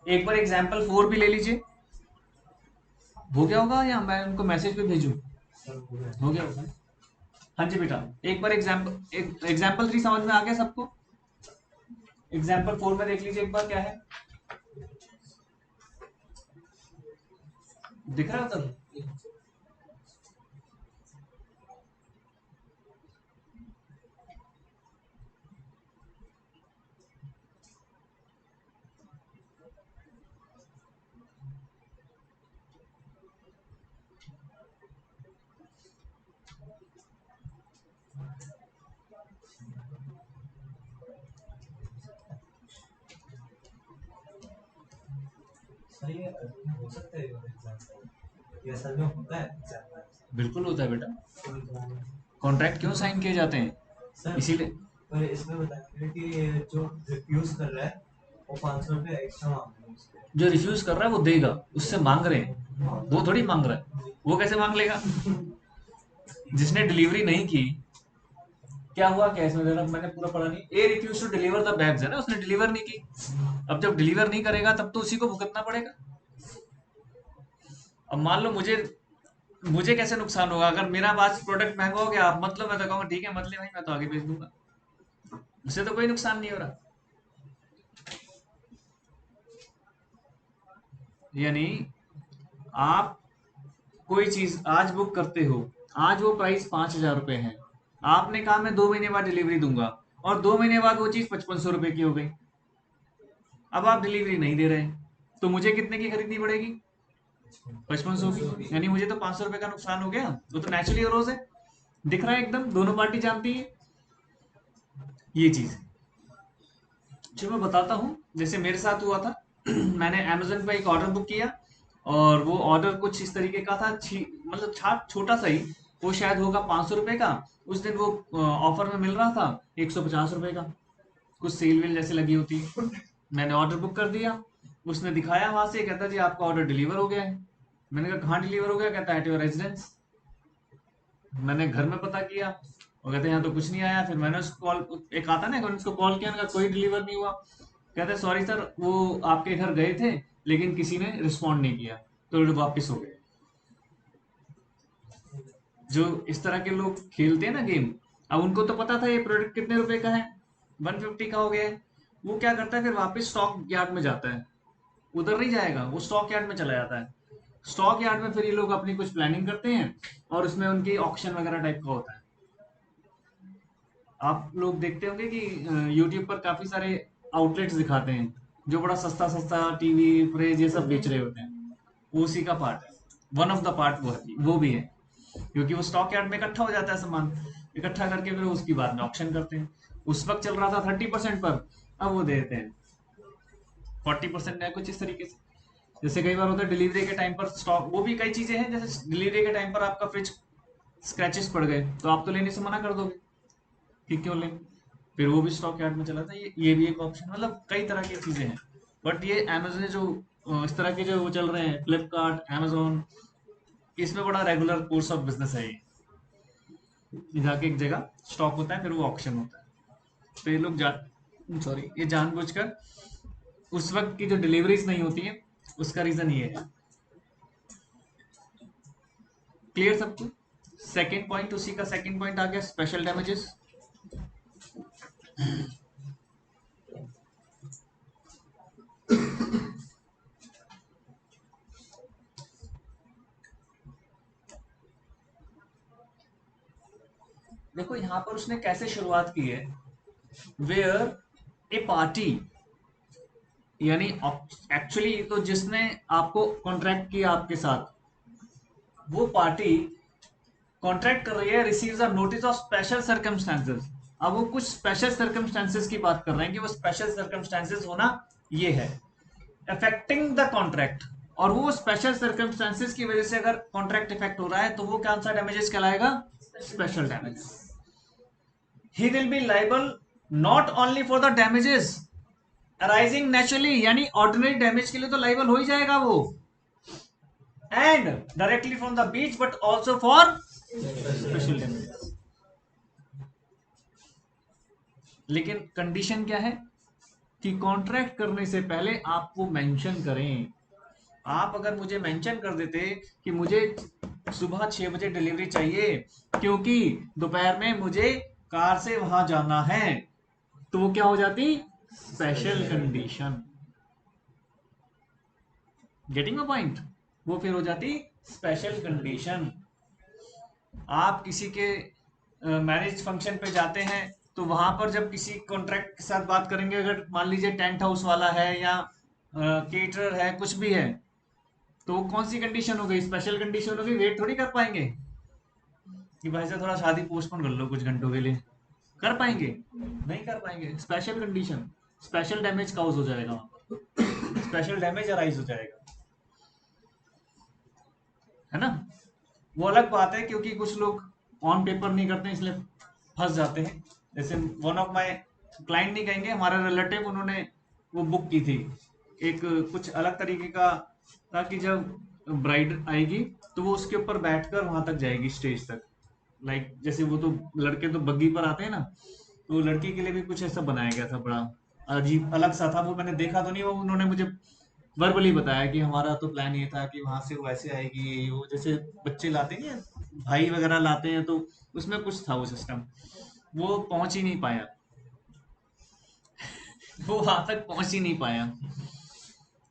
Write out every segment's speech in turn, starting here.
एक बार एग्जाम्पल 4 भी ले लीजिए। हो गया होगा या मैं उनको मैसेज पे भेजूं? हो गया होगा। हाँ जी बेटा, एक बार एग्जाम्पल 3 समझ में आ गया सबको? एग्जाम्पल 4 में देख लीजिए एक बार क्या है, दिख रहा है तब? सही है, हो सकता है एग्जाम्पल, ये असल में होता है एग्जाम्पल। बिल्कुल होता है बेटा। कॉन्ट्रैक्ट क्यों साइन किए जाते हैं? सर इसीलिए। पर इसमें बताइए कि जो रिफ्यूज कर रहा है वो 500 रुपये एक्स्ट्रा मांग रहा है उसके। जो रिफ्यूज कर रहा है वो देगा, उससे मांग रहे हैं, वो थोड़ी मांग रहा है। वो कैसे मांग लेगा? जिसने डिलीवरी नहीं की, क्या हुआ क्या इसमें, जरा मैंने पूरा पढ़ा नहीं। A refuse to deliver the bags है ना, उसने डिलीवर नहीं की। अब जब डिलीवर नहीं करेगा तब तो उसी को भुगतना पड़ेगा। अब मान लो मुझे मुझे कैसे नुकसान होगा अगर मेरा पास प्रोडक्ट महंगा हो गया, आप मतलब मैं तो कहूँगा ठीक है, मतलब भाई मैं तो आगे भेज दूंगा, उससे तो कोई नुकसान नहीं हो रहा। यानी आप कोई चीज आज बुक करते हो, आज वो प्राइस 5,000 रुपए है, आपने कहा मैं 2 महीने बाद डिलीवरी दूंगा, और 2 महीने बाद वो चीज 5500 रुपए की हो गई। अब आप डिलीवरी नहीं दे रहे, तो मुझे कितने की खरीदनी पड़ेगी? 5500 की। यानी मुझे तो 500 रुपए का नुकसान हो गया। वो तो नेचुरली रोज है, दिख रहा है एकदम, दोनों पार्टी जानती है ये चीज। जो मैं बताता हूँ, जैसे मेरे साथ हुआ था। मैंने अमेजोन पे एक ऑर्डर बुक किया, और वो ऑर्डर कुछ इस तरीके का था, मतलब छोटा सा ही। वो शायद होगा 500 रुपए का। उस दिन वो ऑफर में मिल रहा था 150 रुपए का, कुछ सेल वेल जैसे लगी होती है। मैंने ऑर्डर बुक कर दिया। उसने दिखाया वहां से, कहता जी आपका ऑर्डर डिलीवर हो गया है। मैंने कहा कहाँ डिलीवर हो गया? कहता है एट योर रेजिडेंस। मैंने घर में पता किया, वो कहते हैं यहाँ तो कुछ नहीं आया। फिर मैंने उसको कॉल, एक आता ना, उसको कॉल किया, उनका कोई डिलीवर नहीं हुआ। कहते सॉरी सर, वो आपके घर गए थे लेकिन किसी ने रिस्पॉन्ड नहीं किया, तो वापस हो गए। जो इस तरह के लोग खेलते हैं ना गेम, अब उनको तो पता था ये प्रोडक्ट कितने रुपए का है, 150 का हो गया है। वो क्या करता है, फिर वापस स्टॉक यार्ड में जाता है। उधर नहीं जाएगा, वो स्टॉक यार्ड में चला जाता है। स्टॉक यार्ड में फिर ये लोग अपनी कुछ प्लानिंग करते हैं, और उसमें उनकी ऑक्शन वगैरह टाइप का होता है। आप लोग देखते होंगे कि यूट्यूब पर काफी सारे आउटलेट्स दिखाते हैं, जो बड़ा सस्ता सस्ता टीवी फ्रिज ये सब बेच रहे होते हैं। वो उसी का पार्ट है, वन ऑफ द पार्ट वो भी है। क्योंकि वो स्टॉक यार्ड में इकट्ठा हो जाता है सामान, इकट्ठा करके फिर उसकी बाद में ऑक्शन करते हैं। उस वक्त चल रहा था 30% पर, अब वो दे देते हैं 40% है, कुछ इस तरीके से। जैसे कई बार होता है डिलीवरी के टाइम पर स्टॉक, वो भी कई चीजें हैं, जैसे डिलीवरी के टाइम पर आपका फ्रिज स्क्रैचेस पड़ गए, तो आप तो लेने से मना कर दोगे कि क्यों लें, फिर वो भी स्टॉक यार्ड में चला था। ये भी एक ऑप्शन, मतलब कई तरह की चीजें हैं। बट ये अमेजोन जो इस तरह के जो वो चल रहे हैं, फ्लिपकार्ट, अमेजोन, इसमें बड़ा रेगुलर कोर्स ऑफ बिजनेस है ये जाके एक जगह स्टॉक होता है, फिर वो ऑक्शन होता है। तो ये लोग सॉरी, ये जानबूझकर उस वक्त की जो डिलीवरीज नहीं होती है, उसका रीजन ये है। क्लियर सबको? सेकंड पॉइंट, उसी का सेकंड पॉइंट आ गया, स्पेशल डैमेजेस। देखो यहाँ पर उसने कैसे शुरुआत की है, वेयर ए पार्टी, यानी एक्चुअली तो जिसने आपको कॉन्ट्रैक्ट किया आपके साथ, वो पार्टी कॉन्ट्रैक्ट कर रही है, receives a notice of special circumstances. अब वो कुछ स्पेशल सर्कमस्टांसेस की बात कर रहे हैं कि वो स्पेशल सर्कमस्टांसेस होना ये है, अफेक्टिंग द कॉन्ट्रैक्ट। और वो स्पेशल सर्कमस्टांसेस की वजह से अगर कॉन्ट्रैक्ट इफेक्ट हो रहा है, तो वो कौन सा डैमेजेस कहलाएगा? Special damage. He will be liable not only for the damages arising naturally, यानी ऑर्डिनरी डैमेज के लिए तो लाइबल हो ही जाएगा वो, and directly from the beach, but also for special damages. लेकिन कंडीशन क्या है कि कॉन्ट्रैक्ट करने से पहले आप वो मेंशन करें। आप अगर मुझे मेंशन कर देते कि मुझे सुबह 6 बजे डिलीवरी चाहिए क्योंकि दोपहर में मुझे कार से वहां जाना है, तो वो क्या हो जाती? Special condition. Getting a point? वो फिर हो जाती स्पेशल कंडीशन। आप किसी के मैरिज फंक्शन पे जाते हैं तो वहां पर जब किसी कॉन्ट्रैक्ट के साथ बात करेंगे, अगर मान लीजिए टेंट हाउस वाला है या केटरर है, कुछ भी है, तो वो कौन सी कंडीशन हो गई? स्पेशल कंडीशन हो गई। वेट थोड़ी कर पाएंगे कि भाई साहब थोड़ा शादी पोस्टपोन कर लो कुछ घंटों के लिए। कर पाएंगे? नहीं कर पाएंगे। Special condition, special damage cause हो जाएगा वहां पर, स्पेशल डैमेज अराइज हो जाएगा, है ना। वो अलग बात है, क्योंकि कुछ लोग ऑन पेपर नहीं करते इसलिए फंस जाते हैं। जैसे वन ऑफ माय क्लाइंट, नहीं कहेंगे, हमारा रिलेटिव, उन्होंने वो बुक की थी। एक कुछ अलग तरीके का था कि जब ब्राइड आएगी तो वो उसके ऊपर बैठकर वहां तक जाएगी, स्टेज तक। लाइक जैसे वो तो लड़के तो बग्गी पर आते हैं ना, तो लड़की के लिए भी कुछ ऐसा बनाया गया था, बड़ा अजीब अलग सा था। वो मैंने देखा तो नहीं, वो उन्होंने मुझे वर्बली बताया कि हमारा तो प्लान ये था कि वहां से वो ऐसे आएगी, ये वो जैसे बच्चे लाते हैं, भाई वगैरह लाते हैं, तो उसमें कुछ था वो सिस्टम। वो पहुंच ही नहीं पाया, वो वहां तक पहुंच ही नहीं पाया।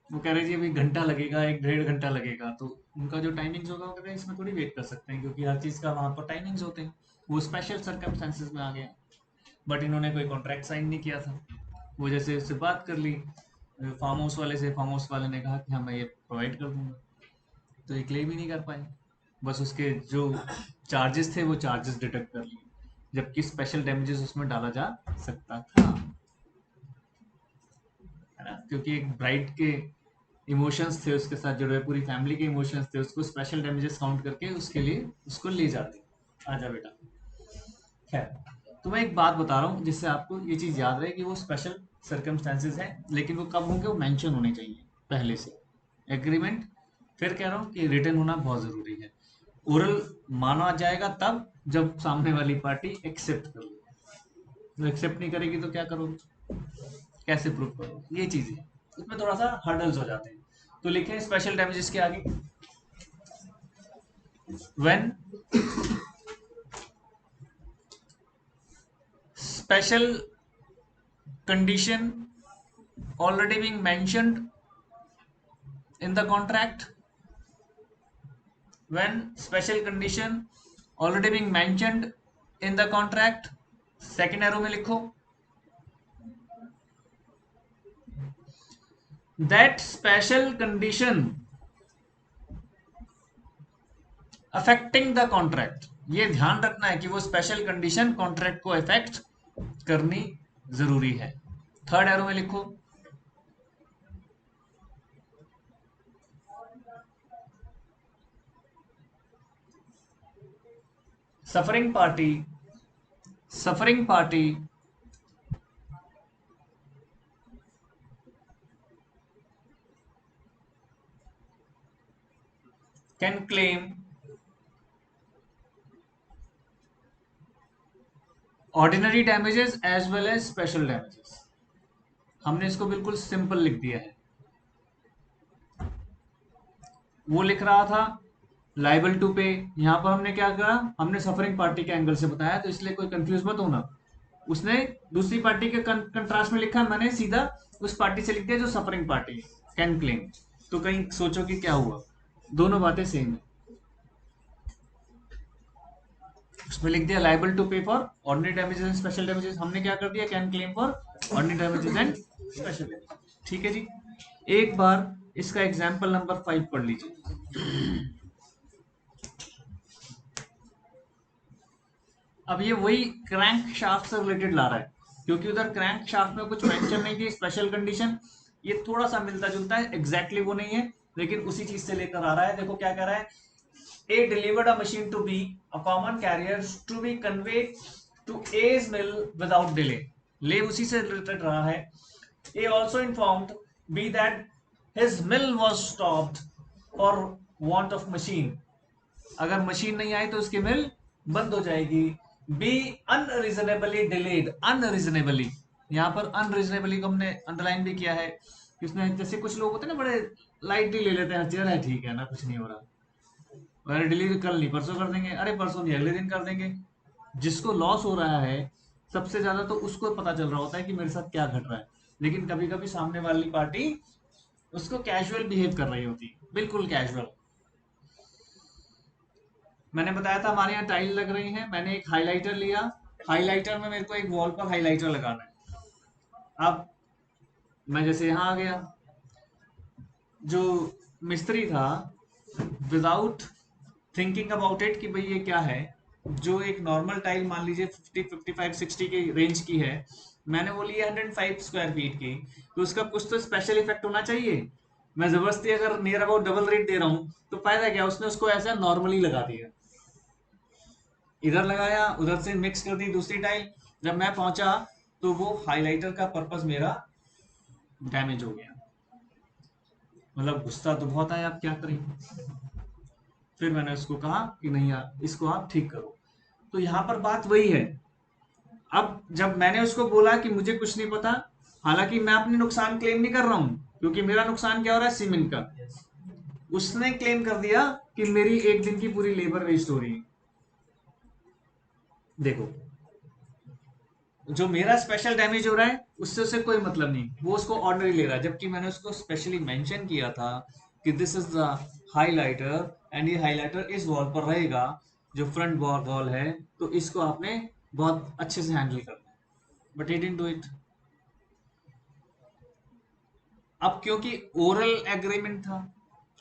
वो कह रहे जी अभी घंटा लगेगा, 1 डेढ़ घंटा लगेगा। तो उनका जो टाइमिंग्स होगा, वो कह रहे हैं इसमें थोड़ी वेट कर सकते हैं, क्योंकि हर चीज का वहां पर टाइमिंग्स होते हैं। वो स्पेशल सर्कमस्टेंसेस में आ गया, बट इन्होंने कोई कॉन्ट्रैक्ट साइन नहीं किया था। वो जैसे उससे बात कर ली फार्म हाउस वाले से, फार्म हाउस वाले ने कहा कि हाँ मैं ये प्रोवाइड कर दूंगा, तो ये क्लेम ही नहीं कर पाए। बस उसके जो चार्जेस थे वो चार्जेस डिडक्ट कर लिए, जबकि स्पेशल डैमेजेस उसमें डाला जा सकता था, है ना। क्योंकि एक ब्राइड के इमोशंस थे उसके साथ जुड़े हुए, पूरी फैमिली के इमोशंस थे, उसको स्पेशल डैमेजेस काउंट करके उसके लिए उसको ले जाते। आजा बेटा। खैर, तो मैं एक बात बता रहा हूँ जिससे आपको ये चीज याद रहे कि वो स्पेशल सर्कमस्टेंसेस हैं, लेकिन वो कब होंगे? वो मेंशन होने चाहिए पहले से एग्रीमेंट। फिर कह रहा हूँ कि रिटर्न होना बहुत जरूरी है। ओरल माना जाएगा तब जब सामने वाली पार्टी एक्सेप्ट कर ले। तो एक्सेप्ट नहीं करेगी तो क्या करोगे? कैसे प्रूव करोगे? ये चीजें उसमें थोड़ा सा हर्डल्स हो जाते हैं। तो लिखे स्पेशल डैमेजेस के आगे, when special condition already being mentioned in the contract, when special condition already being mentioned in the contract, second arrow में लिखो that special condition affecting the contract। ये ध्यान रखना है कि वो स्पेशल कंडीशन कॉन्ट्रैक्ट को इफेक्ट करनी जरूरी है। थर्ड एरो में लिखो suffering party can claim ordinary damages as well as special damages. हमने इसको बिल्कुल सिंपल लिख दिया है। वो लिख रहा था लाइबल टू पे, यहां पर हमने क्या करा? हमने सफरिंग पार्टी के एंगल से बताया, तो इसलिए कोई कंफ्यूज मत होना। उसने दूसरी पार्टी के कंट्रास्ट में लिखा, मैंने सीधा उस पार्टी से लिख दिया जो सफरिंग पार्टी कैन क्लेम। तो कहीं सोचो कि क्या हुआ, दोनों बातें सेम है। उसमें लिख दिया लाइबल टू पे for ordinary damages and special damages, हमने क्या कर दिया? Can claim for ordinary damages and special damages. ठीक है जी। एक बार इसका एग्जाम्पल नंबर 5 पढ़ लीजिए। अब ये वही क्रैंक शाफ्ट से रिलेटेड ला रहा है, क्योंकि उधर क्रैंक शाफ्ट में कुछ मेंशन नहीं की स्पेशल कंडीशन। ये थोड़ा सा मिलता जुलता है, एग्जैक्टली वो नहीं है, लेकिन उसी चीज से लेकर आ रहा है। देखो क्या कह रहा है, A delivered a machine to B a common carrier to be convey to A's mill without delay. ले उसी से रिलेटेड रहा है। A also informed B that his mill was stopped for want of machine. अगर machine नहीं आई तो उसकी मिल बंद हो जाएगी। बी अनरीजनेबली डिलेड, अनरीजनेबली यहाँ पर अनरीजनेबली को हमने अंडरलाइन भी किया है कि उसने, जैसे कुछ लोग होते हैं ना बड़े लाइटली ले लेते हैं, चल है ठीक है ना, कुछ नहीं हो रहा, अरे डिलीवरी कल नहीं परसों कर देंगे, अरे परसों नहीं अगले दिन कर देंगे। जिसको लॉस हो रहा है सबसे ज्यादा तो उसको पता चल रहा होता है कि मेरे साथ क्या घट रहा है, लेकिन कभी कभी सामने वाली पार्टी उसको कैजुअल बिहेव कर रही होती है, बिल्कुल कैजुअल। मैंने बताया था हमारे यहाँ टाइल लग रही है, मैंने एक हाइलाइटर लिया, हाइलाइटर में मेरे को एक वॉल पर हाइलाइटर लगाना है। अब मैं जैसे यहाँ आ गया, जो मिस्त्री था विदाउट थिंकिंग अबाउट इट कि भाई ये क्या है, जो एक नॉर्मल टाइल मान लीजिए 50 55 60 की रेंज की है, मैंने वो लिया 105 स्क्वायर फीट की, तो उसका कुछ तो स्पेशल इफेक्ट होना चाहिए। मैं जबरदस्ती अगर नियर अबाउट डबल रेट दे रहा हूँ तो फायदा क्या, उसने उसको ऐसा नॉर्मली लगा दिया, इधर लगाया उधर से मिक्स कर दी दूसरी टाइल। जब मैं पहुंचा तो वो हाइलाइटर का पर्पस मेरा डैमेज हो गया। मतलब गुस्सा तो बहुत आया, आप क्या करें। फिर मैंने उसको कहा कि नहीं यार इसको आप ठीक करो। तो यहाँ पर बात वही है। अब जब मैंने उसको बोला कि मुझे कुछ नहीं पता, हालांकि मैं अपनी नुकसान क्लेम नहीं कर रहा हूं, क्योंकि मेरा नुकसान क्या हो रहा है, सीमेंट का। यस। उसने क्लेम कर दिया कि मेरी एक दिन की पूरी लेबर वेस्ट हो रही है। देखो, जो मेरा स्पेशल डैमेज हो रहा है उससे उसे कोई मतलब नहीं, वो उसको ऑर्डनरी ले रहा है, जबकि मैंने उसको स्पेशली मेंशन किया था कि this is the highlighter and ये हाइलाइटर इस वॉल पर रहेगा, जो फ्रंट वॉल है, तो इसको आपने बहुत अच्छे से हैंडल करना है, but he didn't do it. अब क्योंकि ओरल एग्रीमेंट था,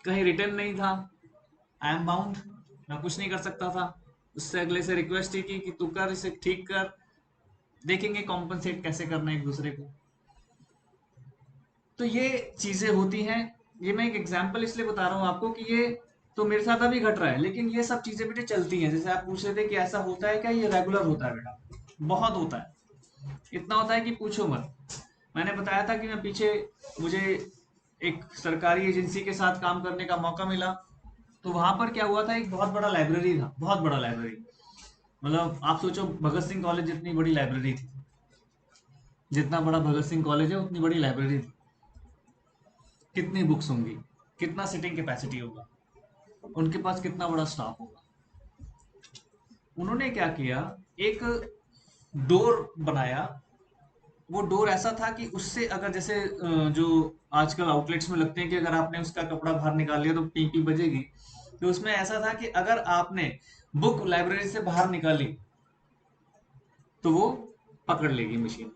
कहीं रिटर्न नहीं था, आई एम बाउंड, मैं कुछ नहीं कर सकता था। उससे अगले से रिक्वेस्ट ही की कि तू कर इसे ठीक कर, देखेंगे कॉम्पनसेट कैसे करना है एक दूसरे को। तो ये चीजें होती हैं। ये मैं एक एग्जांपल इसलिए बता रहा हूँ आपको कि ये तो मेरे साथ अभी घट रहा है, लेकिन ये सब चीजें बेटे चलती हैं। जैसे आप पूछ रहे थे कि ऐसा होता है क्या, ये रेगुलर होता है बेटा, बहुत होता है, इतना होता है कि पूछो मत। मैंने बताया था कि मैं पीछे, मुझे एक सरकारी एजेंसी के साथ काम करने का मौका मिला, तो वहां पर क्या हुआ था, एक बहुत बड़ा लाइब्रेरी था, बहुत बड़ा लाइब्रेरी। मतलब आप सोचो भगत सिंह कॉलेज जितनी बड़ी लाइब्रेरी थी, जितना बड़ा भगत सिंह कॉलेज है उतनी बड़ी लाइब्रेरी थी। कितनी बुक्स होंगी, कितना सिटिंग कैपेसिटी होगा, उनके पास कितना बड़ा स्टाफ होगा। उन्होंने क्या किया, एक डोर बनाया। वो डोर ऐसा था कि उससे अगर जैसे जो आजकल आउटलेट्स में लगते हैं कि अगर आपने उसका कपड़ा बाहर निकाल लिया तो पी पी बजेगी, तो उसमें ऐसा था कि अगर आपने बुक लाइब्रेरी से बाहर निकाली तो वो पकड़ लेगी मशीन।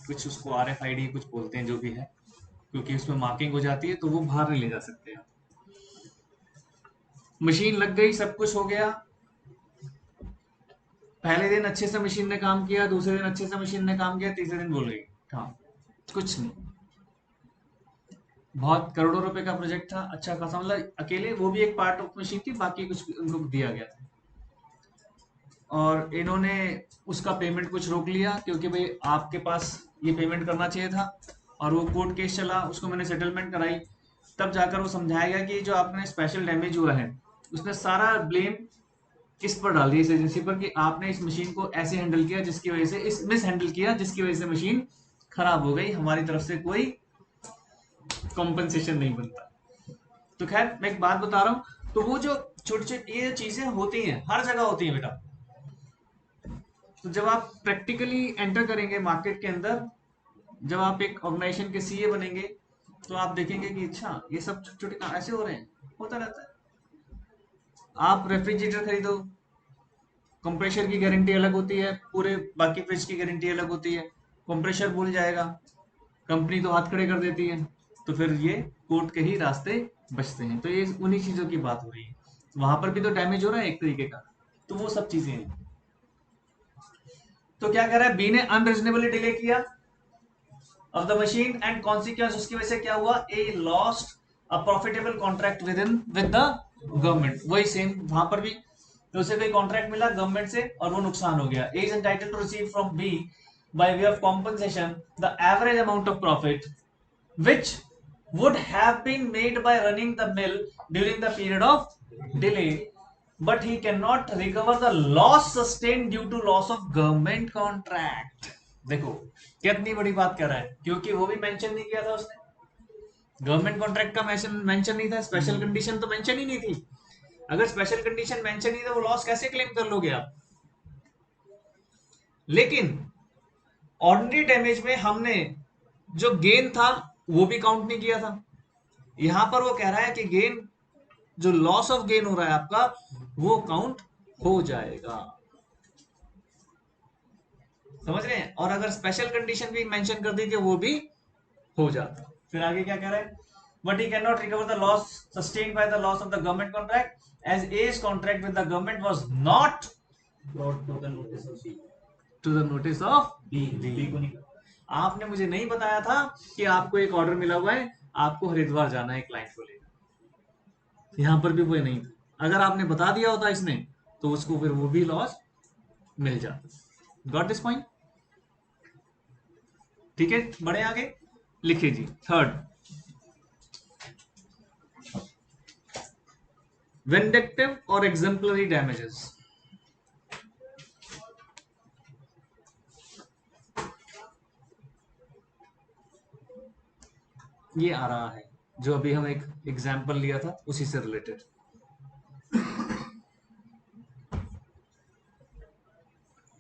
कुछ उसको RFID कुछ बोलते हैं जो भी है, क्योंकि उसमें मार्किंग हो जाती है तो वो बाहर नहीं ले जा सकते हैं। मशीन लग गई, सब कुछ हो गया। पहले दिन अच्छे से मशीन ने काम किया, दूसरे दिन अच्छे से मशीन ने काम किया, तीसरे दिन बोल गई हाँ कुछ नहीं। बहुत करोड़ों रुपए का प्रोजेक्ट था, अच्छा खासा, मतलब अकेले वो भी एक पार्ट ऑफ मशीन थी, बाकी कुछ उनको दिया गया था। और इन्होंने उसका पेमेंट कुछ रोक लिया, क्योंकि भाई आपके पास ये पेमेंट करना चाहिए था। और वो कोर्ट केस चला, उसको मैंने सेटलमेंट कराई। तब जाकर वो समझाया गया कि जो आपने स्पेशल डैमेज हुआ है, उसने सारा ब्लेम किस पर डाल दिया, इस एजेंसी पर, कि आपने इस मशीन को ऐसे हैंडल किया जिसकी वजह से, इस मिस हैंडल किया जिसकी वजह से मशीन खराब हो गई, हमारी तरफ से कोई कॉम्पनसेशन नहीं बनता। तो खैर मैं एक बात बता रहा हूँ, तो वो जो छोटी छोटी ये चीजें होती हैं, हर जगह होती हैं बेटा। तो जब आप प्रैक्टिकली एंटर करेंगे मार्केट के अंदर, जब आप एक ऑर्गेनाइजेशन के सीए बनेंगे, तो आप देखेंगे कि अच्छा ये सब छोटे छोटे काम ऐसे हो रहे हैं, होता रहता है। आप रेफ्रिजरेटर खरीदो, कंप्रेशर की गारंटी अलग होती है, पूरे बाकी फ्रिज की गारंटी अलग होती है। कंप्रेशर भूल जाएगा, कंपनी तो हाथ खड़े कर देती है, तो फिर ये कोर्ट के ही रास्ते बचते हैं। तो ये उन्हीं चीजों की बात हो रही है, वहां पर भी तो डैमेज हो रहा है एक तरीके का। तो वो सब चीजें हैं। तो क्या कह रहा है, बी ने अनरिजनेबली डिले किया of the machine and consequence, उसकी वजह से क्या हुआ, a lost a profitable contract with the government। वही सेम वहां पर भी, तो उसे कोई कॉन्ट्रैक्ट मिला गवर्नमेंट से और वो नुकसान हो गया। A is entitled to receive from B by way of compensation the average amount of profit which would have been made by running the mill during the period of delay, but he cannot recover the loss sustained due to loss of government contract। देखो कितनी बड़ी बात कर रहा है, क्योंकि वो भी मेंशन नहीं किया था उसने, गवर्नमेंट कॉन्ट्रैक्ट का मेंशन नहीं था, स्पेशल कंडीशन तो मेंशन ही नहीं थी। अगर स्पेशल कंडीशन मेंशन नहीं था, वो लॉस कैसे क्लेम कर लोगे आप? लेकिन ऑर्डिनरी डैमेज में हमने जो गेन था वो भी काउंट नहीं किया था। यहां पर वो कह रहा है कि गेन, जो लॉस ऑफ गेन हो रहा है आपका, वो काउंट हो जाएगा। समझ रहे हैं? और अगर स्पेशल कंडीशन भी मेंशन कर दी थी वो भी हो जाता। फिर आगे क्या कह रहा है? But he can not recover the loss sustained by the loss of the government contract as as contract with the government was not brought to the notice of C. To the notice of B. B को नहीं आपने मुझे नहीं बताया था कि आपको एक ऑर्डर मिला हुआ है, आपको हरिद्वार जाना है क्लाइंट को लेकर। यहां पर भी वो नहीं था। अगर आपने बता दिया होता इसने, तो उसको फिर वो भी लॉस मिल जाता। Got this point? ठीक है, बढ़े आगे, लिखिए जी। थर्ड, विंडिक्टिव और एग्जेम्पलरी डैमेजेस। ये आ रहा है जो अभी हम एक एग्जाम्पल लिया था उसी से रिलेटेड।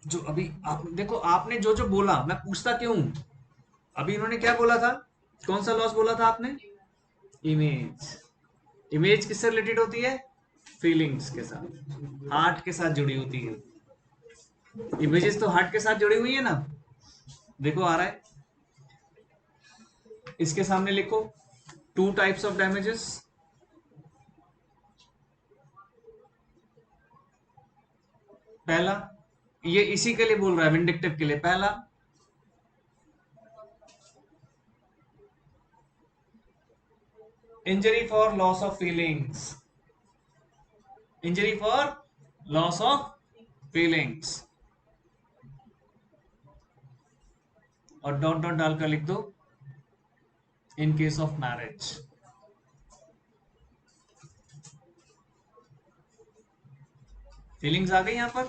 जो अभी आप देखो, आपने जो जो बोला, मैं पूछता क्यों? अभी इन्होंने क्या बोला था? कौन सा लॉस बोला था आपने? इमेज। इमेज किससे रिलेटेड होती है? फीलिंग्स के साथ, हार्ट के साथ जुड़ी होती है। इमेजेस तो हार्ट के साथ जुड़ी हुई है ना। देखो आ रहा है, इसके सामने लिखो, टू टाइप्स ऑफ डैमेजेस। पहला, ये इसी के लिए बोल रहा है, विंडिक्टिव के लिए। पहला, injury for loss of feelings. Injury for loss of feelings, और डॉट डॉट डालकर लिख दो, in case of marriage. Feelings आ गई यहां पर।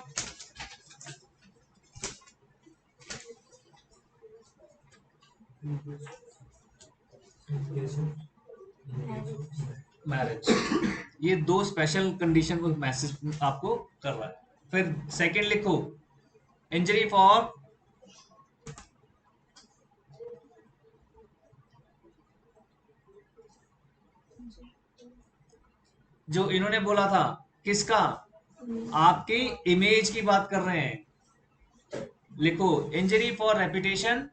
मैरिज, ये दो स्पेशल कंडीशन को मैसेज आपको कर रहा है। फिर सेकंड लिखो, इंजरी फॉर जो इन्होंने बोला था, किसका? आपकी इमेज की बात कर रहे हैं। लिखो, injury for reputation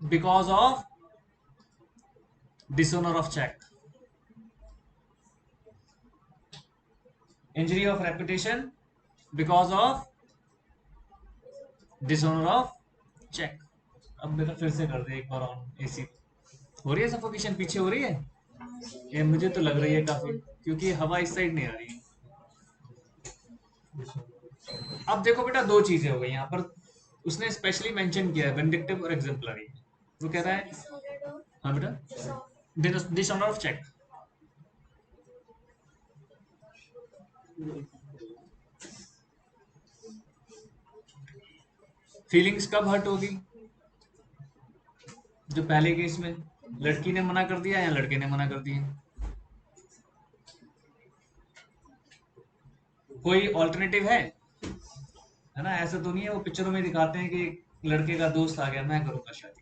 because of dishonour of cheque. Injury of reputation because of dishonour of cheque. अब बेटा फिर से कर दे एक बार ऑन। एसी हो रही है, सफोकेशन पीछे हो रही है? ये मुझे तो लग रही है काफी, क्योंकि हवा इस साइड नहीं आ रही है। अब देखो बेटा, दो चीजें हो गई यहाँ पर। उसने स्पेशली मेंशन किया है विंडिक्टिव और एग्जेम्पलरी। वो कह रहा है, हाँ बेटा, डिसऑनर ऑफ चेक। फीलिंग्स कब हर्ट होगी? जो पहले केस में लड़की ने मना कर दिया या लड़के ने मना कर दिया। कोई ऑल्टरनेटिव है ना? ऐसा तो नहीं है वो पिक्चरों में दिखाते हैं कि लड़के का दोस्त आ गया, मैं करूंगा शादी।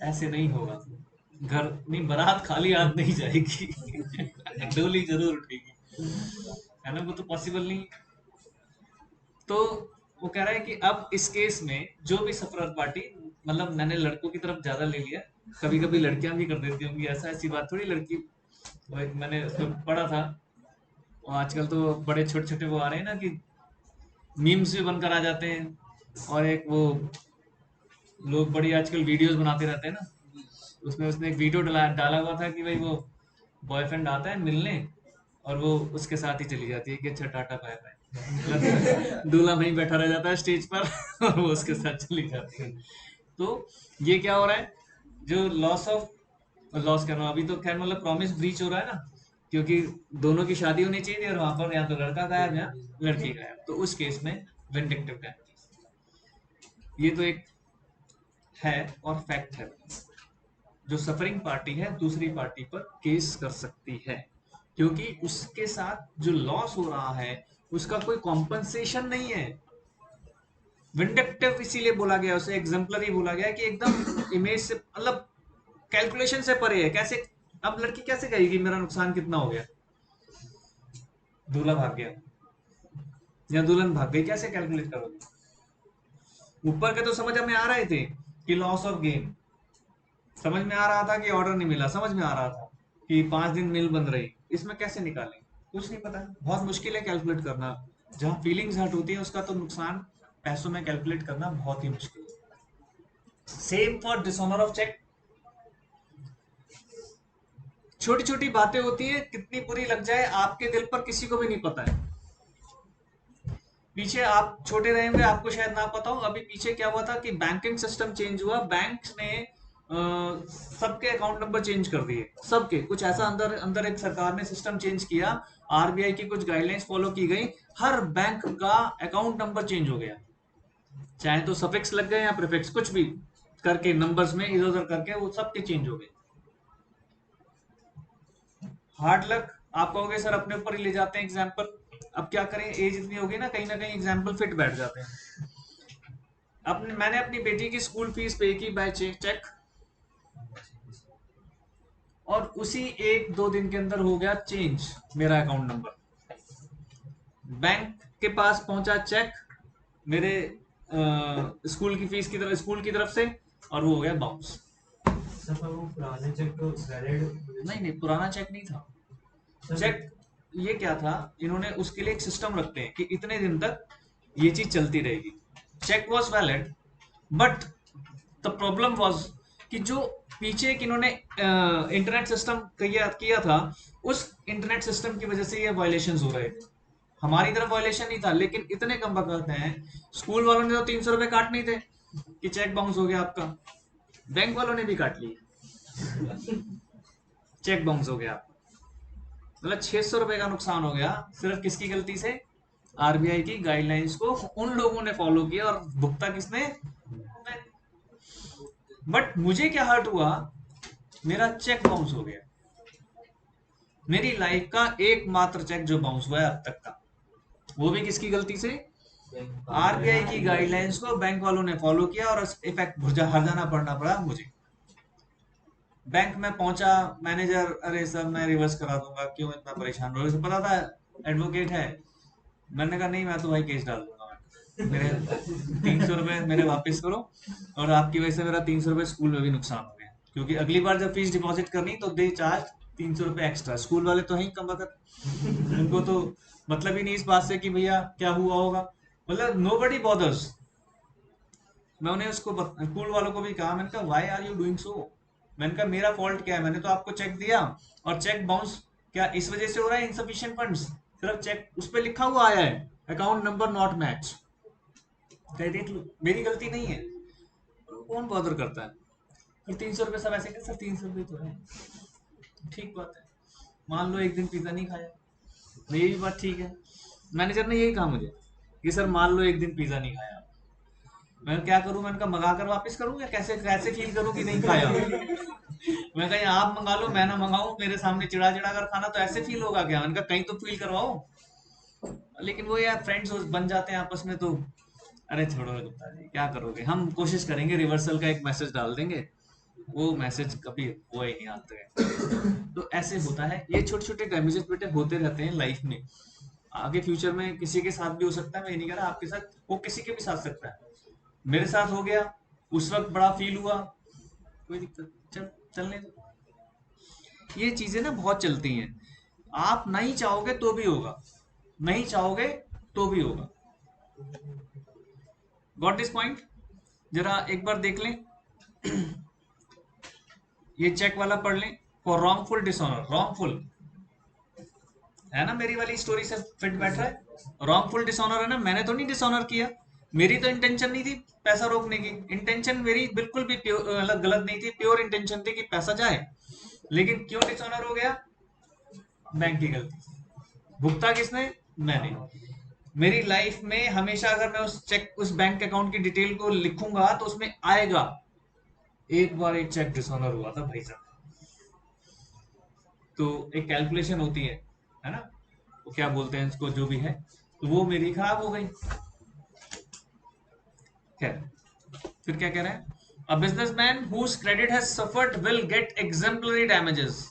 ऐसे नहीं होगा। घर नहीं, बारात खाली हाथ नहीं जाएगी। डोली जरूर उठेगी, है ना? वो तो पॉसिबल नहीं। तो वो कह रहा है कि अब इस केस में जो भी सफरर पार्टी, मतलब मैंने लड़कों की तरफ ज्यादा ले लिया, कभी कभी लड़कियां भी कर देती होंगी ऐसा, ऐसी बात थोड़ी। लड़की, वो एक मैंने उसमें पढ़ा था, आजकल तो बड़े छोटे छोटे वो आ रहे हैं ना कि मीम्स भी बनकर आ जाते हैं। और एक वो लोग बड़ी आजकल वीडियोस बनाते रहते हैं ना, उसमें उसने एक वीडियो डाला हुआ था कि भाई वो बॉयफ्रेंड आता है मिलने और वो उसके साथ ही चली जाती है कि अच्छा टाटा बाय बाय। मतलब दूल्हा वहीं बैठा रह जाता है स्टेज पर और वो उसके साथ चली जाती है। तो ये क्या हो रहा है? जो लॉस कर रहा हूँ अभी तो खैर, मतलब प्रॉमिस ब्रीच हो रहा है ना, क्योंकि दोनों की शादी होनी चाहिए थी और वहां पर या तो लड़का गायब या लड़की गायब। तो उस केस में विंडिक्टिव डैमेज। ये तो एक है और फैक्ट है, जो सफरिंग पार्टी है दूसरी पार्टी पर केस कर सकती है, क्योंकि उसके साथ जो लॉस हो रहा है उसका कोई कॉम्पनसेशन नहीं है। विंडक्टिव इसीलिए बोला गया, उसे एग्जाम्पलरी बोला गया कि एकदम इमेज से मतलब कैलकुलेशन से परे है। कैसे, अब लड़की कैसे कहेगी मेरा नुकसान कितना हो गया, दूल्हा भाग गया या दुल्हन भाग गई, कैसे कैलकुलेट करोगे? ऊपर के तो समझ में आ रहे थे कि लॉस ऑफ गेन, समझ में आ रहा था कि ऑर्डर नहीं मिला, समझ में आ रहा था कि 5 दिन मिल बंद रही, इसमें कैसे निकालें कुछ नहीं पता। बहुत मुश्किल है कैलकुलेट करना, जहां फीलिंग्स हर्ट होती है उसका तो नुकसान पैसों में कैलकुलेट करना बहुत ही मुश्किल है। Same for dishonour of cheque. छोटी छोटी बातें होती है, कितनी बुरी लग जाए आपके दिल पर किसी को भी नहीं पता है। पीछे आप छोटे रहे होंगे, आपको शायद ना पता हो, अभी पीछे क्या हुआ था कि बैंकिंग सिस्टम चेंज हुआ, बैंक ने सबके अकाउंट नंबर चेंज कर दिए, सबके। कुछ ऐसा अंदर अंदर एक सरकार ने सिस्टम चेंज किया, आरबीआई की कुछ गाइडलाइंस फॉलो की गई, हर बैंक का अकाउंट नंबर चेंज हो गया। चाहे तो सफिक्स लग गए या प्रीफिक्स, कुछ भी करके नंबर्स में इधर उधर करके वो सबके चेंज हो गए। हार्ड लक, आप कहोगे सर अपने ऊपर ही ले जाते हैं एग्जाम्पल, अब क्या करें, एज इतनी होगी ना, कहीं एग्जाम्पल फिट बैठ जाते हैं। मैंने अपनी बेटी की स्कूल फीस पे की बाय चेक, और उसी 1-2 दिन के अंदर हो गया चेंज मेरा अकाउंट नंबर। बैंक के पास पहुंचा चेक मेरे स्कूल की फीस की तरफ, स्कूल की तरफ से, और वो हो गया बाउंस। सर वो पुराने चेक तो वैलिड नहीं नहीं, पुराना चेक नहीं था। चेक ये क्या था, इन्होंने उसके लिए एक सिस्टम रखते हैं कि इतने दिन तक ये चीज चलती रहेगी। Cheque was valid, but the problem was कि जो पीछे एक इन्होंने इंटरनेट सिस्टम किया था, उस इंटरनेट सिस्टम की वजह से ये वायलेशन हो रहे थे। हमारी तरफ वायलेशन नहीं था, लेकिन इतने कम वक्त हैं, स्कूल वालों ने तो 300 रुपए काट नहीं थे कि चेक बाउंस हो गया आपका, बैंक वालों ने भी काट लिए, चेक बाउंस हो गया। मतलब 600 रुपए का नुकसान हो गया, सिर्फ किसकी गलती से? आरबीआई की गाइडलाइंस को उन लोगों ने फॉलो किया, और भुगता किसने? बट मुझे क्या हर्ट हुआ, मेरा चेक बाउंस हो गया। मेरी लाइफ का एकमात्र चेक जो बाउंस हुआ है अब तक का, वो भी किसकी गलती से? आरबीआई की गाइडलाइंस को बैंक वालों ने फॉलो किया, और इफेक्ट हर्जाना पड़ना पड़ा मुझे। बैंक में पहुंचा, मैनेजर, अरे सर मैं रिवर्स करा दूंगा, क्यों इतना परेशान हो रहे? पता था एडवोकेट है। मैंने कहा नहीं, मैं तो भाई केस डाल दूंगा, मेरे 300 रुपए मेरे वापस करो, और आपकी वजह से मेरा 300 रुपए स्कूल में भी नुकसान हो गया, क्योंकि अगली बार जब फीस डिपॉजिट करनी तो दे चार्ज 300 रुपए एक्स्ट्रा। स्कूल वाले तो हैं कम वक्त, उनको तो मतलब ही नहीं इस बात से कि भैया क्या हुआ होगा, मतलब नो बडी बॉदर्स। मैं उन्हें स्कूल वालों को भी कहा, मैंने कहा why are you doing so, मैंने कहा मेरा फॉल्ट क्या है, मैंने तो आपको चेक दिया, और चेक बाउंस क्या इस वजह से हो रहा है? इनसफिशिएंट फंड्स, सिर्फ चेक उस पर लिखा हुआ आया है अकाउंट नंबर नॉट मैच, कह देख लो मेरी गलती नहीं है, कौन बॉदर करता है? फिर 300 रुपये सब ऐसे सर 300 रुपये तो है, ठीक बात है, मान लो एक दिन पिज्जा नहीं खाया, तो ये भी बात ठीक है। मैनेजर ने यही कहा मुझे कि सर मान लो एक दिन पिज्जा नहीं खाया, मैं क्या करूं? मैंने कहा मंगा कर वापस करूं, या कैसे कैसे फील करूं कि नहीं खाया? मैं कहीं आप मंगा लो मैं ना मंगाऊं, मेरे सामने चिड़ा चिड़ा कर खाना, तो ऐसे फील होगा क्या? मैंने कहा कहीं तो फील करवाओ। लेकिन वो यार फ्रेंड्स बन जाते हैं आपस में, तो अरे छोड़ो गुप्ता जी, क्या करोगे, हम कोशिश करेंगे रिवर्सल का एक मैसेज डाल देंगे, वो मैसेज कभी हुआ ही नहीं आते हैं। तो ऐसे होता है, ये छोटे छोटे डैमेजेस बेटे होते रहते हैं लाइफ में, आगे फ्यूचर में किसी के साथ भी हो सकता है, मैं नहीं कह रहा आपके साथ, वो किसी के भी साथ सकता है। मेरे साथ हो गया, उस वक्त बड़ा फील हुआ, कोई दिक्कत, चलने दो। ये चीजें ना बहुत चलती हैं, आप नहीं चाहोगे तो भी होगा, नहीं चाहोगे तो भी होगा। Got this point? जरा एक बार देख लें, ये चेक वाला पढ़ लें, फॉर रॉन्गफुल डिसऑनर। रॉन्गफुल है ना, मेरी वाली स्टोरी से फिट बैठ रहा है। रॉन्गफुल डिसऑनर है ना, मैंने तो नहीं डिसऑनर किया, मेरी तो इंटेंशन नहीं थी पैसा रोकने की, इंटेंशन मेरी बिल्कुल भी गलत नहीं थी, प्योर इंटेंशन थी कि पैसा जाए। लेकिन क्यों डिसऑनर हो गया? बैंक की गलती, भुगता किसने? मैंने। मेरी लाइफ में हमेशा अगर मैं उस बैंक अकाउंट की डिटेल को लिखूंगा तो उसमें आएगा। एक बार एक चेक डिसऑनर हुआ था भाई साहब, तो एक कैलकुलेशन होती है ना, वो क्या बोलते हैं इसको, जो भी है, तो वो मेरी खराब हो गई। खैर, फिर क्या कह रहे हैं, a businessman whose credit has suffered will get exemplary damages.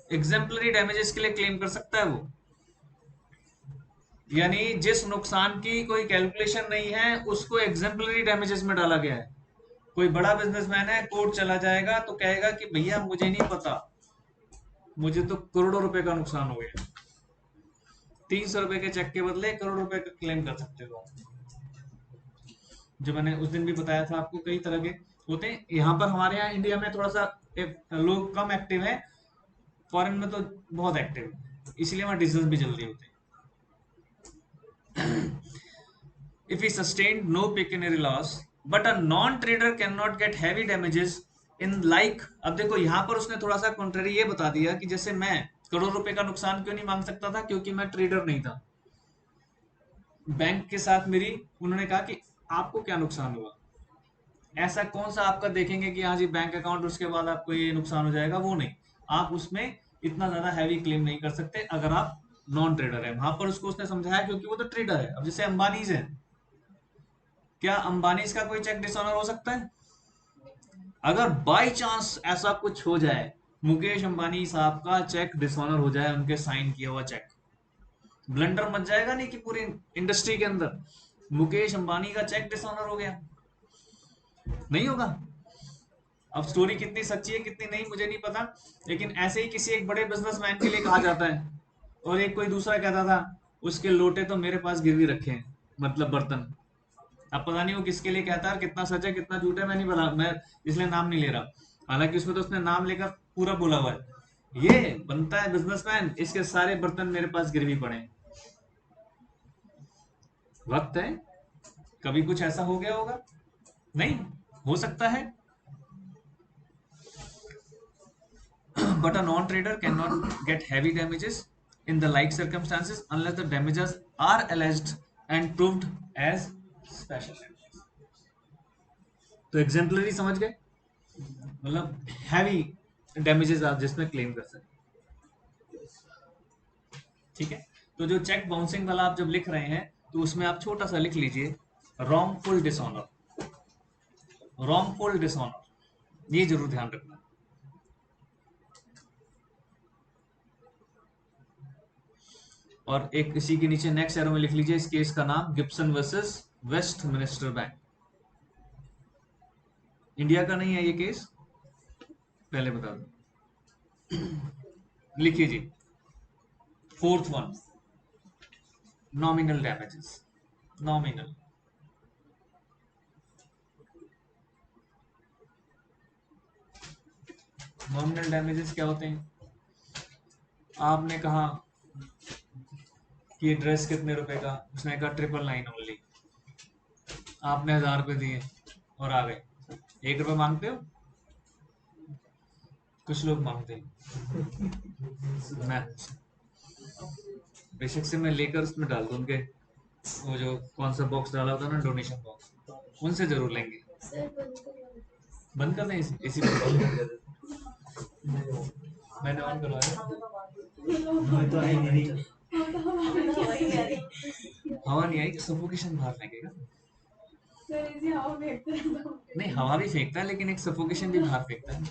Exemplary damages के लिए क्लेम कर सकता है वो, यानी जिस नुकसान की कोई कैलकुलेशन नहीं है उसको एग्जाम्पलरी डैमेजेस में डाला गया है। कोई बड़ा बिजनेसमैन है, कोर्ट चला जाएगा तो कहेगा कि भैया मुझे नहीं पता, मुझे तो करोड़ों रुपए का नुकसान हो गया। 300 रुपए के चेक के बदले करोड़ रुपए का क्लेम कर सकते हो। जो मैंने उस दिन भी बताया था आपको, कई तरह के होते हैं। यहाँ पर हमारे यहाँ इंडिया में थोड़ा सा लोग कम एक्टिव है, फॉरेन में तो बहुत एक्टिव है, इसलिए वहाँ डिसीजन भी जल्दी होते हैं। If he sustained no pecuniary loss, but a non-trader cannot get heavy damages in like, अब देखो यहाँ पर उसने थोड़ा सा कॉन्ट्रेरी ये बता दिया कि जैसे मैं करोड़ रुपए का नुकसान क्यों नहीं मांग सकता था, क्योंकि मैं ट्रेडर नहीं था। बैंक के साथ मेरी, उन्होंने कहा कि आपको क्या नुकसान हुआ, ऐसा कौन सा आपका देखेंगे कि हाँ जी बैंक अकाउंट उसके बाद आपको ये नुकसान हो जाएगा, वो नहीं। आप उसमें इतना ज्यादा हैवी क्लेम नहीं कर सकते अगर आप नॉन ट्रेडर है। वहां पर उसको उसने समझाया क्योंकि वो तो ट्रेडर है। अब जैसे अंबानीज है, क्या अंबानीज का कोई चेक डिसऑनर हो सकता है? अगर बाई चांस ऐसा कुछ हो जाए, मुकेश अंबानी साहब का चेक डिसऑनर हो जाए, उनके साइन किया हुआ चेक, ब्लंडर मच जाएगा नहीं कि पूरी इंडस्ट्री के अंदर मुकेश अंबानी का चेक डिसऑनर हो गया? नहीं होगा। अब स्टोरी कितनी सच्ची है कितनी नहीं मुझे नहीं पता, लेकिन ऐसे ही किसी एक बड़े बिजनेसमैन के लिए कहा जाता है, और एक कोई दूसरा कहता था उसके लोटे तो मेरे पास गिरवी रखे हैं, मतलब बर्तन। अब पता नहीं वो किसके लिए कहता है, कितना सच है कितना झूठ है मैं नहीं बता, मैं इसलिए नाम नहीं ले रहा। हालांकि उसमें तो उसने नाम लेकर पूरा बोला हुआ है, ये बनता है बिजनेसमैन, इसके सारे बर्तन मेरे पास गिरवी पड़े हैं। वक्त है, कभी कुछ ऐसा हो गया होगा, नहीं हो सकता है। But a non-trader cannot get heavy damages in the like circumstances unless the damages are alleged and proved as special damages. तो एग्जाम्पलरी समझ गए, मतलब हैवी डैमेजेस आप जिसमें क्लेम कर सकते। ठीक है, तो जो चेक बाउंसिंग वाला आप जब लिख रहे हैं तो उसमें आप छोटा सा लिख लीजिए रॉन्गफुल डिसऑनर। रॉन्गफुल डिसऑनर ये जरूर ध्यान रखना। और एक इसी के नीचे नेक्स्ट एरो में लिख लीजिए इस केस का नाम, Gibson versus Westminster Bank. India का नहीं है ये केस, पहले बता दो। लिखिए जी, fourth one, nominal damages. Nominal, nominal damages क्या होते हैं? आपने कहा कि ये ड्रेस कितने रुपए का, उसने कहा 999 ओनली, आपने 1000 रुपए दिए और आ गए। 1 रुपए मांगते हो? कुछ लोग मांगते हैं। मैं बेशक से मैं लेकर उसमें डाल दूं उनके, वो जो कौन सा बॉक्स डाला होता है ना, डोनेशन बॉक्स, उनसे जरूर लेंगे। बंद कर दें इसी पर। मैंने ऑन करवाया, तो आई नहीं। हवा नहीं आई, सफोकेशन बाहर फेंकेगा। नहीं हवा भी फेंकता है लेकिन एक सफोकेशन भी बाहर फेंकता है।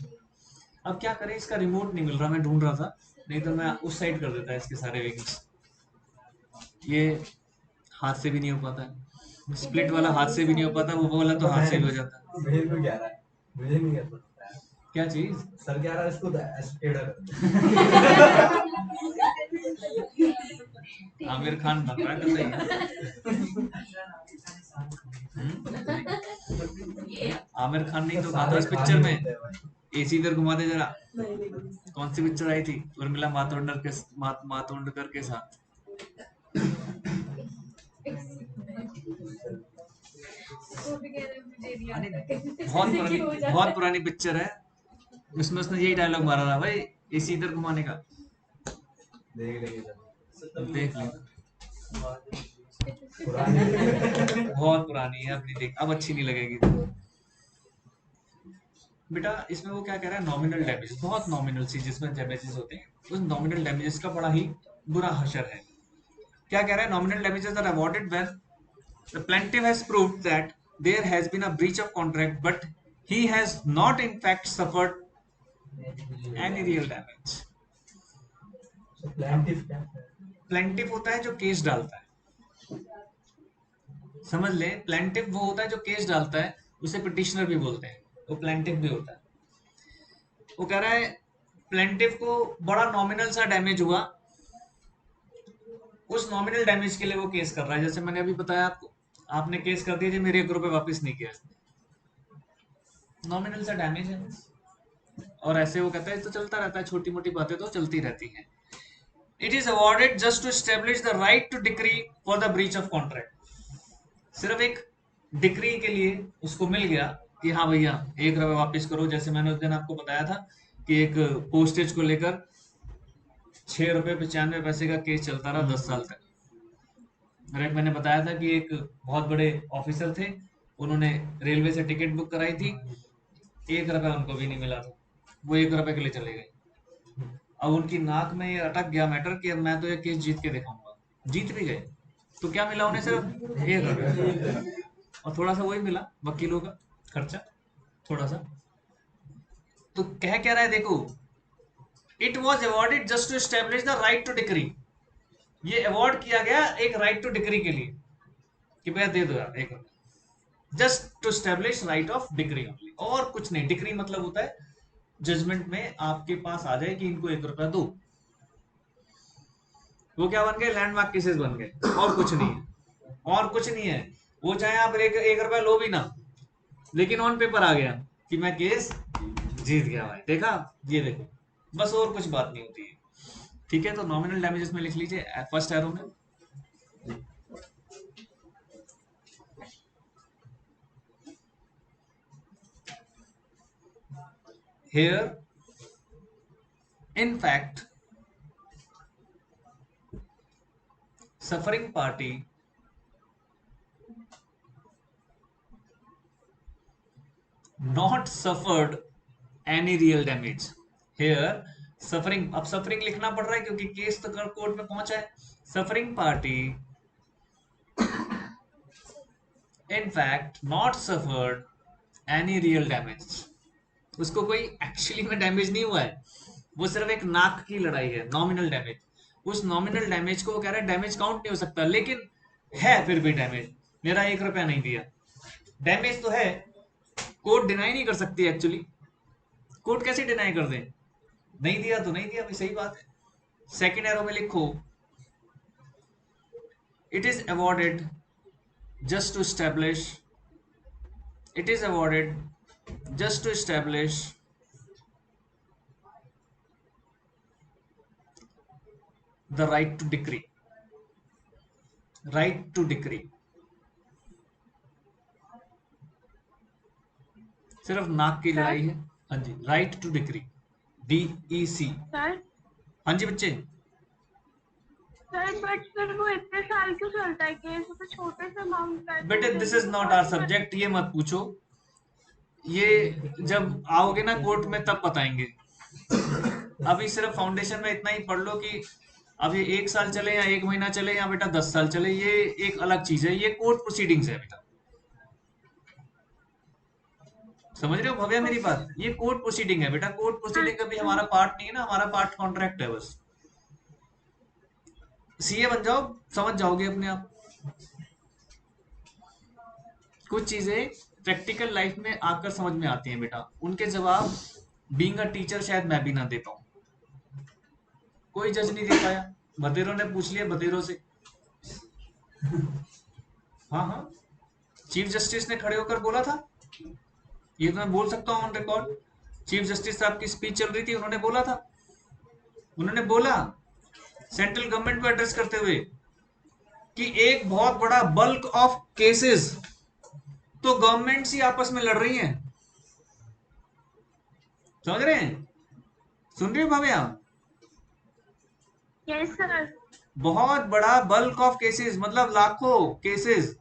अब क्या करें, इसका रिमोट नहीं मिल रहा, मैं ढूंढ रहा था, नहीं तो मैं उस साइड कर देता इसके सारे विंग्स। ये हाथ से भी नहीं हो पाता है, स्प्लिट वाला हाथ से भी नहीं हो पाता, वो वाला तो हाथ से भी हो जाता है। मुझे भी कह रहा है, मुझे नहीं कहता क्या चीज? सर कह रहा है इसको टेढ़ा कर। आमिर खान बन रहा है तो सही है। आमिर खान नहीं तो कहा था इस पिक्चर में, एसी इधर घुमा दे जरा। कौन सी पिक्चर आई थी उर्मिला मातोंडकर के साथ? बहुत पुरानी पिक्चर है, उसमें उसने यही डायलॉग मारा था भाई, एसी इधर घुमाने का। देख लेना। पुरानी बहुत पुरानी है, अब नहीं देख, अब अच्छी नहीं लगेगी बेटा। इसमें वो क्या कह रहा है, नॉमिनल डैमेज, बहुत नॉमिनल सी जिसमें डैमेजेस होते हैं, उस नॉमिनल डैमेजेस का बड़ा ही बुरा हशर है। क्या कह रहा है, nominal damages are awarded when the plaintiff has proved that there has been a breach of contract but he has not in fact suffered any real damage. तो प्लांटिफ क्या है? प्लेंटिफ होता है जो केस डालता है, समझ ले, प्लेंटिफ वो होता है जो केस डालता है, उसे पिटिशनर भी बोलते हैं, वो प्लेंटिफ भी होता है। वो कह रहा है प्लेंटिफ को बड़ा नॉमिनल सा डैमेज हुआ, उस नॉमिनल डैमेज के लिए वो केस कर रहा है। जैसे मैंने अभी बताया आपको, आपने केस कर दिया जी मेरे 1 रुपए वापस नहीं किया, नॉमिनल सा डैमेज है। और ऐसे वो कहता है तो चलता रहता है, छोटी मोटी बातें तो चलती रहती हैं। It is awarded just to establish the right to decree for the breach of contract. सिर्फ एक डिक्री के लिए उसको मिल गया कि हाँ भैया 1 रुपए वापस करो। जैसे मैंने उस दिन आपको बताया था कि एक पोस्टेज को लेकर 6 रुपए 95 पैसे का केस चलता रहा 10 साल तक। मैंने बताया था कि एक बहुत बड़े ऑफिसर थे, उन्होंने रेलवे से टिकट बुक कराई थी, 1 रुपया उनको भी नहीं मिला था, वो 1 रुपए के लिए चले गए। अब उनकी नाक में ये अटक गया मैटर कि अब मैं तो ये केस जीत के दिखाऊंगा। जीत भी गए तो क्या मिला उन्हें, सिर्फ 1 रुपया और थोड़ा सा वही मिला वकीलों का खर्चा, थोड़ा सा। तो कह क्या रहा है देखो, it was awarded just to establish the right to decree. ये अवॉर्ड किया गया एक राइट टू डिक्री के लिए कि भैया दे दो यार 1 रुपया, just to establish right of degree only, और कुछ नहीं। डिग्री मतलब होता है जजमेंट में आपके पास आ जाए कि इनको 1 रुपया दो, वो क्या बन गए, लैंडमार्क केसेस बन गए, और कुछ नहीं है, और कुछ नहीं है। वो चाहे आप 1 रुपया लो भी ना, लेकिन ऑन पेपर आ गया कि मैं केस जीत गया भाई, देखा, ये देखो, बस और कुछ बात नहीं होती है। ठीक है, तो नॉमिनल डैमेजेस में लिख लीजिए फर्स्ट एरो में। Here, in fact, suffering party not suffered any real damage. Here, suffering, अब suffering लिखना पड़ रहा है क्योंकि केस तो कोर्ट में पहुंचा है। Suffering party in fact not suffered any real damage. उसको कोई एक्चुअली में डैमेज नहीं हुआ है, वो सिर्फ एक नाक की लड़ाई है, नॉमिनल डैमेज। उस नॉमिनल डैमेज को वो कह रहा है डैमेज काउंट नहीं हो सकता, लेकिन है फिर भी डैमेज। मेरा 1 रुपया नहीं दिया, डैमेज तो है, कोर्ट डिनाई नहीं कर सकती एक्चुअली। कोर्ट कैसे डिनाई कर दे, नहीं दिया तो नहीं दिया भाई, सही बात है। सेकंड एरो में लिखो, it is awarded just to establish, it is awarded just to establish the right to decree, right to decree। सिर्फ नाक की लड़ाई है। हाँ जी, right to decree, DEC। Sir हाँ जी बच्चे, सर बट फिर वो इतने साल क्यों चलता है केस, तो छोटे से अमाउंट का है, बेटे this is not our subject, ये मत पूछो, ये जब आओगे ना कोर्ट में तब बताएंगे। अभी सिर्फ फाउंडेशन में इतना ही पढ़ लो कि अब ये 1 साल चले या 1 महीना चले या बेटा 10 साल चले, ये एक अलग चीज है, ये कोर्ट प्रोसीडिंग्स है बेटा। समझ रहे हो भव्या मेरी बात, ये कोर्ट प्रोसीडिंग है बेटा, कोर्ट प्रोसीडिंग अभी हमारा पार्ट नहीं है ना, हमारा पार्ट कॉन्ट्रैक्ट है बस। सीए बन जाओ, समझ जाओगे अपने आप। कुछ चीजें प्रैक्टिकल लाइफ में आकर समझ में आती हैं बेटा, उनके जवाब बीइंग अ टीचर शायद मैं भी ना दे पाऊं। कोई जज नहीं दे पाया, बतेरों ने पूछ लिया बतेरों से। हाँ हाँ, चीफ जस्टिस ने खड़े होकर बोला था, ये तो मैं बोल सकता हूँ ऑन रिकॉर्ड। चीफ जस्टिस साहब की स्पीच चल रही थी, उन्होंने बोला था, उन्होंने बोला सेंट्रल गवर्नमेंट को एड्रेस करते हुए कि एक बहुत बड़ा बल्क ऑफ केसेस तो गवर्नमेंट्स ही आपस में लड़ रही हैं। समझ रहे हैं, सुन रहे हो भाभी आप? Yes sir. बहुत बड़ा बल्क ऑफ केसेस, मतलब लाखों केसेस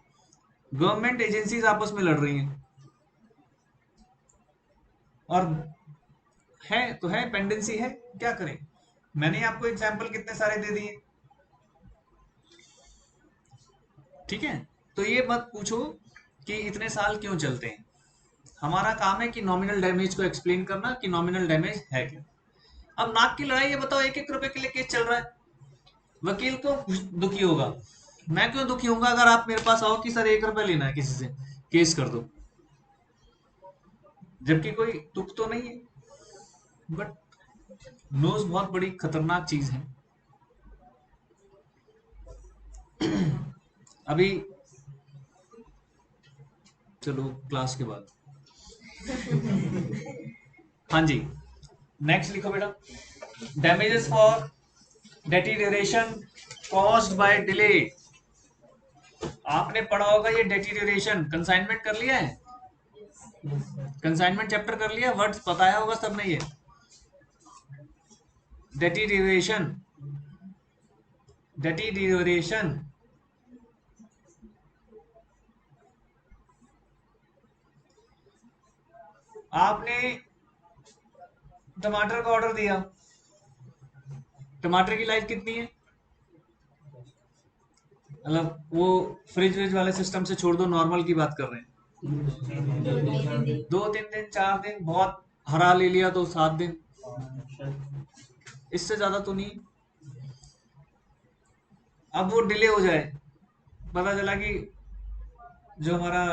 गवर्नमेंट एजेंसीज आपस में लड़ रही हैं, और है तो है, पेंडेंसी है, क्या करें। मैंने आपको एग्जाम्पल कितने सारे दे दिए, ठीक है। तो ये मत पूछो कि इतने साल क्यों चलते हैं। हमारा काम है कि नॉमिनल डैमेज को एक्सप्लेन करना कि नॉमिनल डैमेज है क्या। अब नाक की लड़ाई है, बताओ, 1-1 रुपए के लिए केस चल रहा है, वकील क्यों दुखी होगा, मैं क्यों दुखी होऊंगा अगर आप मेरे पास आओ कि सर 1 रुपए लेना है किसी से, केस कर दो, जबकि कोई तुक तो नहीं है। बट नोज बहुत बड़ी खतरनाक चीज है। अभी चलो क्लास के बाद, हाँ जी, नेक्स्ट लिखो बेटा, damages for deterioration caused by delay. आपने पढ़ा होगा ये डेटीरियरेशन, कंसाइनमेंट कर लिया है, कंसाइनमेंट चैप्टर कर लिया, वर्ड्स बताया होगा सबने ये, डेटीरियरेशन, डेटीरियरेशन। आपने टमाटर का ऑर्डर दिया, टमाटर की लाइफ कितनी है, मतलब वो फ्रिज व्रिज वाले सिस्टम से छोड़ दो, नॉर्मल की बात कर रहे हैं, 2-3 दिन, 4 दिन, बहुत हरा ले लिया तो 7 दिन, इससे ज्यादा तो नहीं। अब वो डिले हो जाए, पता चला कि जो हमारा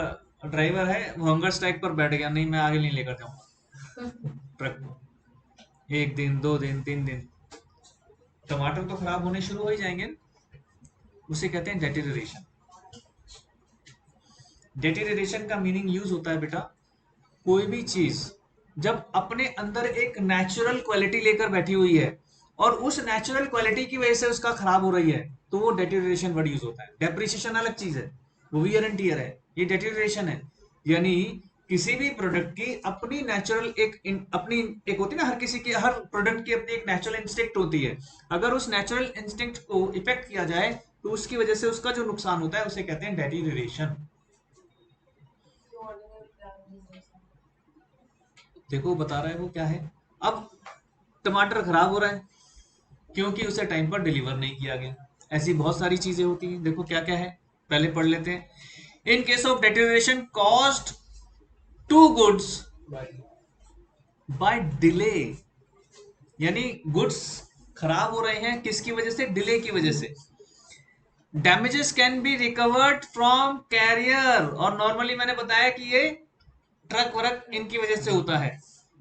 ड्राइवर है वो हंगर स्ट्राइक पर बैठ गया, नहीं मैं आगे नहीं लेकर जाऊंगा ट्रक को, 1 दिन, 2 दिन, 3 दिन, टमाटर तो खराब होने शुरू हो ही जाएंगे। उसे कहते हैं डेटीरियरेशन। डेटीरियरेशन का मीनिंग यूज होता है बेटा, कोई भी चीज जब अपने अंदर एक नेचुरल क्वालिटी लेकर बैठी हुई है और उस नेचुरल क्वालिटी की वजह से उसका खराब हो रही है, तो वो डेटीरियरेशन वर्ड यूज होता है। डेप्रिसिएशन अलग चीज है, वो वियर एंड टियर है, ये डेटीरियरेशन है। यानी किसी भी प्रोडक्ट की अपनी नेचुरल अपनी एक होती है ना, हर किसी की, हर प्रोडक्ट की अपनी एक नेचुरल इंस्टिंक्ट होती है। अगर उस नेचुरल इंस्टिंक्ट को इफेक्ट किया जाए तो उसकी वजह से उसका जो नुकसान होता है उसे कहते हैं डेटीरियरेशन। देखो बता रहा है वो क्या है। अब टमाटर खराब हो रहा है क्योंकि उसे टाइम पर डिलीवर नहीं किया गया, ऐसी बहुत सारी चीजें होती हैं। देखो क्या क्या है, पहले पढ़ लेते हैं। In case of deterioration caused to goods by delay, यानी गुड्स खराब हो रहे हैं किसकी वजह से, डिले की वजह से। Damages can be recovered from carrier, और नॉर्मली मैंने बताया कि ये ट्रक वर्क इनकी वजह से होता है,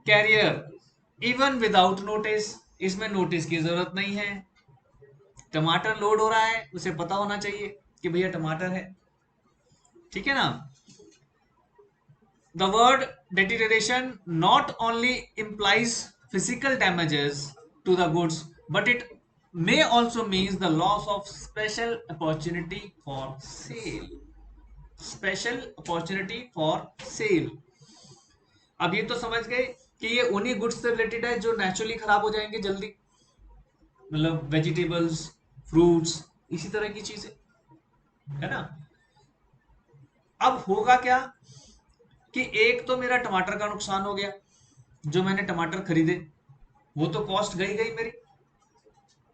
कैरियर, इवन विदाउट नोटिस, इसमें नोटिस की जरूरत नहीं है। टमाटर लोड हो रहा है, उसे पता होना चाहिए कि भैया टमाटर है, ठीक है ना। The word deterioration not only implies physical damages to the goods, but it may also means the loss of special opportunity for sale, special opportunity for sale। अब ये तो समझ गए कि ये उन्हीं गुड्स से रिलेटेड है जो नेचुरली खराब हो जाएंगे जल्दी, मतलब वेजिटेबल्स, फ्रूट्स, इसी तरह की चीजें, है ना। अब होगा क्या कि एक तो मेरा टमाटर का नुकसान हो गया, जो मैंने टमाटर खरीदे वो तो कॉस्ट गई गई मेरी,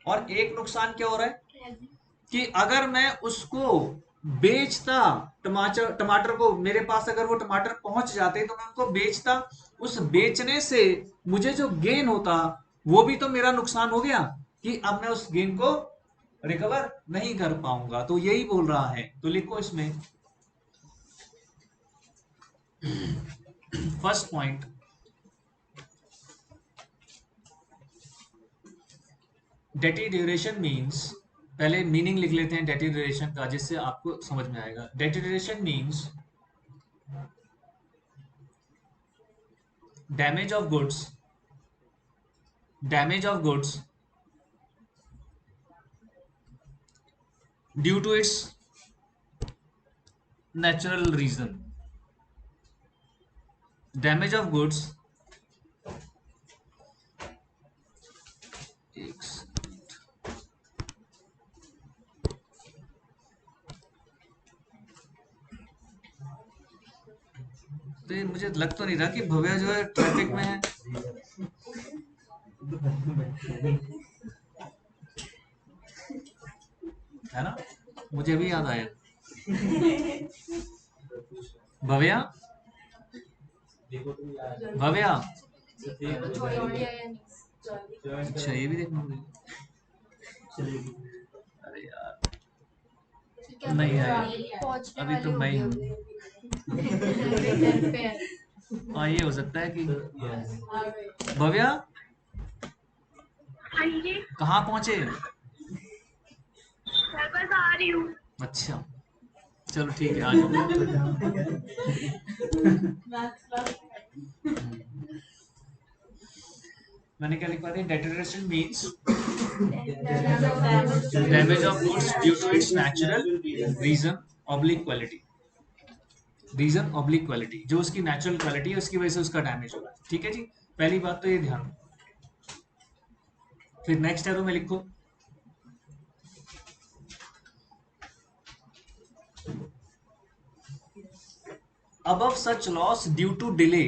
और एक नुकसान क्या हो रहा है कि अगर मैं उसको बेचता, टमाटर टमाटर को मेरे पास अगर वो टमाटर पहुंच जाते तो मैं उनको बेचता, उस बेचने से मुझे जो गेन होता वो भी तो मेरा नुकसान हो गया, कि अब मैं उस गेन को रिकवर नहीं कर पाऊंगा। तो यही बोल रहा है, तो लिखो इसमें फर्स्ट पॉइंट, डेटीरियोरेशन मीन्स, पहले मीनिंग लिख लेते हैं डेटीरियोरेशन का जिससे आपको समझ में आएगा। Deterioration means damage of goods, damage of goods due to its natural reason, damage of goods तो ये मुझे लग तो नहीं रहा कि भव्या जो है ट्रैफिक में है। है ना, मुझे भी याद आया। भव्या, भव्या, अच्छा ये भी देखना मुझे। अरे यार, नहीं यार, अभी तो मैं ही हूँ। हाँ ये हो सकता है कि भव्या हाँ जी, कहाँ पहुंचे। मैं बस आ रही हूँ। अच्छा चलो ठीक है, आ जाओ। मैंने क्या लिखवा दिया, deterioration means damage of goods due to its natural reason oblique quality, reason oblique quality, जो उसकी नेचुरल क्वालिटी है उसकी वजह से उसका डैमेज होगा। ठीक है जी, पहली बात तो ये ध्यान रखो। फिर नेक्स्ट एरो में लिखो, above such loss due to delay,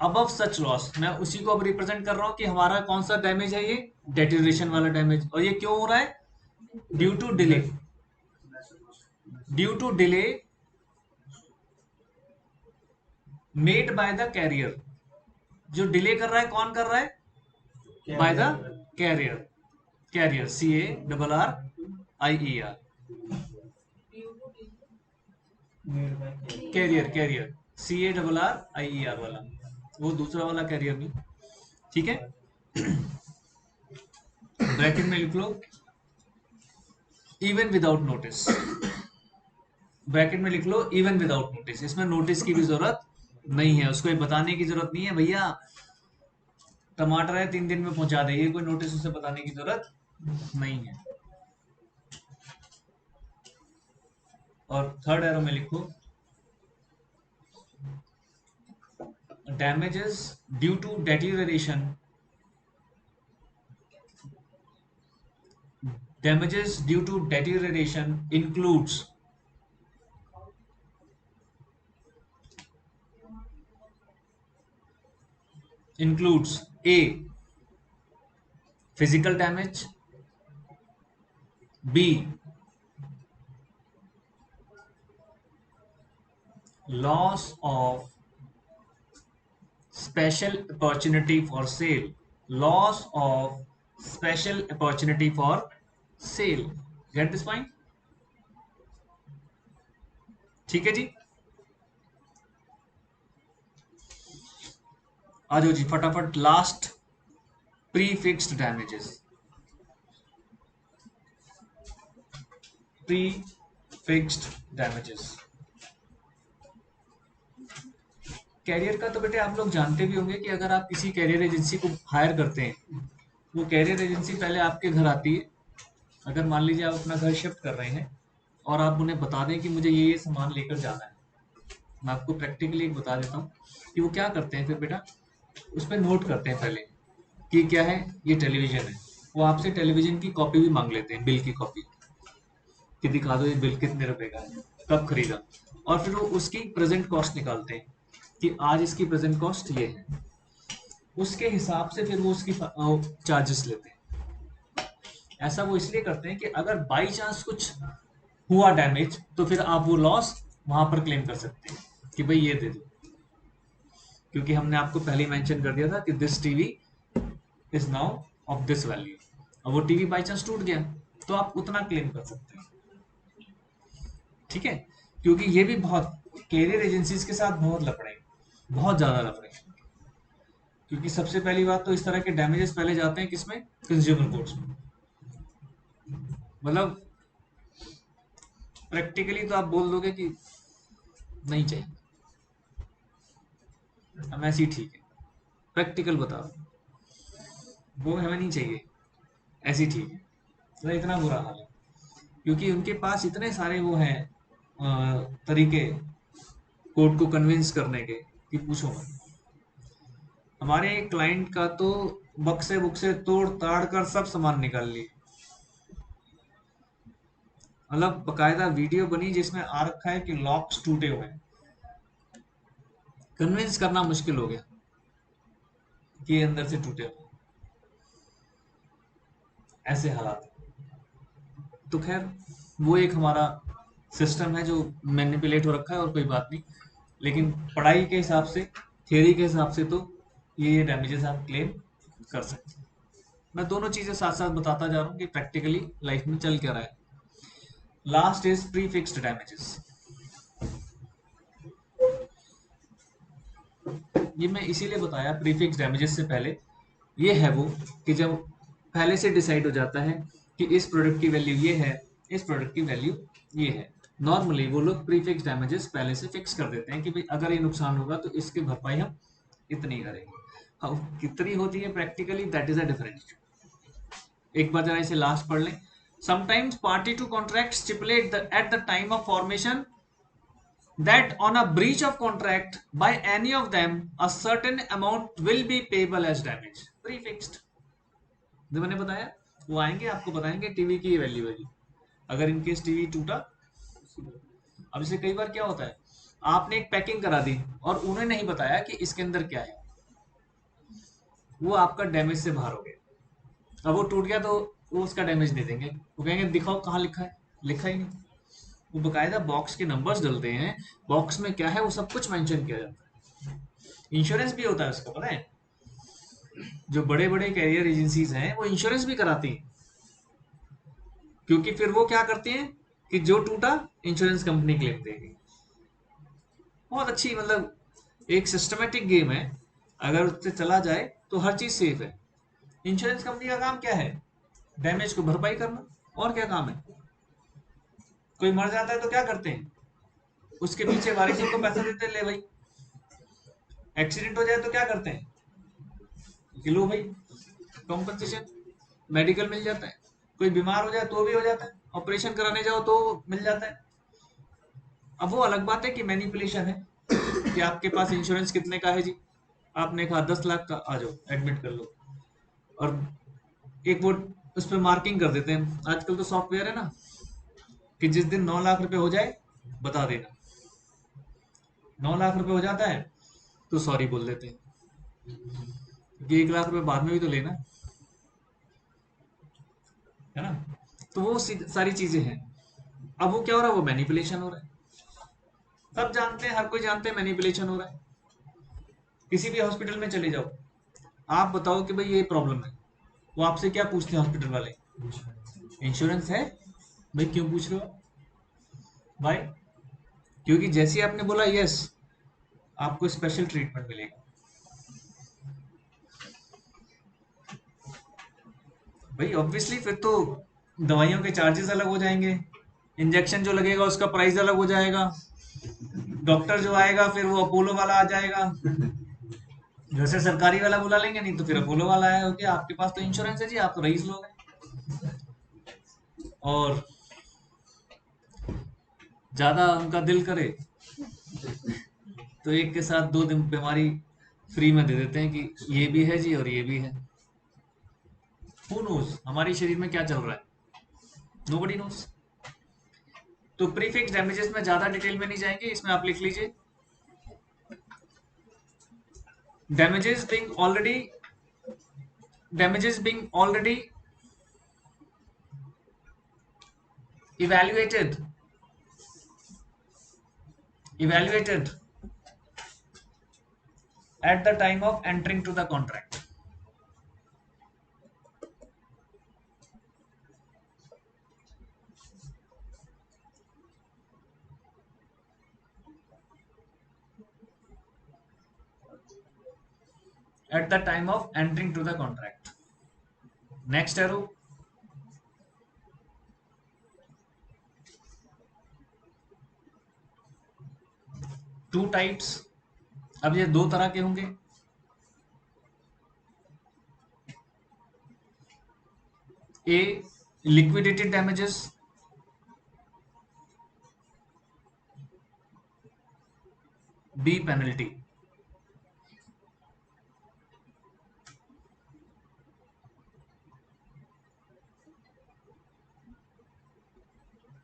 above such loss, मैं उसी को अब रिप्रेजेंट कर रहा हूं कि हमारा कौन सा डैमेज है, ये डेटेरिएशन वाला डैमेज। और ये क्यों हो रहा है, due to delay, due to delay made by the carrier. जो डिले कर रहा है कौन कर रहा है, by the carrier, carrier CARRIER, carrier, carrier CARRIER वाला, वो दूसरा वाला कैरियर नहीं। ठीक है, ब्रैकेट में लिख लो इवन विदाउट नोटिस, ब्रैकेट में लिख लो इवन विदाउट नोटिस। इसमें नोटिस की भी जरूरत नहीं है, उसको ये बताने की जरूरत नहीं है भैया टमाटर है 3 दिन में पहुंचा दे, ये कोई नोटिस उसे बताने की जरूरत नहीं है। और थर्ड एरो में लिखो damages due to deterioration, damages due to deterioration includes A physical damage, B loss of special opportunity for sale, loss of special opportunity for sale, get this point। ठीक है जी, आ जाओ जी फटाफट, last prefixed damages, prefixed damages. Carrier का तो बेटे आप लोग जानते भी होंगे कि अगर आप किसी कैरियर एजेंसी को हायर करते हैं, वो कैरियर एजेंसी पहले आपके घर आती है। अगर मान लीजिए आप अपना घर शिफ्ट कर रहे हैं और आप उन्हें बता दें कि मुझे ये सामान लेकर जाना है, मैं आपको प्रैक्टिकली एक बता देता हूँ कि वो क्या करते हैं। फिर बेटा उस पर नोट करते हैं पहले कि क्या है, ये टेलीविजन है, वो आपसे टेलीविजन की कॉपी भी मांग लेते हैं, बिल की कॉपी, कि दिखा दो ये बिल कितने रुपए का है, कब खरीदा। और फिर वो उसकी प्रेजेंट कॉस्ट निकालते हैं कि आज इसकी प्रेजेंट कॉस्ट ये है, उसके हिसाब से फिर वो उसकी चार्जेस लेते हैं। ऐसा वो इसलिए करते हैं कि अगर बाई चांस कुछ हुआ डैमेज तो फिर आप वो लॉस वहां पर क्लेम कर सकते हैं कि भाई ये दे दो, क्योंकि हमने आपको पहले ही मेंशन कर दिया था कि this TV is now of this value. और वो टीवी बाई चांस टूट गया तो आप उतना क्लेम कर सकते हैं। ठीक है, क्योंकि ये भी बहुत कैरियर एजेंसीज के साथ बहुत लफड़े, बहुत ज्यादा लफड़े, क्योंकि सबसे पहली बात तो इस तरह के डैमेजेस पहले जाते हैं किसमें, कंज्यूमर कोर्ट्स में। मतलब प्रैक्टिकली तो आप बोल दोगे कि नहीं चाहिए, हम ऐसे ही ठीक है, प्रैक्टिकल बताओ वो हमें नहीं चाहिए, ऐसी ठीक है, तो इतना बुरा हाल है। क्योंकि उनके पास इतने सारे वो हैं तरीके कोर्ट को कन्विंस करने के कि पूछो मत। हमारे क्लाइंट का तो बक्से बुक्से तोड़ ताड़ कर सब सामान निकाल लिए, मतलब बकायदा वीडियो बनी जिसमें आ रखा है कि लॉक्स टूटे हुए हैं। कन्विंस करना मुश्किल हो गया कि ये अंदर से टूटे हुए। ऐसे हालात। तो खैर वो एक हमारा सिस्टम है जो मैनिपुलेट हो रखा है, और कोई बात नहीं। लेकिन पढ़ाई के हिसाब से, थियरी के हिसाब से तो ये डैमेजेस आप क्लेम कर सकते हैं। मैं दोनों चीजें साथ साथ बताता जा रहा हूँ कि प्रैक्टिकली लाइफ में चल क्या रहा है। Last is pre fixed damages. ये मैं इसीलिए बताया प्री फिक्स्ड डैमेजेस से पहले, ये है वो कि जब पहले से डिसाइड हो जाता है कि इस प्रोडक्ट की वैल्यू ये है, इस प्रोडक्ट की वैल्यू ये है। नॉर्मली वो लोग प्री फिक्स डैमेजेस पहले से फिक्स कर देते हैं कि भाई अगर ये नुकसान होगा तो इसकी भरपाई हम इतनी करेंगे। हाँ, कितनी होती है practically, that is a different issue. एक बार जरा इसे लास्ट पढ़ लें। Sometimes party to contract stipulate at the time of formation that on a breach of contract by any of them a certain amount will be payable as damage prefixed। जो मैंने बताया वो आएंगे आपको बताएंगे टीवी की ये वैल्यू है जी, अगर इनकेस टीवी टूटा। अब इसे कई बार क्या होता है, आपने एक पैकिंग करा दी और उन्हें नहीं बताया कि इसके अंदर क्या है, वो आपका डैमेज से बाहर हो गया। अब वो टूट गया तो वो उसका डैमेज नहीं देंगे, वो कहेंगे दिखाओ कहाँ लिखा है, लिखा ही नहीं। वो बकायदा बॉक्स के नंबर्स डलते हैं, बॉक्स में क्या है वो सब कुछ मेंशन किया जाता है। इंश्योरेंस भी होता है उसका, पता है? जो बड़े बड़े कैरियर एजेंसीज हैं वो इंश्योरेंस भी कराती हैं, क्योंकि फिर वो क्या करती हैं कि जो टूटा इंश्योरेंस कंपनी क्लेम देगी। बहुत अच्छी, मतलब एक सिस्टमेटिक गेम है। अगर उससे चला जाए तो हर चीज सेफ है। इंश्योरेंस कंपनी का काम क्या है? डैमेज को भरपाई करना। और क्या काम है? कोई मर जाता है तो क्या करते हैं, उसके पीछे वारिसों को पैसा देते हैं, ले भाई। एक्सीडेंट हो जाए तो क्या करते हैं कि लो भाई कॉम्पनसेशन, मेडिकल मिल जाता है। कोई बीमार हो जाए तो भी हो जाता है, ऑपरेशन कराने जाओ तो मिल जाता है। अब वो अलग बात है कि मैनिपुलेशन है कि आपके पास इंश्योरेंस कितने का है जी, आपने कहा 10 लाख का, आ जाओ एडमिट कर लो। और एक वो उस पर मार्किंग कर देते हैं, आजकल तो सॉफ्टवेयर है ना कि जिस दिन 9 लाख रुपए हो जाए बता देना। 9 लाख रुपए हो जाता है तो सॉरी बोल देते हैं कि 1 लाख रुपए बाद में भी तो लेना है ना। तो वो सारी चीजें हैं। अब वो क्या हो रहा है, वो मैनिपुलेशन हो रहा है। सब जानते हैं, हर कोई जानते हैं मैनिपुलेशन हो रहा है। किसी भी हॉस्पिटल में चले जाओ, आप बताओ कि भाई ये प्रॉब्लम है, वो आपसे क्या पूछते हैं हॉस्पिटल वाले? इंश्योरेंस है? भाई क्यों पूछ रहे हो भाई? क्योंकि जैसे ही आपने बोला यस, आपको स्पेशल ट्रीटमेंट मिलेगा। भाई ऑब्वियसली फिर तो दवाइयों के चार्जेस अलग हो जाएंगे, इंजेक्शन जो लगेगा उसका प्राइस अलग हो जाएगा, डॉक्टर जो आएगा फिर वो अपोलो वाला आ जाएगा। जैसे सरकारी वाला बुला लेंगे, नहीं तो फिर अपोलो वाला आया हो कि आपके पास तो इंश्योरेंस है जी, आप तो रईस लोग हैं। और ज्यादा उनका दिल करे तो एक के साथ 2 दिन बीमारी फ्री में दे देते हैं कि ये भी है जी और ये भी है। हु नोज हमारे शरीर में क्या चल रहा है, नोबडी नोज। तो प्रीफिक्स डैमेजेस में ज्यादा डिटेल में नहीं जाएंगे, इसमें आप लिख लीजिए damages being already damages being already evaluated at the time of entering to the contract। at the time of entering to the contract। next arrow, two types. अब ये 2 तरह के होंगे, A liquidated damages, B penalty.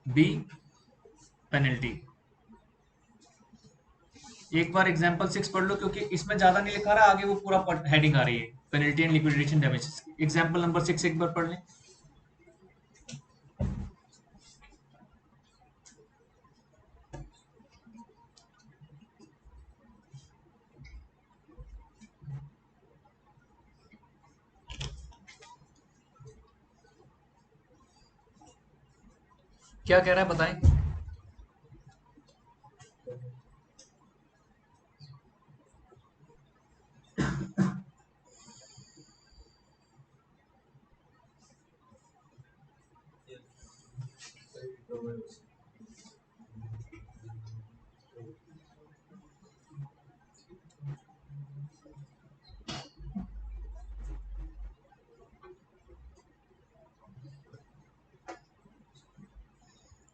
B penalty. एक बार example 6 पढ़ लो, क्योंकि इसमें ज्यादा नहीं लिखा रहा, आगे वो पूरा हेडिंग आ रही है पेनल्टी एंड लिक्विडेशन डैमेजेस की। एग्जांपल नंबर 6 एक बार पढ़ लें। क्या कह रहा है बताएं।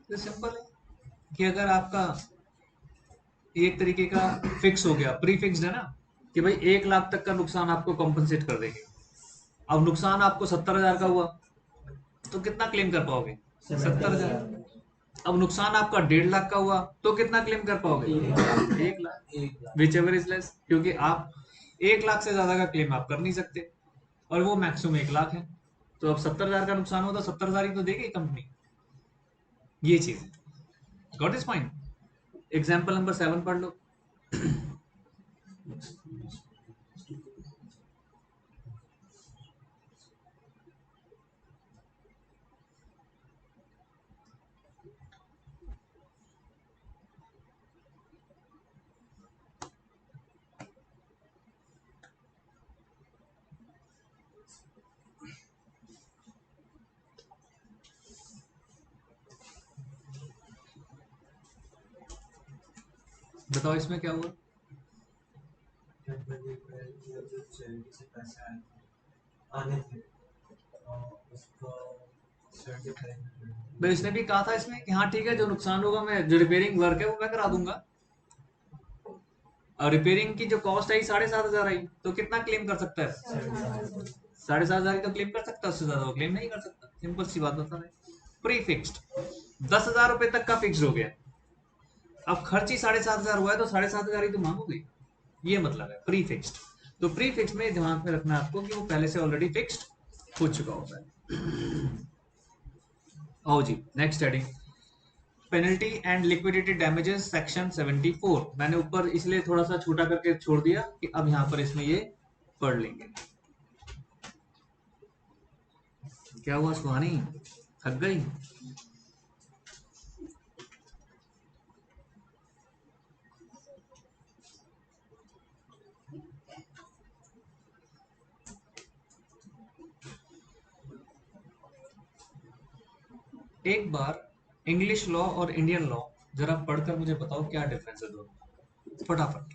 तो सिंपल है कि अगर आपका एक तरीके का फिक्स हो गया, प्री फिक्स्ड है ना, कि भाई 1 लाख तक का नुकसान आपको कॉम्पनसेट कर देंगे। अब नुकसान आपको 70,000 का हुआ तो कितना क्लेम कर पाओगे? 70,000। अब नुकसान आपका 1.5 लाख का हुआ तो कितना क्लेम कर पाओगे? 1 lakh. Which ever is less, क्योंकि आप 1 लाख से ज्यादा का क्लेम आप कर नहीं सकते, और वो मैक्सिमम 1 लाख है। तो अब 70,000 का नुकसान हो तो 70,000 ही तो देगी कंपनी। ये चीज है। Got is point. Example number 7 पढ़ लो। बताओ इसमें क्या हुआ? आने थे उसको 75 भाई इसने भी कहा था इसमें कि हाँ ठीक है, जो नुकसान होगा मैं, जो रिपेयरिंग वर्क है वो मैं करा दूंगा। और रिपेयरिंग की जो कॉस्ट आई 7,500 आई, तो कितना क्लेम कर सकता है? 7,500 तो क्लेम कर सकता है, उससे ज्यादा वो क्लेम नहीं कर सकता। सिंपल सी बात बता रहे। प्री फिक्स्ड 10,000 रुपए तक का फिक्स हो गया। अब खर्च ही 7,500 हुआ है तो 7,500 ही तो मांगोगे। ये मतलब है प्री फिक्स्ड। तो प्री फिक्स में दिमाग में रखना है आपको कि वो पहले से ऑलरेडी फिक्स्ड हो चुका होता है। आओ जी next heading, penalty and liquidity damages section 74। मैंने ऊपर इसलिए थोड़ा सा छोटा करके छोड़ दिया कि अब यहां पर इसमें ये पढ़ लेंगे। क्या हुआ सुहानी, थक गई? एक बार इंग्लिश लॉ और इंडियन लॉ जरा पढ़कर मुझे बताओ क्या डिफरेंस है दोनों, फटाफट।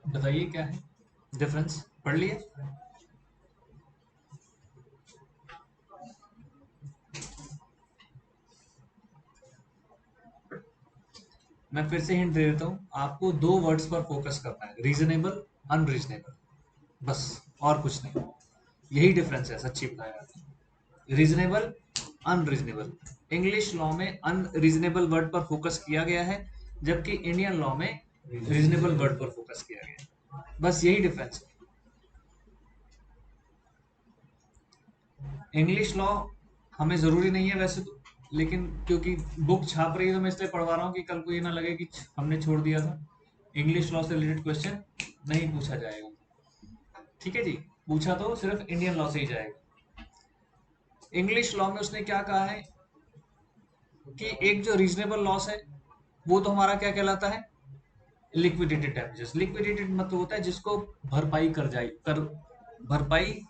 बताइए क्या है डिफरेंस, पढ़ लिए? मैं फिर से हिंट दे देता हूँ, आपको दो वर्ड्स पर फोकस करना है, रीजनेबल, अनरीजनेबल, बस, और कुछ नहीं। यही डिफरेंस है, सच्ची बताया। रीजनेबल, अनरीजनेबल, इंग्लिश लॉ में अनरीजनेबल वर्ड पर फोकस किया गया है, जबकि इंडियन लॉ में रीजनेबल वर्ड पर फोकस किया गया है, बस यही डिफरेंस है। इंग्लिश लॉ हमें जरूरी नहीं है वैसे तो, लेकिन क्योंकि बुक छाप रही है तो मैं इसलिए पढ़वा रहा हूँ कि कल को ये ना लगे कि हमने छोड़ दिया था। इंग्लिश लॉ से रिलेटेड क्वेश्चन नहीं पूछा जाएगा, ठीक है जी, पूछा तो सिर्फ इंडियन लॉ से ही जाएगा। इंग्लिश लॉ में उसने क्या कहा है कि एक जो रीजनेबल लॉस है वो तो हमारा क्या कहलाता है, लिक्विडेटेड डैमेजेस। लिक्विडेटेड मतलब होता है जिसको भरपाई भरपाई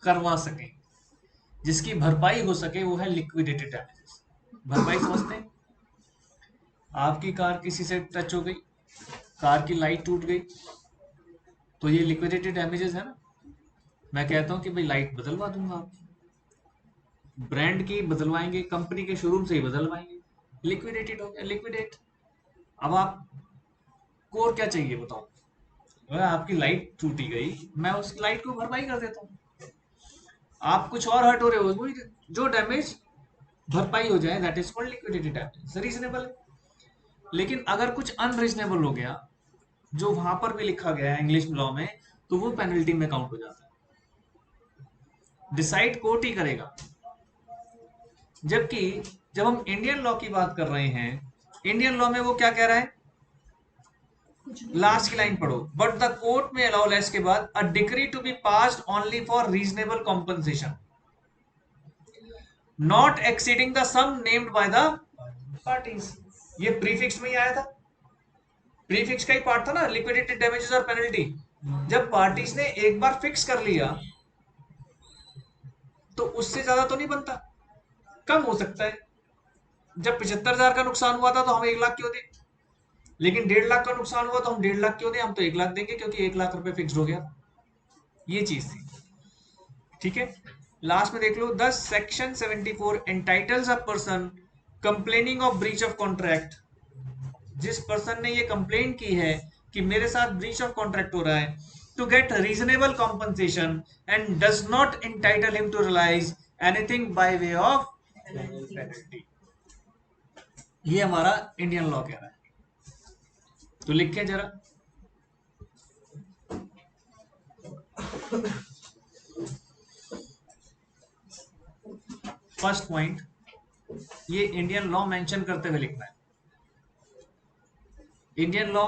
करवा सके, जिसकी भरपाई हो सके, वो है लिक्विडेटेड डैमेजेस। भरपाई समझते हैं, आपकी कार किसी से टच हो गई, कार की लाइट टूट गई, तो ये लिक्विडेटेड डैमेजेस है ना। मैं कहता हूं कि भाई लाइट बदलवा दूंगा, आप ब्रांड की बदलवाएंगे, कंपनी के शोरूम से ही बदलवाएंगे, लिक्विडेटेड हो गया, लिक्विडेट। अब आपको और क्या चाहिए बताओ, अगर आपकी लाइट टूटी गई, मैं उस लाइट को भरपाई कर देता हूँ। आप कुछ और हर्ट हो रहे हो, वही जो डैमेज भरपाई हो जाए, that is called liquidated damage, reasonable है। लेकिन अगर कुछ अनरीजनेबल हो गया, जो वहां पर भी लिखा गया है इंग्लिश लॉ में, तो वो पेनल्टी में काउंट हो जाता है, डिसाइड कोर्ट ही करेगा। जबकि जब हम इंडियन लॉ की बात कर रहे हैं, इंडियन लॉ में वो क्या कह रहा है, लास्ट की लाइन पढ़ो, बट द कोर्ट में अलाउ लेस के बाद a decree to be passed only for reasonable compensation not exceeding the sum named by the parties. ये प्रीफिक्स में ही आया था, प्रीफिक्स का ही पार्ट था ना, लिक्विडेटेड डैमेजेस और पेनल्टी। जब पार्टीज ने एक बार फिक्स कर लिया तो उससे ज्यादा तो नहीं बनता, कम हो सकता है। जब 75,000 का नुकसान हुआ था तो हम 1 लाख क्यों दें, लेकिन 1.5 लाख का नुकसान हुआ तो हम 1.5 लाख क्यों दें, हम तो 1 लाख देंगे क्योंकि 1 लाख रुपए फिक्स हो गया। ये चीज थी, ठीक है। लास्ट में देख लो, the section 74 entitles a person complaining of breach of contract. जिस पर्सन ने ये कंप्लेन की है कि मेरे साथ ब्रीच ऑफ कॉन्ट्रैक्ट हो रहा है, to get reasonable compensation and does not entitle him to realise anything by way of penalty. ये हमारा इंडियन लॉ कह रहा है, तो लिखे जरा। फर्स्ट पॉइंट, ये इंडियन लॉ मेंशन करते हुए लिखना है, Indian law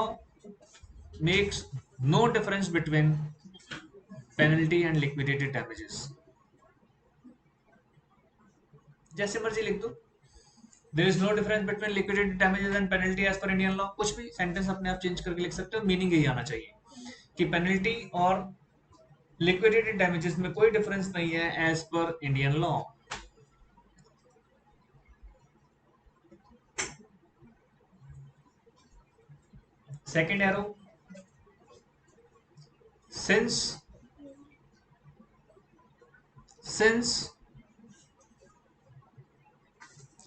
makes no difference between penalty and liquidated damages. जैसे मर्जी लिख दो, there is no difference between liquidated damages and penalty as per Indian law, कुछ भी सेंटेंस अपने आप चेंज करके लिख सकते हो, मीनिंग यही आना चाहिए कि पेनल्टी और लिक्विडेटेड डैमेजेस में कोई डिफरेंस नहीं है as per Indian law. Second arrow, since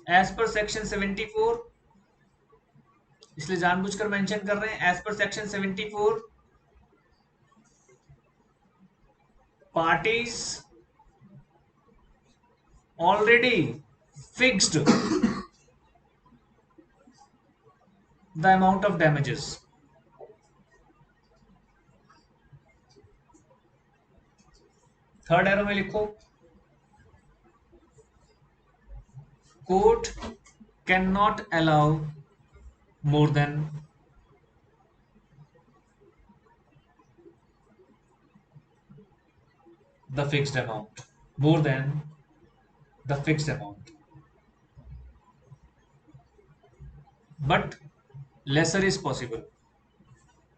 as per section 74, इसलिए जानबूझकर मेंशन कर रहे हैं, as per section 74 parties already fixed the amount of damages. Third arrow में लिखो, court can not allow more than the fixed amount, more than the fixed amount, but lesser is possible।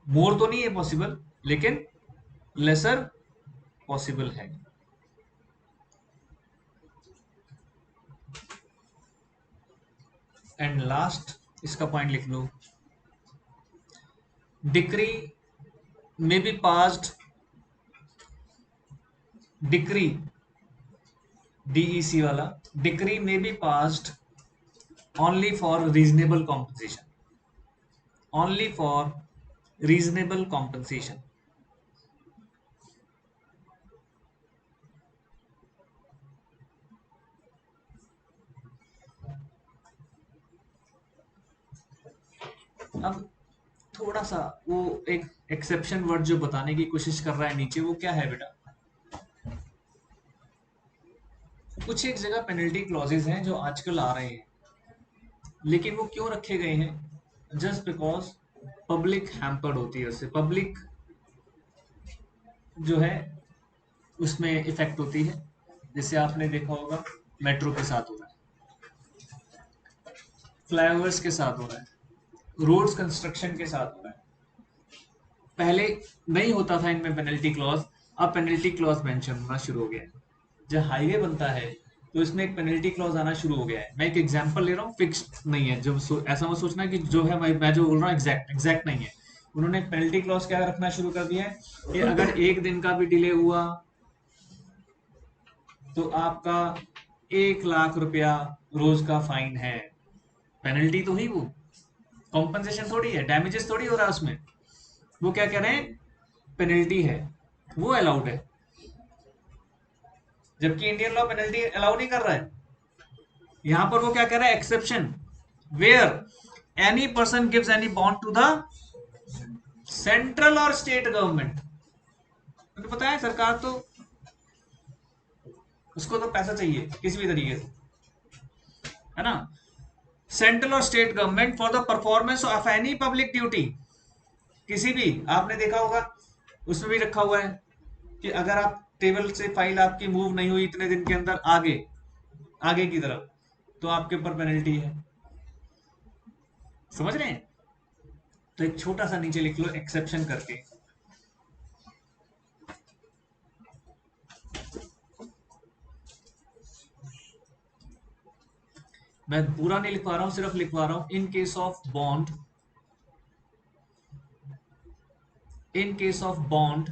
more तो नहीं है possible, लेकिन lesser possible है। And last इसका point लिख लो, decree may be passed, decree DEC वाला, decree may be passed only for reasonable compensation. only for reasonable compensation. अब थोड़ा सा वो एक एक्सेप्शन वर्ड जो बताने की कोशिश कर रहा है नीचे, वो क्या है बेटा? कुछ एक जगह पेनल्टी क्लॉजेज हैं जो आजकल आ रहे हैं, लेकिन वो क्यों रखे गए हैं? जस्ट बिकॉज पब्लिक हैम्पर्ड होती है उससे, पब्लिक जो है उसमें इफेक्ट होती है। जैसे आपने देखा होगा मेट्रो के साथ हो रहा है, फ्लाईओवर्स के साथ हो रहा है, रोड्स कंस्ट्रक्शन के साथ हो रहा है। पहले नहीं होता था इनमें पेनल्टी क्लॉज, अब पेनल्टी क्लॉज मेंशन होना शुरू हो गया है। जब हाईवे बनता है तो इसमें एक पेनल्टी क्लॉज आना शुरू हो गया है। मैं एक एग्जांपल ले रहा हूँ, फिक्स्ड नहीं है। जब ऐसा मत सोचना कि जो है मैं जो बोल रहा हूँ एग्जैक्ट नहीं है। उन्होंने पेनल्टी क्लॉज क्या रखना शुरू कर दिया है कि अगर एक दिन का भी डिले हुआ तो आपका 1 लाख रुपया रोज का फाइन है। पेनल्टी तो ही वो, कॉम्पनसेशन थोड़ी है, डैमेजेस थोड़ी हो रहा है उसमें। वो क्या कह रहे हैं? पेनल्टी है, वो अलाउड है। जबकि इंडियन लॉ पेनल्टी अलाउ नहीं कर रहा है। यहां पर वो क्या कह रहा है? Exception where any person gives any bond to the central और स्टेट गवर्नमेंट। तो पता है सरकार तो, उसको तो पैसा चाहिए किसी भी तरीके से, है ना? सेंट्रल और state government for the performance of any public duty. किसी भी, आपने देखा होगा उसमें भी रखा हुआ है कि अगर आप टेबल से फाइल आपकी मूव नहीं हुई इतने दिन के अंदर आगे आगे की तरफ, तो आपके ऊपर पेनल्टी है। समझ रहे हैं? तो एक छोटा सा नीचे लिख लो एक्सेप्शन करके। मैं पूरा नहीं लिखवा रहा हूं, सिर्फ लिखवा रहा हूं इन case of bond, in case of bond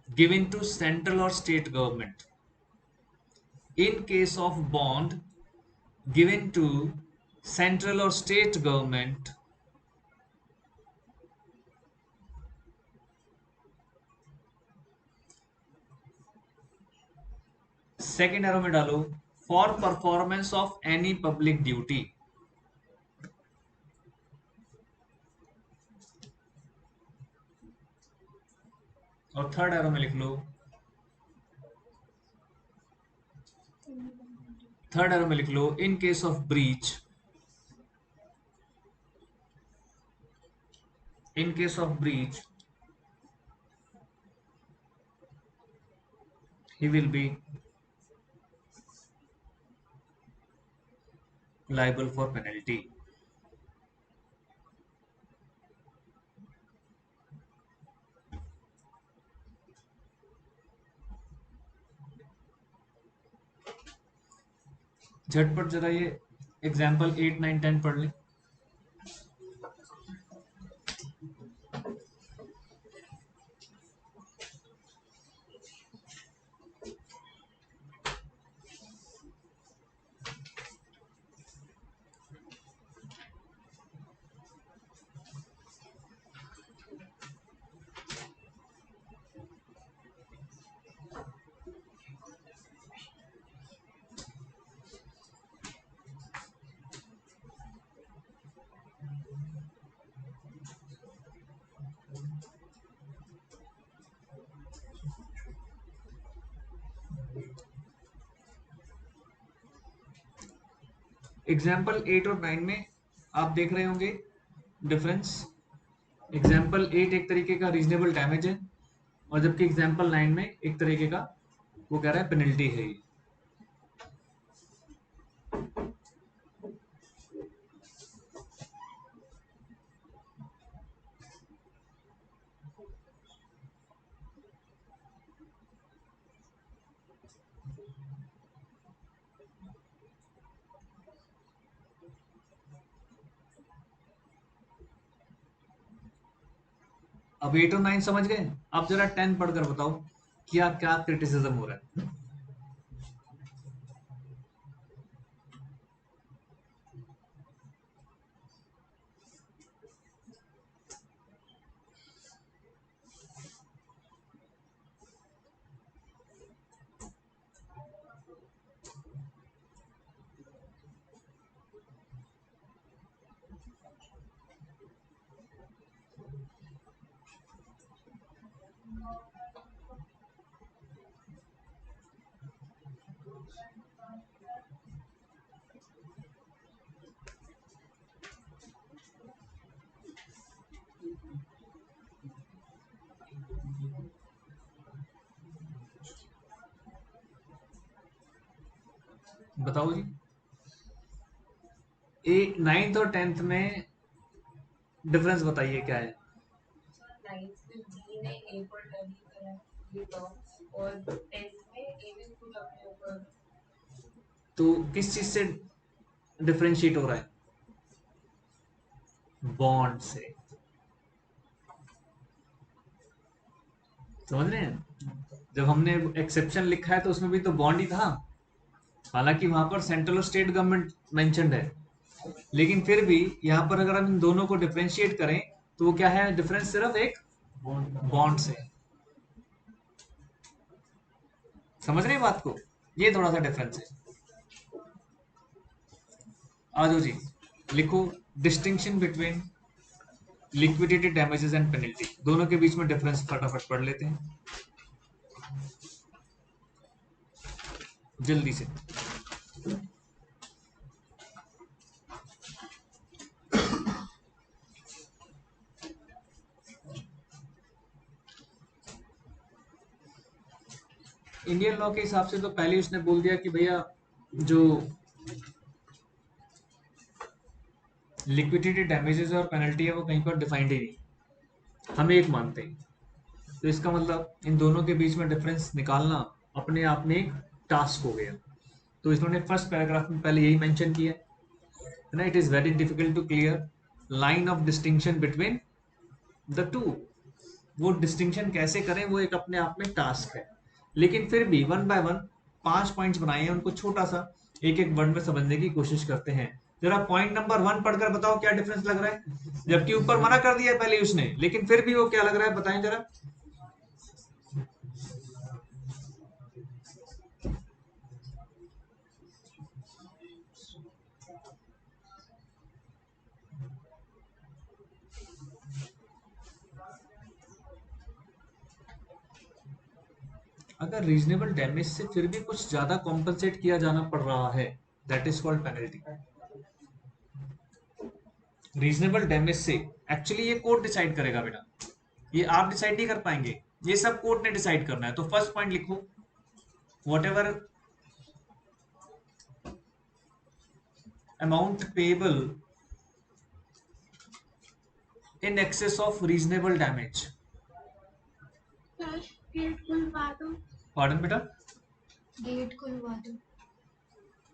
given to central or state government, in case of bond given to central or state government, second arrow में डालो for performance of any public duty. और third arrow में लिख लो, third arrow में लिख लो in case of breach, in case of breach he will be liable for penalty। झटपट जरा ये एग्जाम्पल 8, 9, 10 पढ़ लें। एग्जाम्पल 8 और 9 में आप देख रहे होंगे डिफरेंस। एग्जाम्पल 8 एक तरीके का रीजनेबल डैमेज है, और जबकि एग्जाम्पल 9 में एक तरीके का वो कह रहा है पेनल्टी है ये। अब 8 और 9 समझ गए? अब जरा 10 पढ़कर बताओ क्या क्या क्रिटिसिज्म हो रहा है। बताओ जी। ए 9th और 10th में डिफरेंस बताइए क्या है। नाइन्थ में बी ने ए पर टर्न करा है, ये टर्म्स, और 10th में ए ने खुद अपने ऊपर। तो किस चीज से डिफरेंशिएट हो रहा है? बॉन्ड से। समझ रहे हैं? जब हमने एक्सेप्शन लिखा है तो उसमें भी तो बॉन्ड ही था, हालांकि वहां पर सेंट्रल और स्टेट गवर्नमेंट मेंशन्ड है, लेकिन फिर भी यहाँ पर अगर हम इन दोनों को डिफरेंशिएट करें तो वो क्या है? डिफरेंस सिर्फ एक बॉन्ड से। समझ रहे हैं बात को? ये थोड़ा सा डिफरेंस है। आ जाओ जी, लिखो distinction between liquidated damages and penalty. दोनों के बीच में डिफरेंस फटाफट पढ़ लेते हैं जल्दी से। इंडियन लॉ के हिसाब से तो पहले उसने बोल दिया कि भैया जो लिक्विडिटी डैमेजेस और पेनल्टी है वो कहीं पर डिफाइंड ही नहीं, हम एक मानते हैं। तो इसका मतलब इन दोनों के बीच में डिफरेंस निकालना अपने आप में एक टास्क हो गया। तो इन्होंने फर्स्ट पैराग्राफ में पहले यही मेंशन किया है ना, it is very difficult to clear line of distinction between the two. वो डिस्टिंक्शन कैसे करें वो एक अपने आप में टास्क है, लेकिन फिर भी वन बाय वन 5 पॉइंट्स बनाए हैं, उनको छोटा सा एक एक वर्ड में समझने की कोशिश करते हैं। जरा पॉइंट नंबर 1 पढ़कर बताओ क्या डिफरेंस लग रहा है, जबकि ऊपर मना कर दिया है पहले उसने, लेकिन फिर भी वो क्या लग रहा है बताएं जरा। अगर रीजनेबल डैमेज से फिर भी कुछ ज्यादा कॉम्पनसेट किया जाना पड़ रहा है, that is called penalty. Reasonable damage से एक्चुअली ये कोर्ट डिसाइड करेगा बेटा, ये आप डिसाइड नहीं कर पाएंगे, ये सब कोर्ट ने डिसाइड करना है। तो फर्स्ट पॉइंट लिखो, whatever amount payable in excess of reasonable damage. Gate खुलवा दो। पार्डन बेटा? गेट खुलवा दो।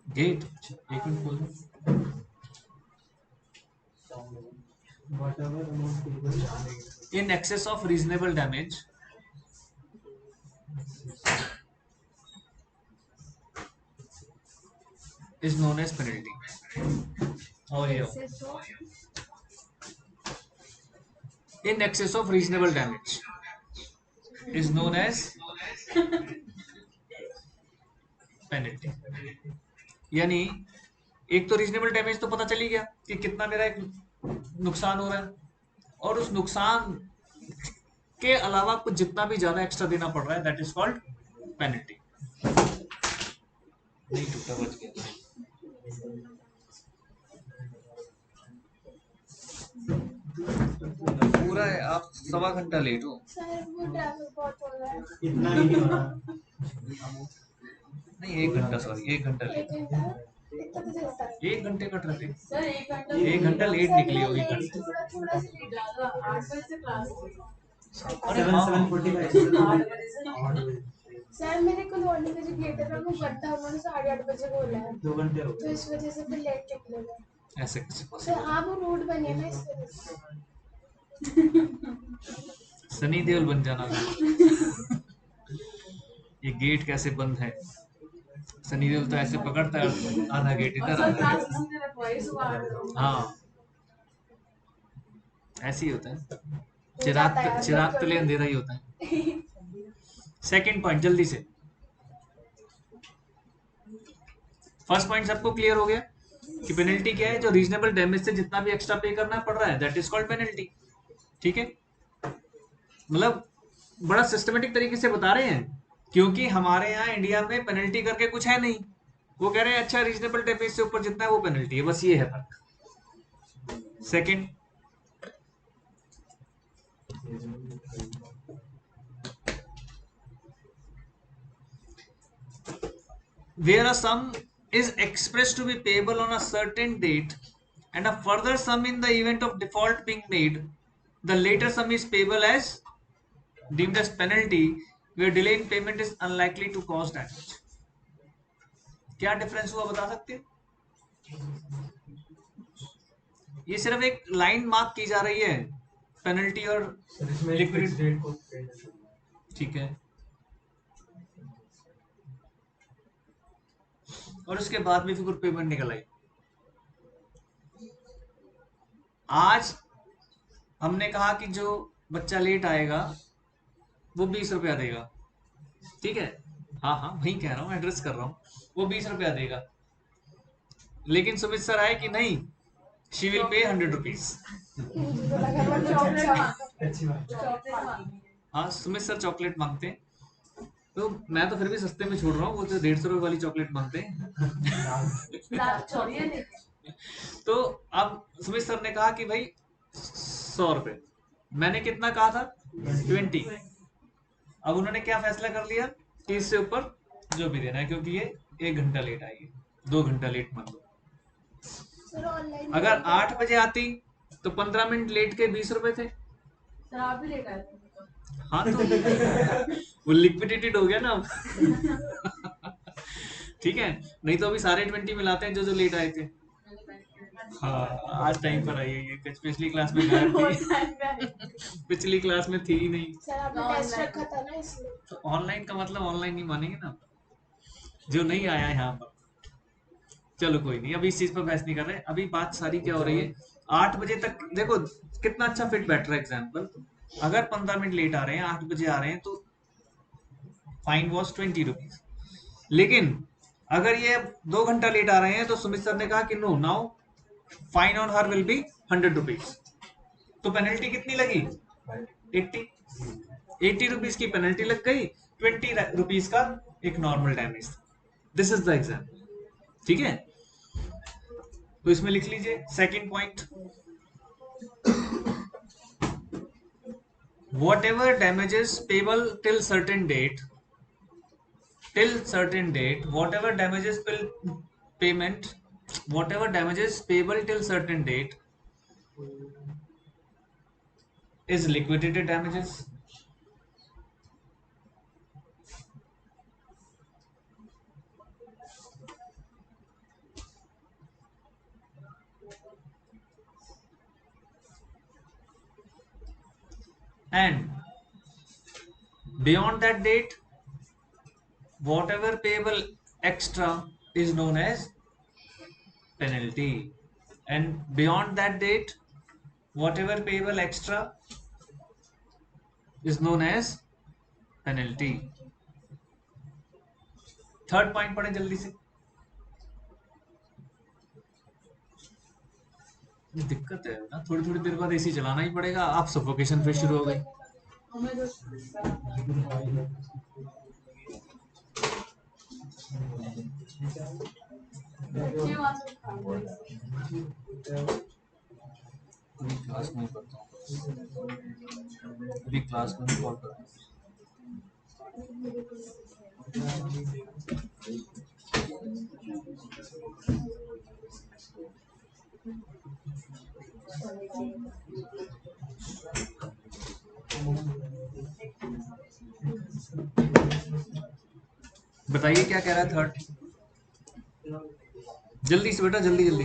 गेट? एक मिनट खोल दो। whatever amount payable in excess of reasonable damage is known as penalty. और ये in excess of reasonable damage is known as penalty। यानी एक तो रीजनेबल डैमेज तो पता चली गया कि कितना मेरा एक नुकसान हो रहा है, और उस नुकसान के अलावा कुछ जितना भी ज्यादा एक्स्ट्रा देना पड़ रहा है, दैट इज कॉल्ड पेनल्टी। नहीं टूटा, बच गया। पूरा है, आप 1.25 घंटा लेट हो। सर वो ट्रैफिक बहुत हो रहा है। इतना ही नहीं हो रहा। नहीं 1 घंटा, सॉरी 1 घंटा लेट। 1 घंटा कितना बजे होता है? 1 घंटे का ट्रैफिक। सर 1 घंटा 1 घंटा लेट सर निकली मैं होगी लेट गाड़ी। थोड़ा थोड़ा सा लेट ज्यादा 8 बजे से क्लास थी। अरे हाँ, 7:45 8 बजे से 8 बजे सर मेरे को 9 बजे गेट है, वो गड्ढा उन्होंने 8:30 बजे बोला है, 2 घंटे हो तो इस वजह से फिर लेट निकलेगा। ऐसे कैसे सर पॉसिबल? हाँ वो रोड बनी है ना इस वजह से। सनी देओल बन जाना था। ये गेट कैसे बंद है? सनी देओल तो ऐसे पकड़ता है, आधा गेट और इधर सर आधा क्लास गेट। किसी ने रखवाई सुबह 8 बजे। हाँ ऐसे ही होता है, हो जाता है यार, चिराग तले अंधेरा ही होता है। सेकंड पॉइंट जल्दी से। फर्स्ट पॉइंट सबको क्लियर हो गया कि पेनल्टी क्या है? जो रीजनेबल डैमेज से जितना भी एक्स्ट्रा पे करना पड़ रहा है, दैट इज कॉल्ड पेनल्टी। ठीक है, मतलब बड़ा सिस्टमेटिक तरीके से बता रहे हैं, क्योंकि हमारे यहाँ इंडिया में पेनल्टी करके कुछ है नहीं। वो कह रहे हैं अच्छा रीजनेबल डैमेज से ऊपर जितना है वो पेनल्टी है, बस ये है फर्क। Second, where a sum is expressed to be payable on a certain date and a further sum in the event of default being made, the later sum is payable as deemed as penalty where delay in payment is unlikely to cause damage. क्या difference हुआ बता सकते हैं? ये सिर्फ एक line mark की जा रही है पेनल्टी और सर इसमें एक लिक्विड, फिक्स डेट को पेड करना है। ठीक है, और उसके बाद भी फिर पेमेंट निकल आई। आज हमने कहा कि जो बच्चा लेट आएगा वो 20 रुपया देगा, ठीक है, हाँ हाँ वही कह रहा हूँ, एड्रेस कर रहा हूँ, वो 20 रुपया देगा। लेकिन सुमित सर आए कि नहीं, शी विल पे 100 रुपीज। अच्छी बात हाँ सुमित सर चॉकलेट मांगते हैं, तो मैं तो फिर भी सस्ते में छोड़ रहा हूँ, वो तो 150 रुपए वाली चॉकलेट मांगते हैं। तो अब सुमित सर ने कहा कि भाई 100 रुपए, मैंने कितना कहा था 20। अब उन्होंने क्या फैसला कर लिया कि इससे ऊपर जो भी देना है, क्योंकि ये 1 घंटा लेट आएगी, 2 घंटा लेट मान लो। अगर 8 बजे आती तो 15 मिनट लेट के 20 रुपए थे। सर आप भी लेट आए थे। हाँ तो वो लिक्विडेटेड हो गया ना अब। ठीक है, नहीं तो अभी सारे 20 मिलाते हैं जो जो लेट आए थे। हाँ आज टाइम पर आई है ये, पिछली क्लास में गायब थी। पिछली क्लास में थी ही नहीं। सर आपने टेस्ट रखा था ना इसलिए। तो ऑनलाइन का मतलब ऑनलाइन नहीं मानेंगे ना, जो नहीं आया यहाँ पर। चलो कोई नहीं, अभी इस चीज पर बहस नहीं कर रहे। अभी बात सारी क्या हो रही है, 8 बजे तक देखो कितना अच्छा फिट बैठ रहा है एग्जाम्पल। अगर 15 मिनट लेट आ रहे हैं, 8 बजे आ रहे हैं, तो फाइन वॉज 20 रुपीज। लेकिन अगर ये 2 घंटा लेट आ रहे हैं तो सुमित सर ने कहा कि no, now fine on her will be 100 rupees. तो पेनल्टी कितनी लगी 80 रुपीज की पेनल्टी लग गई, 20 रुपीज का एक normal damage. This is the example, ठीक है। तो इसमें लिख लीजिए second point, whatever damages payable till certain date, whatever damages payment, whatever damages payable till certain date is liquidated damages, and beyond that date whatever payable extra is known as penalty, and beyond that date whatever payable extra is known as penalty। Third point पढ़े जल्दी से। दिक्कत है ना, थोड़ी थोड़ी देर बाद AC चलाना ही पड़ेगा, आप सफोकेशन फिर शुरू हो गई। क्लास में करता हूँ, अभी क्लास में कॉल कर। बताइए क्या कह रहा है थर्ड, जल्दी से बेटा, जल्दी जल्दी।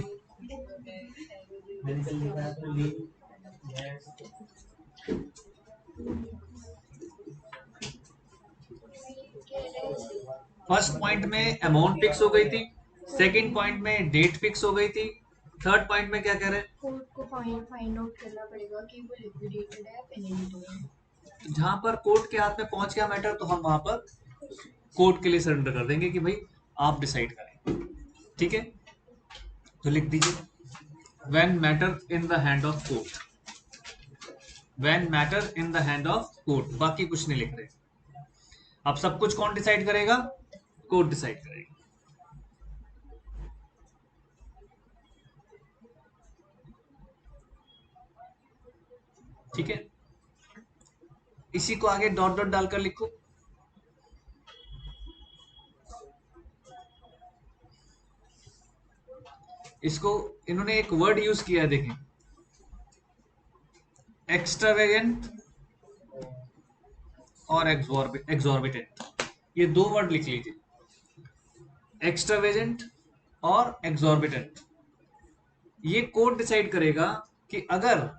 फर्स्ट पॉइंट में अमाउंट फिक्स हो गई थी, सेकंड पॉइंट में डेट फिक्स हो गई थी, थर्ड पॉइंट में क्या कह रहे हैं, कोर्ट को फाइंड आउट करना पड़ेगा कि वो लिक्विडेटेड है पेनल्टी है। जहां पर कोर्ट के हाथ में पहुंच गया मैटर, तो हम वहां पर कोर्ट के लिए सरेंडर कर देंगे कि भाई आप डिसाइड करें, ठीक है। तो लिख दीजिए when matter in the hand of court, when matter in the hand of court, बाकी कुछ नहीं लिख रहे। अब सब कुछ कौन डिसाइड करेगा, कोर्ट डिसाइड करेगा, ठीक है। इसी को आगे डॉट डॉट डालकर लिखो। इसको इन्होंने एक वर्ड यूज किया है, देखें, एक्स्ट्रावेगेंट और एग्जॉर्बिटेंट। ये दो वर्ड लिख लीजिए, एक्स्ट्रावेगेंट और एग्जॉर्बिटेंट। ये कोड डिसाइड करेगा कि अगर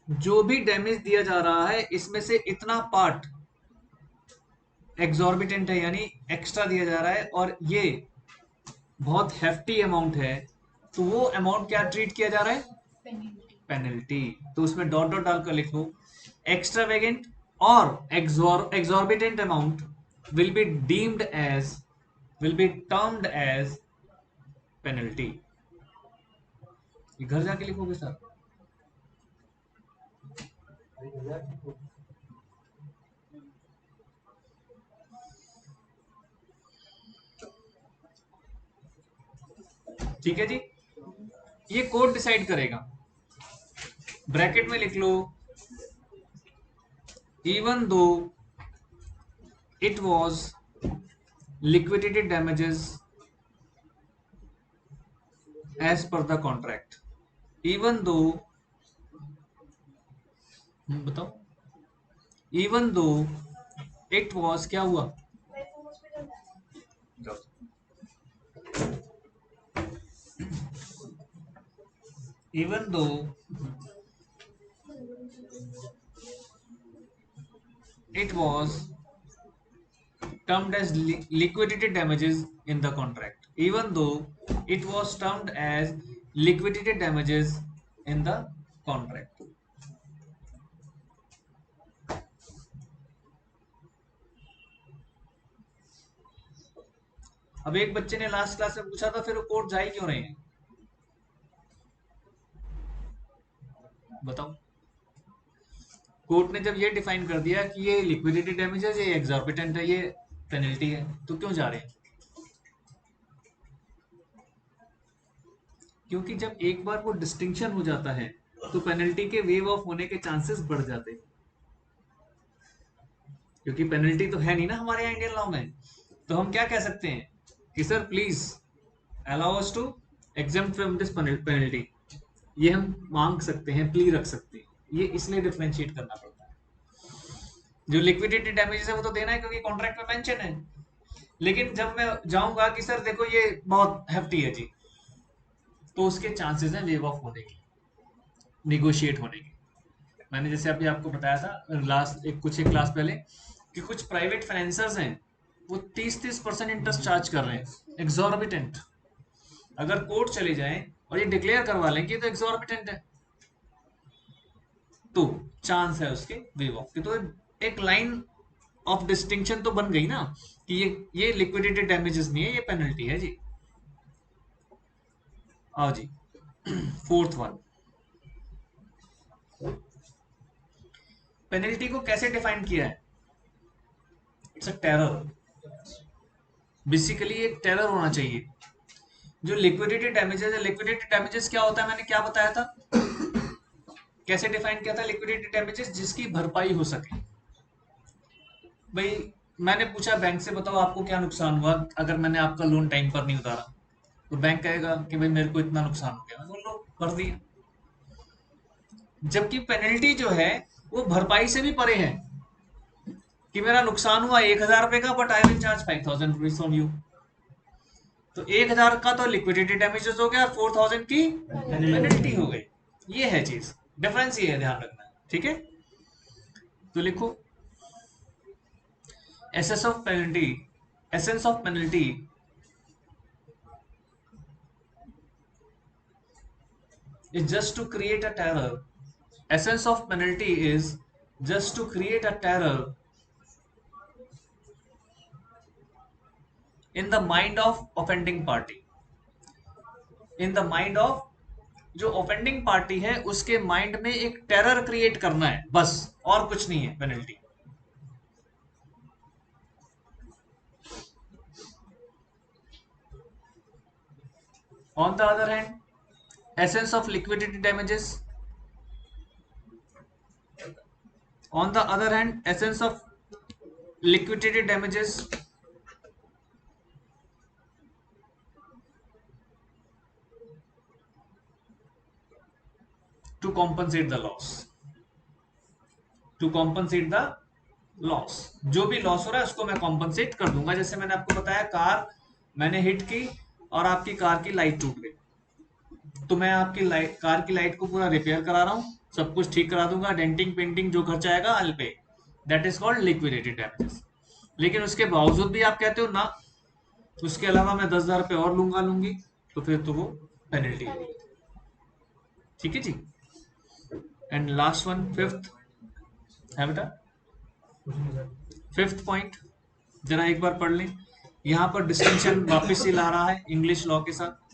जो भी डैमेज दिया जा रहा है इसमें से इतना पार्ट एग्जॉर्बिटेंट है, यानी एक्स्ट्रा दिया जा रहा है, और ये बहुत हेफ्टी अमाउंट है, तो वो अमाउंट क्या ट्रीट किया जा रहा है? पेनल्टी। पेनल्टी। तो उसमें डॉट डॉट डालकर लिखो, एक्स्ट्रावेगेंट और exorbitant amount will be deemed as, will be termed as penalty. ये घर जाके लिखोगे सर? ठीक है जी, ये कोड डिसाइड करेगा। ब्रैकेट में लिख लो, even though it was liquidated damages as per the contract, even though, बताओ, even though it was, क्या हुआ? even though it was termed as liquidated damages in the contract, even though it was termed as liquidated damages in the contract. अब एक बच्चे ने last class में पूछा था, फिर वो कोर्ट जा ही क्यों रहे हैं? बताओ। कोर्ट ने जब ये डिफाइन कर दिया कि ये लिक्विडिटी डैमेजेस, ये एग्जॉर्बिटेंट है, ये पेनल्टी है, तो क्यों जा रहे हैं? क्योंकि जब एक बार वो डिस्टिंक्शन हो जाता है तो पेनल्टी के वेव ऑफ होने के चांसेस बढ़ जाते हैं, क्योंकि पेनल्टी तो है नहीं ना हमारे यहाँ इंडियन लॉ में। तो हम क्या कह सकते हैं कि sir please allow us to exempt from this penalty, ये हम मांग सकते हैं, प्ली रख सकते हैं। ये इसलिए डिफरेंशिएट करना पड़ता है। जो लिक्विडिटी डैमेजेस है वो तो देना है क्योंकि कॉन्ट्रैक्ट में मेंशन है, लेकिन जब मैं जाऊंगा कि सर देखो ये बहुत हेफ्टी है जी, तो उसके चांसेस हैं वेव ऑफ होने के, निगोशिएट होने के। मैंने जैसे अभी आपको बताया था लास्ट एक क्लास पहले कि कुछ प्राइवेट फाइनेंसर्स हैं वो 30% इंटरेस्ट चार्ज कर रहे हैं, एग्जॉर्बिटेंट। अगर कोर्ट चले जाएं और ये डिक्लेयर करवा लें कि ये तो एग्जॉर्बिटेंट है, तो चांस है उसके वेव ऑफ के। तो एक लाइन ऑफ डिस्टिंक्शन तो बन गई ना कि ये लिक्विडिटी डैमेजेस नहीं है, ये पेनल्टी है जी। आओ जी, फोर्थ वन, पेनल्टी को कैसे डिफाइन किया है? It's a terror. बेसिकली एक टेरर होना चाहिए। जो लिक्विडिटी डैमेजेस है, लिक्विडिटी डैमेजेस क्या होता है, मैंने क्या बताया था, कैसे डिफाइन किया था? लिक्विडिटी डैमेजेस जिसकी भरपाई हो सके। भाई मैंने पूछा बैंक से, बताओ आपको क्या नुकसान हुआ अगर मैंने आपका लोन टाइम पर नहीं उतारा? तो बैंक कहेगा कि भाई मेरे को इतना नुकसान हो गया, मैं लो भर दिया। जबकि पेनल्टी जो है वो भरपाई से भी परे है कि मेरा नुकसान हुआ 1,000 रुपए का, but I will charge 5,000 rupees from you. तो 1,000 का तो लिक्विडिटी डैमेजेस हो गया, 4,000 की पेनल्टी हो गई। ये है चीज, डिफरेंस ये है, ध्यान रखना। ठीक है, तो लिखो essence of penalty, essence of penalty is just to create a terror. Essence of penalty is just to create a terror in the mind of offending party. In the mind of जो offending party है उसके mind में एक terror create करना है, बस, और कुछ नहीं है penalty. On the other hand, essence of liquidity damages, on the other hand, essence of liquidity damages to compensate the loss, to compensate the loss. जो भी लॉस हो रहा है उसको मैं कॉम्पनसेट कर दूंगा। जैसे मैंने आपको बताया, कार मैंने हिट की और आपकी कार की लाइट टूट गई, तो मैं आपकी लाइट, कार की लाइट को पूरा रिपेयर करा रहा हूँ, सब कुछ ठीक करा दूंगा, डेंटिंग पेंटिंग जो खर्चा आएगा I will pay, that is called liquidated damages. लेकिन उसके बावजूद भी आप कहते हो ना, उसके अलावा मैं 10,000 रुपये और लूंगी, तो फिर तो वो पेनल्टी है। ठीक है जी। एंड लास्ट वन, फिफ्थ है बेटा, फिफ्थ पॉइंट जरा एक बार पढ़ लें। यहां पर डिस्टिंक्शन वापस से ला रहा है इंग्लिश लॉ के साथ।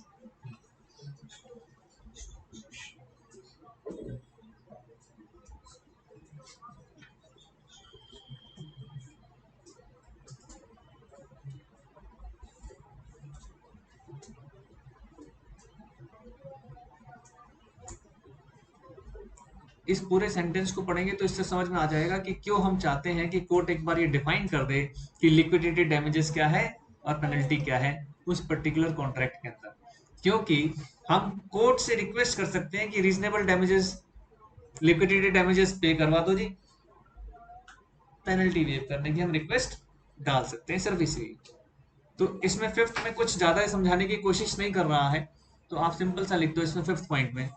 इस पूरे सेंटेंस को पढ़ेंगे तो इससे समझ में आ जाएगा कि क्यों हम चाहते हैं कि कोर्ट एक बार ये डिफाइन कर दे कि लिक्विडेटेड डैमेजेस क्या है और पेनल्टी क्या है उस पर्टिकुलर कॉन्ट्रैक्ट के अंदर। क्योंकि हम कोर्ट से रिक्वेस्ट कर सकते हैं कि रीजनेबल डैमेजेस, लिक्विडेटेड डैमेजेस पे करवा दो जी, पेनल्टी वेव करने की हम रिक्वेस्ट डाल सकते हैं, सिर्फ इसलिए। तो इसमें फिफ्थ में कुछ ज्यादा समझाने की कोशिश नहीं कर रहा है, तो आप सिंपल सा लिख दो इसमें फिफ्थ पॉइंट में,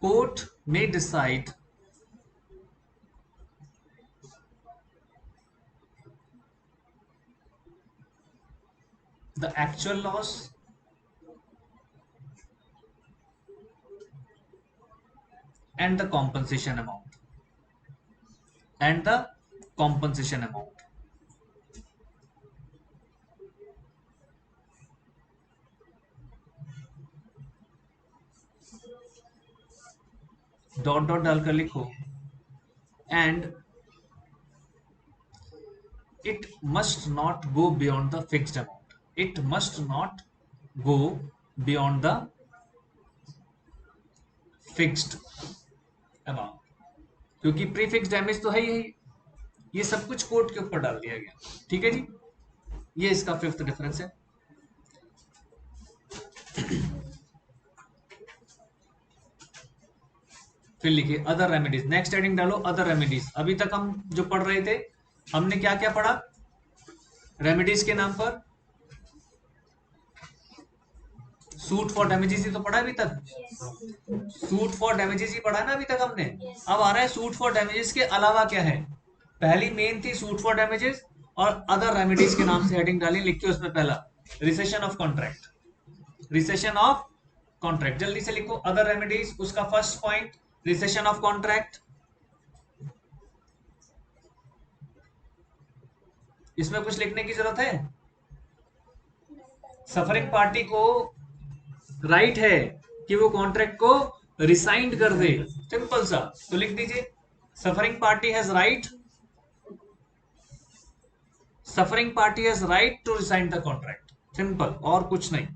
court may decide the actual loss and the compensation amount, and the compensation amount. Dot dot डालकर लिखो, and it must not go beyond the fixed amount. It must not go beyond the fixed amount, क्योंकि prefix damage तो है ही है, ये सब कुछ court के ऊपर डाल दिया गया। ठीक है जी, ये इसका फिफ्थ डिफरेंस है। फिर लिखिए अदर रेमेडीज, नेक्स्ट हेडिंग डालो अदर रेमेडीज। अभी तक हम जो पढ़ रहे थे, हमने क्या क्या पढ़ा रेमेडीज के नाम पर? सूट फॉर डैमेजेस ही तो पढ़ा अभी तक, सूट फॉर डैमेजेस ही पढ़ा है ना अभी तक हमने। अब आ रहा है सूट फॉर डैमेजेस के अलावा क्या है। पहली मेन थी सूट फॉर डैमेजेस, और अदर रेमेडीज के नाम से हेडिंग डाली, लिखिए उसमें पहला recession of contract, recession of contract. जल्दी से लिखो अदर रेमेडीज, उसका first point recession of contract. इसमें कुछ लिखने की जरूरत है? सफरिंग पार्टी को राइट है कि वो कॉन्ट्रैक्ट को रिसाइंड कर दे, सिंपल सा, तो लिख दीजिए suffering party has right, suffering party has right to rescind the contract, simple, और कुछ नहीं।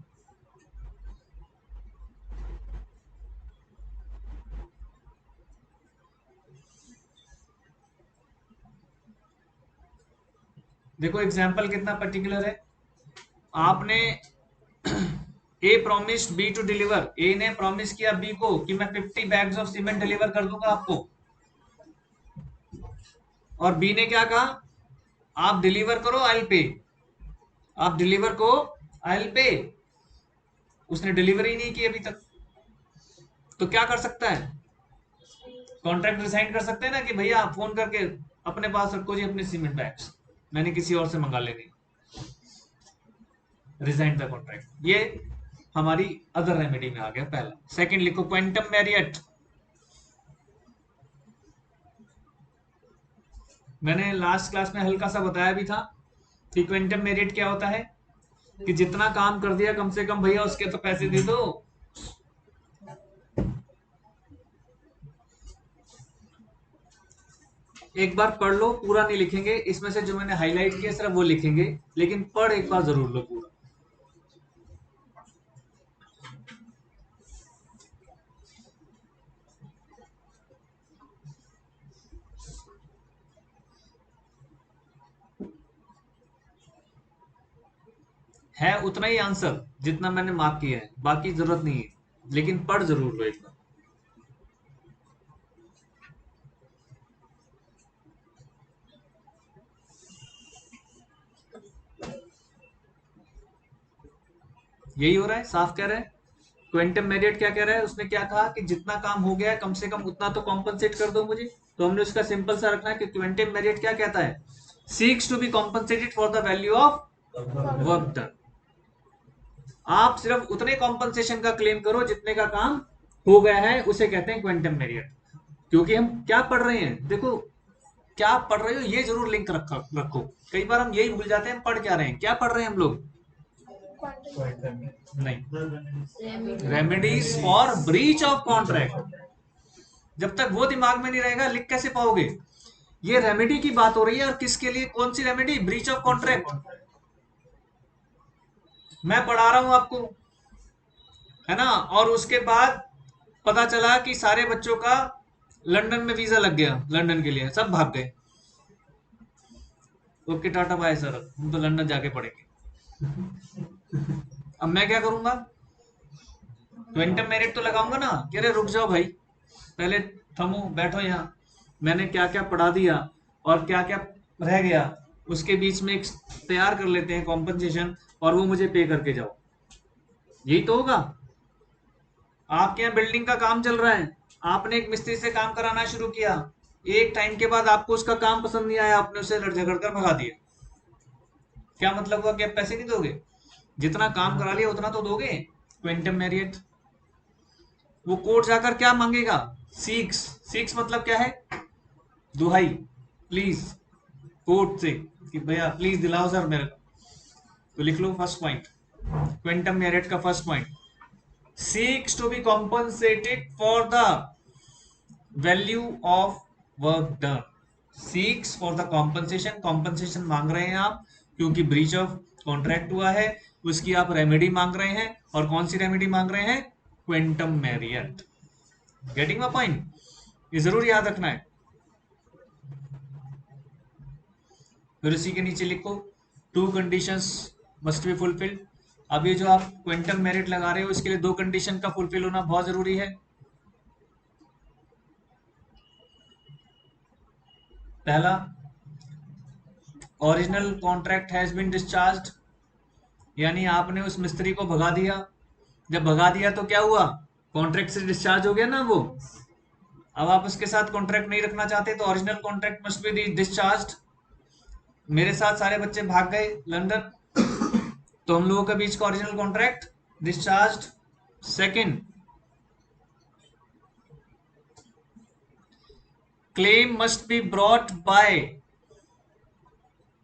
देखो एग्जाम्पल कितना पर्टिकुलर है। आपने A promised B to deliver, A ने प्रॉमिस किया बी को कि मैं 50 बैग्स ऑफ सीमेंट डिलीवर कर दूंगा आपको, और बी ने क्या कहा, आप डिलीवर करो आई पे, आप डिलीवर को आई पे। उसने डिलीवरी नहीं की अभी तक, तो क्या कर सकता है, कॉन्ट्रैक्ट रिसाइन कर सकते हैं ना कि भैया आप फोन करके अपने पास रखो जी अपने सीमेंट बैग्स, मैंने किसी और से मंगा लेने, रिजाइन द कॉन्ट्रैक्ट। ये हमारी अदर रेमेडी में आ गया पहला। सेकंड लिखो क्वेंटम मैरियट। मैंने लास्ट क्लास में हल्का सा बताया भी था कि क्वेंटम मैरियट क्या होता है, कि जितना काम कर दिया कम से कम भैया उसके तो पैसे दे दो। एक बार पढ़ लो, पूरा नहीं लिखेंगे, इसमें से जो मैंने हाईलाइट किया सिर्फ वो लिखेंगे, लेकिन पढ़ एक बार जरूर लो पूरा। है उतना ही आंसर जितना मैंने मार्क किया है, बाकी जरूरत नहीं है, लेकिन पढ़ जरूर लो एक बार। यही हो रहा है, साफ कह रहा है। क्वेंटम मेरिट क्या कह रहा है, उसने क्या कहा कि जितना काम हो गया है कम से कम उतना तो कॉम्पनसेट कर दो मुझे। तो हमने उसका सिंपल सा रखना है कि क्वेंटम मेरिट क्या कहता है, seeks to be compensated for the value of work done. आप सिर्फ उतने कॉम्पनसेशन का क्लेम करो जितने का काम हो गया है, उसे कहते हैं क्वेंटम मेरिट। क्योंकि हम क्या पढ़ रहे हैं, देखो क्या पढ़ रहे हो ये जरूर लिंक रखो। कई बार हम यही भूल जाते हैं पढ़ क्या रहे हैं, क्या पढ़ रहे हैं हम लोग। नहीं, remedies for breach of contract. जब तक वो दिमाग में नहीं रहेगा लिख कैसे पाओगे। ये रेमेडी की बात हो रही है, और किसके लिए, कौन सी रेमेडी, ब्रीच ऑफ कॉन्ट्रैक्ट। मैं पढ़ा रहा हूं आपको, है ना, और उसके बाद पता चला कि सारे बच्चों का लंदन में वीजा लग गया, लंदन के लिए सब भाग गए। ओके टाटा बाय सर, हम तो लंदन जाके पढ़ेंगे। अब मैं क्या करूंगा, क्वेंटम मेरिट तो लगाऊंगा ना कि अरे रुक जाओ भाई, पहले थमो, बैठो यहाँ, मैंने क्या क्या पढ़ा दिया और क्या क्या रह गया, उसके बीच में एक तैयार कर लेते हैं कॉम्पनसेशन, और वो मुझे पे करके जाओ। यही तो होगा। आपके यहाँ बिल्डिंग का काम चल रहा है, आपने एक मिस्त्री से काम कराना शुरू किया, एक टाइम के बाद आपको उसका काम पसंद नहीं आया, आपने उसे लड़ झगड़ कर भगा दिया। क्या मतलब हुआ कि आप पैसे नहीं दोगे, जितना काम करा लिया उतना तो दोगे। Quantum merit. वो कोर्ट जाकर क्या मांगेगा, सीक्स। सीक्स मतलब क्या है, दुहाई, प्लीज, कोर्ट से कि भैया प्लीज दिलाओ सर मेरे को। तो लिख लो फर्स्ट पॉइंट, क्वेंटम मेरिट का first point, seeks to be compensated for the value of work done. Seeks for the compensation, compensation मांग रहे हैं आप क्योंकि ब्रीच ऑफ कॉन्ट्रैक्ट हुआ है, उसकी आप रेमेडी मांग रहे हैं। और कौन सी रेमेडी मांग रहे हैं, quantum merit. Getting my point, ये जरूर याद रखना है। फिर उसी के नीचे लिखो, to conditions must be fulfilled. अब ये जो आप क्वेंटम मेरिट लगा रहे हो, इसके लिए दो कंडीशन का फुलफिल होना बहुत जरूरी है। पहला, original contract has been discharged, यानी आपने उस मिस्त्री को भगा दिया। जब भगा दिया तो क्या हुआ, कॉन्ट्रैक्ट से डिस्चार्ज हो गया ना वो। अब आप उसके साथ कॉन्ट्रैक्ट नहीं रखना चाहते तो original contract must be discharged. मेरे साथ सारे बच्चे भाग गए लंदन, तो हम लोगों के बीच का original contract discharged. Second, claim must be brought bye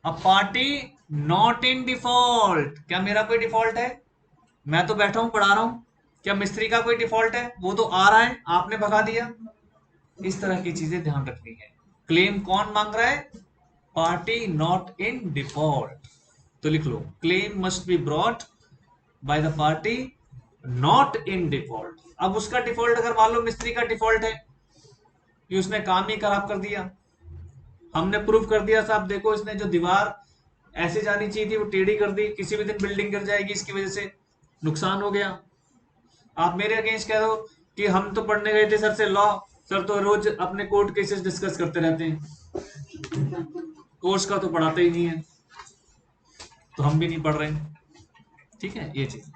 a party not in default. क्या मेरा कोई डिफॉल्ट है, मैं तो बैठा हूं पढ़ा रहा हूं, क्या मिस्त्री का कोई डिफॉल्ट है, वो तो आ रहा है, आपने भगा दिया। इस तरह की चीजें ध्यान रखनी है। क्लेम कौन मांग रहा है, पार्टी नॉट इन डिफॉल्ट। तो लिख लो, claim must be brought by the party not in default. अब उसका डिफॉल्ट, अगर मान लो मिस्त्री का डिफॉल्ट है कि उसने काम ही खराब कर दिया, हमने प्रूफ कर दिया साहब देखो इसने जो दीवार ऐसे जानी चाहिए थी वो टेढ़ी कर दी, किसी भी दिन बिल्डिंग गिर जाएगी इसकी वजह से, नुकसान हो गया। आप मेरे अगेंस्ट कह दो कि हम तो पढ़ने गए थे सर से लॉ, सर तो रोज अपने कोर्ट केसेस डिस्कस करते रहते हैं, कोर्स का तो पढ़ाते ही नहीं है, तो हम भी नहीं पढ़ रहे हैं। ठीक है, ये चीज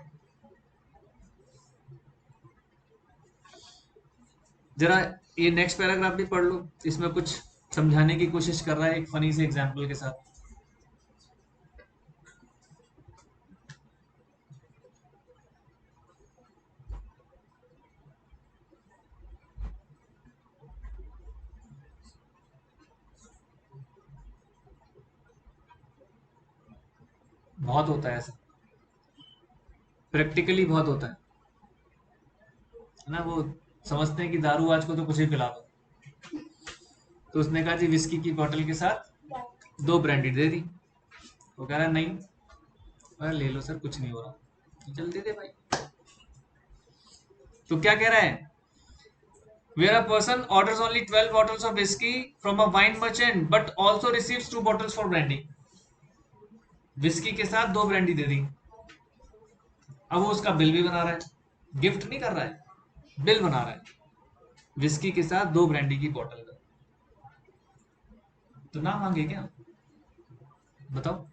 जरा ये नेक्स्ट पैराग्राफ भी पढ़ लो, इसमें कुछ समझाने की कोशिश कर रहा है एक फनी से एग्जाम्पल के साथ। बहुत होता है ऐसा, प्रैक्टिकली बहुत होता है ना। वो समझते हैं कि दारू आज को तो कुछ ही पिला दो, तो उसने कहा जी विस्की की बोतल के साथ 2 ब्रांडी दे दी। वो कह रहा नहीं, अरे ले लो सर कुछ नहीं हो रहा, जल्दी दे भाई। तो क्या कह रहा है, where a person orders only 12 bottles of whiskey from a wine merchant but also receives 2 bottles for brandy। Whisky के साथ 2 ब्रांडी दे दी, अब वो उसका बिल भी बना रहा है, गिफ्ट नहीं कर रहा है, बिल बना रहा है विस्की के साथ 2 ब्रांडी की बोतल का। तो ना मांगे क्या? बताओ,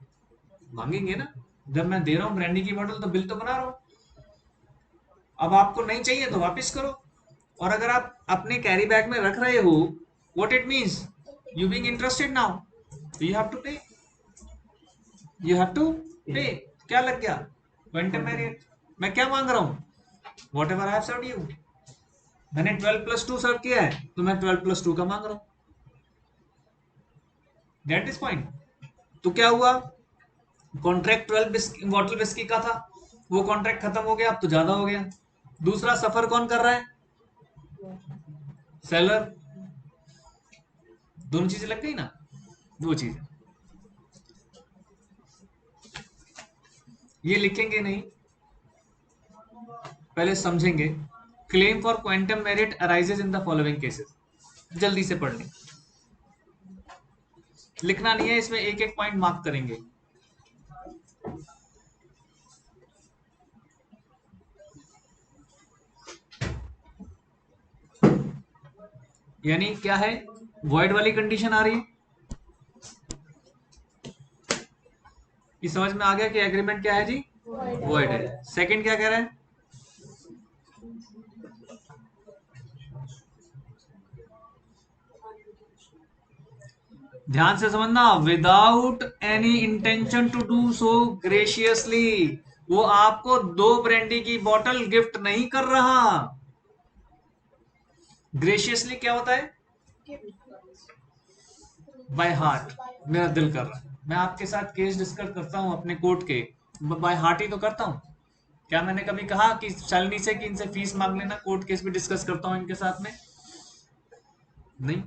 मांगेंगे ना। जब मैं दे रहा हूँ ब्रांडी की बोतल तो बिल तो बना रहा हूँ। अब आपको नहीं चाहिए तो वापस करो, और अगर आप अपने कैरी बैग में रख रहे हो, what it means, you being interested now, you have to pay, you have to pay. क्या लग गया? Quantum meruit. मैं क्या मांग रहा हूँ? Whatever I have served you. मैंने 12+2 सर्व किया है तो मैं 12+2 का मांग रहा हूँ। That is point. तो क्या हुआ, कॉन्ट्रैक्ट 12 बॉटल विस्की का था, वो कॉन्ट्रैक्ट खत्म हो गया, अब तो ज्यादा हो गया। दूसरा सफर कौन कर रहा है? सेलर। दोनों चीजें लग गई ना, दो चीजें। ये लिखेंगे नहीं, पहले समझेंगे। Claim for quantum merit arises in the following cases. जल्दी से पढ़ लें, लिखना नहीं है इसमें, एक एक पॉइंट मार्क करेंगे। यानी क्या है, वॉइड वाली कंडीशन आ रही है, ये समझ में आ गया कि एग्रीमेंट क्या है जी, वॉइड है। सेकंड क्या कह रहा है, ध्यान से समझना, without any intention to do so graciously. वो आपको 2 ब्रांडी की बोतल गिफ्ट नहीं कर रहा। ग्रेशियसली क्या होता है? बाय हार्ट, मेरा दिल कर रहा है। मैं आपके साथ केस डिस्कस करता हूं अपने कोर्ट के, बाय हार्ट ही तो करता हूं। क्या मैंने कभी कहा कि शालिनी से कि इनसे फीस मांग लेना, कोर्ट केस भी डिस्कस करता हूं इनके साथ में? नहीं।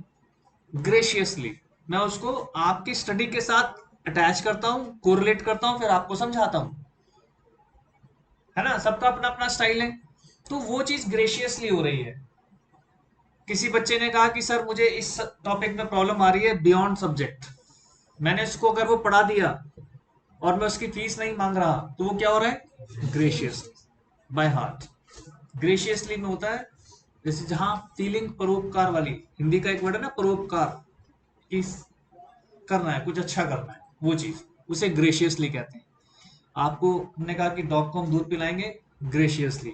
ग्रेशियसली मैं उसको आपकी स्टडी के साथ अटैच करता हूं, कोरिलेट करता हूं, फिर आपको समझाता हूं, है ना। सबका अपना अपना स्टाइल है, तो वो चीज ग्रेशियसली हो रही है। किसी बच्चे ने कहा कि सर मुझे इस टॉपिक में प्रॉब्लम आ रही है बियॉन्ड सब्जेक्ट, मैंने उसको अगर वो पढ़ा दिया और मैं उसकी फीस नहीं मांग रहा, तो वो क्या हो रहा है? Graciously, by heart. ग्रेशियसली में होता है जैसे जहां फीलिंग परोपकार वाली, हिंदी का एक वर्ड है ना परोपकार, कि करना है, कुछ अच्छा करना है, वो चीज उसे ग्रेशियसली कहते हैं। आपको हमने कहा कि डॉग को हम दूध पिलाएंगे graciously,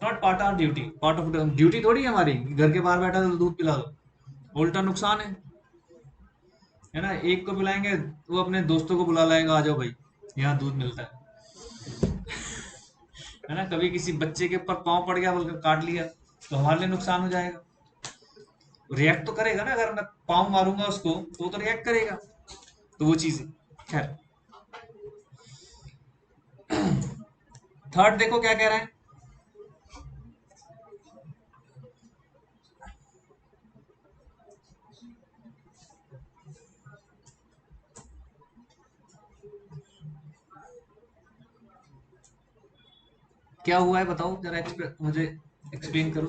not part of duty. Part of duty थोड़ी है हमारी, घर के बाहर बैठा तो दूध पिला दो, उल्टा नुकसान है ना। एक को पिलाएंगे वो अपने दोस्तों को बुला लाएगा, आ जाओ भाई यहाँ दूध मिलता है ना। कभी किसी बच्चे के ऊपर पाँव पड़ गया, बोलकर काट लिया, तो हमारे लिए नुकसान हो जाएगा। रिएक्ट तो करेगा ना, अगर मैं पाँव मारूंगा उसको तो वो तो रिएक्ट करेगा, तो वो चीज है। खैर, थर्ड देखो क्या कह रहा है, क्या हुआ है बताओ जरा, मुझे एक्सप्लेन करो।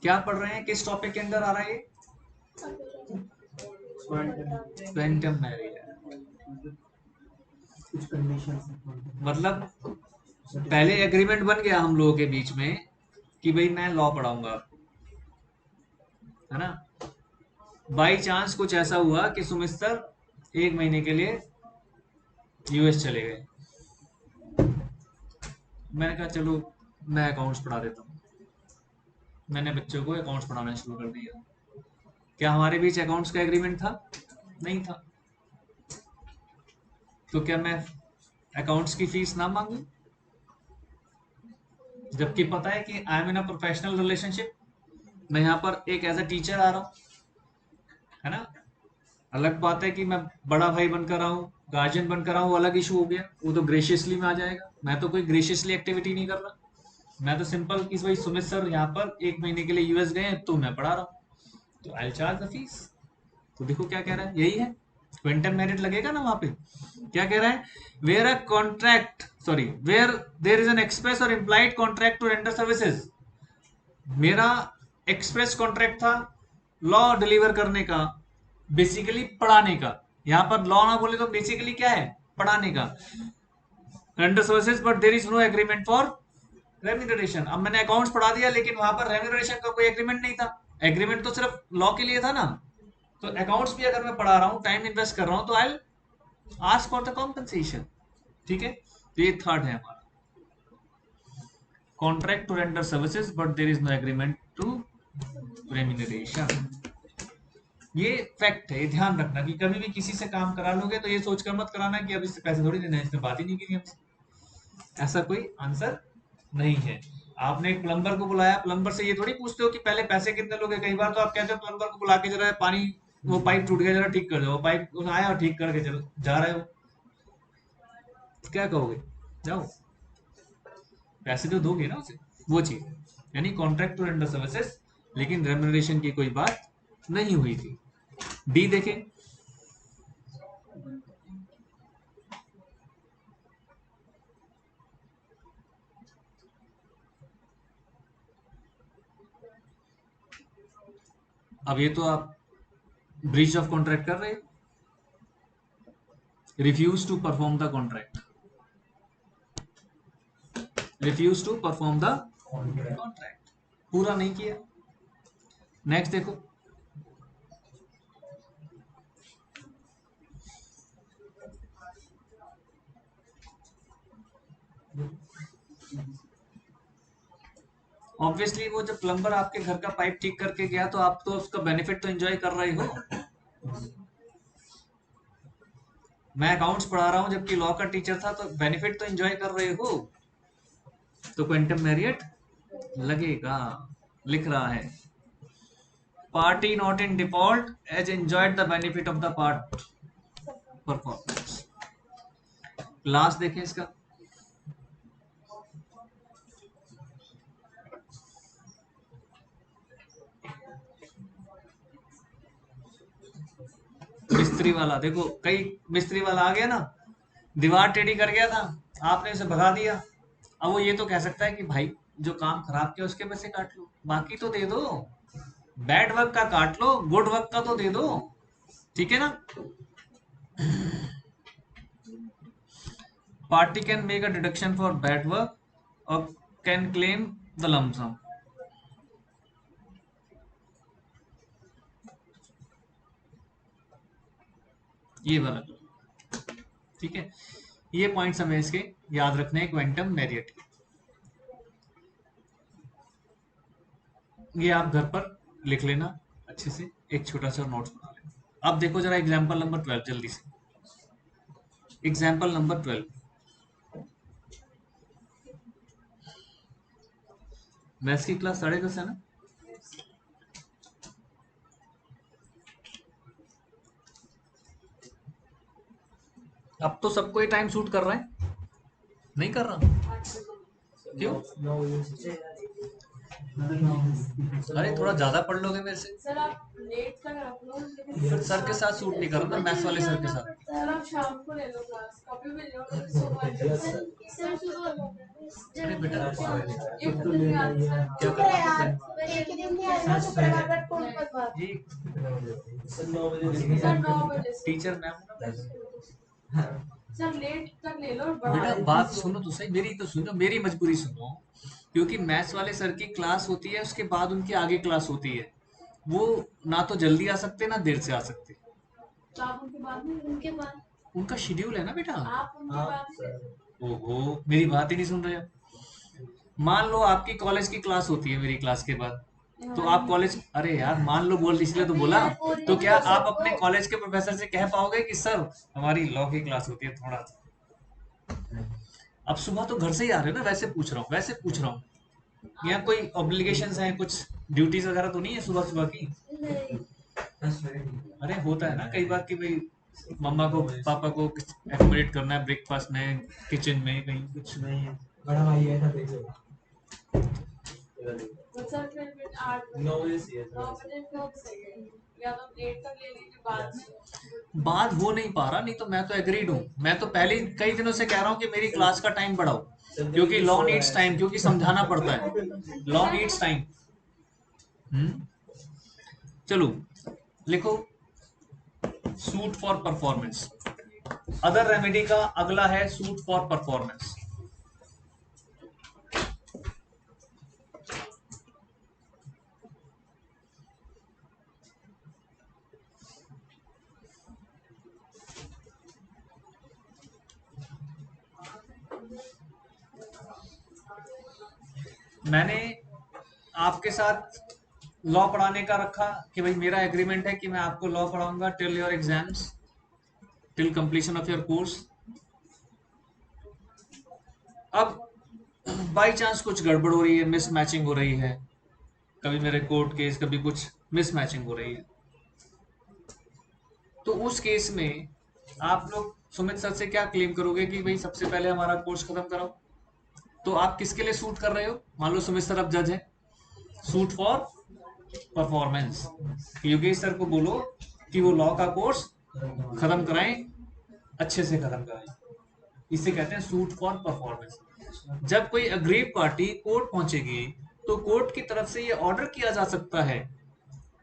क्या पढ़ रहे हैं, किस टॉपिक के अंदर आ रहा है ये? Quantum Marriott. कुछ कंडीशन मतलब पहले एग्रीमेंट बन गया हम लोगों के बीच में कि भाई मैं लॉ पढ़ाऊंगा, है ना। बाई चांस कुछ ऐसा हुआ कि सुमित सर 1 महीने के लिए यूएस चले गए, मैंने कहा चलो मैं अकाउंट्स पढ़ा देता हूँ। मैंने बच्चों को अकाउंट्स पढ़ाना शुरू कर दिया। क्या हमारे बीच अकाउंट्स का एग्रीमेंट था? नहीं था। तो क्या मैं अकाउंट्स की फीस ना मांगू, जबकि पता है कि I am in a professional relationship, मैं यहाँ पर एक एज अ टीचर आ रहा हूँ, है ना। अलग बात है कि मैं बड़ा भाई बनकर आऊँ, गार्जियन बनकर आऊँ, अलग इशू हो गया, वो तो ग्रेशियसली में आ जाएगा। मैं तो कोई ग्रेशियसली एक्टिविटी नहीं कर रहा, मैं तो सिंपल कि भाई सुमित सर यहाँ पर 1 महीने के लिए यूएस गए तो मैं पढ़ा रहा हूँ, तो आई चार्ज द फीस। तो देखो क्या कह रहा है, यही है क्वांटम मेरिट लगेगा ना वहां पे। क्या कह रहा है, where a contract, sorry, where there is an express or implied contract to render services. मेरा एक्सप्रेस कॉन्ट्रैक्ट था लॉ डिलीवर करने का, बेसिकली पढ़ाने का। यहां पर लॉ ना बोले तो बेसिकली क्या है, पढ़ाने का। Render services but there is no agreement for remuneration. अब मैंने अकाउंट्स पढ़ा दिया लेकिन वहां पर रेम्यूनरेशन का कोई एग्रीमेंट नहीं था। एग्रीमेंट तो सिर्फ लॉ के लिए था ना। तो अकाउंट्स भी अगर मैं पढ़ा रहा हूँ, टाइम इन्वेस्ट कर रहा हूँ, तो I ask for the compensation. ठीक है, तो ये थर्ड है हमारा, contract to render services but there is no agreement to remuneration. ये फैक्ट है, ये ध्यान रखना कि कभी भी किसी से काम करा लोगे तो ये सोचकर मत कराना कि अब इससे पैसे थोड़ी देना है, इसने बात ही नहीं की हमसे। ऐसा कोई आंसर नहीं है। आपने एक प्लम्बर को बुलाया, प्लम्बर से ये थोड़ी पूछते हो कि पहले पैसे कितने लोगे। कई बार तो आप कहते हो प्लम्बर को बुला के जरा पानी, वो पाइप टूट गया, जरा ठीक कर दो। वो पाइप आया और ठीक करके चलो जा रहे हो, क्या कहोगे, जाओ, पैसे तो दोगे ना उसे। वो चीज यानी कॉन्ट्रैक्ट टू रेंडर सर्विसेज, लेकिन रेम्यूनरेशन की कोई बात नहीं हुई थी। डी देखें, अब ये तो आप ब्रीच ऑफ कॉन्ट्रैक्ट कर रहे हो, refuse to perform the contract, refuse to perform the contract, पूरा नहीं किया। नेक्स्ट देखो, ऑब्वियसली वो जब प्लम्बर आपके घर का पाइप ठीक करके गया तो आप तो उसका बेनिफिट तो एंजॉय कर रहे हो। मैं अकाउंट्स पढ़ा रहा हूं जबकि लॉ का टीचर था, तो बेनिफिट तो एंजॉय कर रहे हो, तो क्वेंटम मेरिट लगेगा। लिख रहा है party not in default as enjoyed the benefit of the part performance. Last देखें इसका, मिस्त्री वाला देखो, कई मिस्त्री वाला आ गया ना, दीवार टेढ़ी कर गया था, आपने उसे भगा दिया। अब वो ये तो कह सकता है कि भाई जो काम खराब किया उसके पैसे काट लो, बाकी तो दे दो, बैड वर्क का काट लो, गुड वर्क का तो दे दो, ठीक है ना। Party can make a deduction for bad work और कैन क्लेम द लंप सम। ये वाला, ठीक है। ये पॉइंट्स हमें इसके याद रखने हैं क्वांटम मेरिट के। ये आप घर पर लिख लेना अच्छे से, एक छोटा सा नोट्स बना लेना। अब देखो जरा एग्जांपल नंबर 12 जल्दी से, एग्जांपल नंबर 12। मैथ्स की क्लास 10:30 है ना। अब तो सबको ये टाइम सूट कर रहा है, नहीं कर रहा, क्यों? अरे थोड़ा ज्यादा पढ़ लोगे मेरे से। सर आप लेट तक रख लो, लेकिन फिर सर के साथ सूट नहीं कर रहा ना, मैथ्स वाले सर के साथ। सर आप शाम को ले लो क्लास, कभी भी लो, लेकिन सुबह सर सुबह अरे बेटा एक दिन में आते सर। क्या करना एक दिन में आएगा तो बराबर कौन पर जी, सर 9 बजे से। टीचर मैम सर लेट तक ले लो, बेटा बात सुनो तो सही, मेरी तो सुनो, मेरी मजबूरी सुनो। क्योंकि मैथ्स वाले सर की क्लास होती है, उसके बाद उनकी आगे क्लास होती है, वो ना तो जल्दी आ सकते ना देर से आ सकते, तो आप उनके बाद में, उनके बाद उनका शेड्यूल है ना बेटा। आप उनके बाद में। ओहो, मेरी बात ही नहीं सुन रहे हो। मान लो आपकी कॉलेज की क्लास होती है मेरी क्लास के बाद, तो आप कॉलेज, अरे यार मान लो बोल इसलिए तो बोला, तो क्या आप अपने कॉलेज के प्रोफेसर से कह पाओगे कि सर हमारी लॉ की क्लास होती है थोड़ा सा। अब सुबह तो घर से ही आ रहे हो ना, वैसे पूछ रहा हूँ, वैसे पूछ रहा हूँ। या कोई ऑब्लिगेशंस हैं, कुछ ड्यूटीज वगैरह तो नहीं है सुबह सुबह की? अरे होता है ना कई बार कि भाई मम्मा को पापा को एकोमोडेट करना है, ब्रेकफास्ट में, किचन में, कहीं कुछ नहीं है। बड़ा भाई है था देख लो। तो सर फिर 8 बजे 9 बजे से 9 बजे फिर सही है, या तो लेट तक ले लीजिए बाद में। बात हो नहीं पा रहा, नहीं तो मैं तो एग्रीड हूँ। मैं तो पहले कई दिनों से कह रहा हूँ कि मेरी क्लास का टाइम बढ़ाओ, क्योंकि लॉ नीड्स टाइम, क्योंकि समझाना पड़ता है, लॉ नीड्स टाइम। चलो लिखो suit for performance. Other remedy का अगला है सूट फॉर परफॉर्मेंस। मैंने आपके साथ लॉ पढ़ाने का रखा कि भाई मेरा एग्रीमेंट है कि मैं आपको लॉ पढ़ाऊंगा till your exams, till completion of your course. अब बाई चांस कुछ गड़बड़ हो रही है, मिस मैचिंग हो रही है, कभी मेरे कोर्ट केस, कभी कुछ मिस मैचिंग हो रही है, तो उस केस में आप लोग सुमित सर से क्या क्लेम करोगे कि भाई सबसे पहले हमारा कोर्स खत्म कराओ। तो आप किसके लिए सूट कर रहे हो? मान लो सुमित सर अब जज है, suit for performance. Yogesh sir को बोलो कि वो लॉ का कोर्स खत्म कराएं, अच्छे से खत्म कराएं। इसे कहते हैं सूट फॉर परफॉर्मेंस। जब कोई अग्रीव पार्टी कोर्ट पहुंचेगी तो कोर्ट की तरफ से ये ऑर्डर किया जा सकता है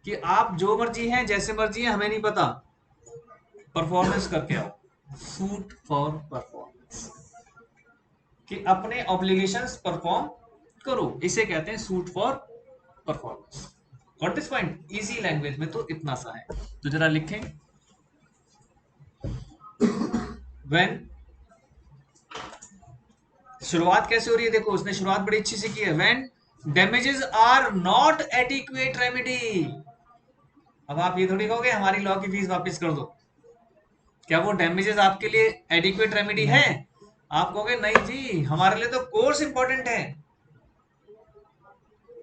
कि आप जो मर्जी हैं, जैसे मर्जी हैं, हमें नहीं पता, परफॉर्मेंस करके आओ। सूट फॉर परफॉर्मेंस कि अपने ऑब्लिगेशंस परफॉर्म करो, इसे कहते हैं suit for performance. Got this point? Easy language में तो इतना सा है। तो जरा लिखें, व्हेन, शुरुआत कैसे हो रही है देखो, उसने शुरुआत बड़ी अच्छी से की है, when damages are not adequate remedy. अब आप ये थोड़ी कहोगे हमारी लॉ की फीस वापस कर दो। क्या वो डैमेजेस आपके लिए एडिक्वेट रेमेडी है? आप कहोगे नहीं जी, हमारे लिए तो कोर्स इंपॉर्टेंट है,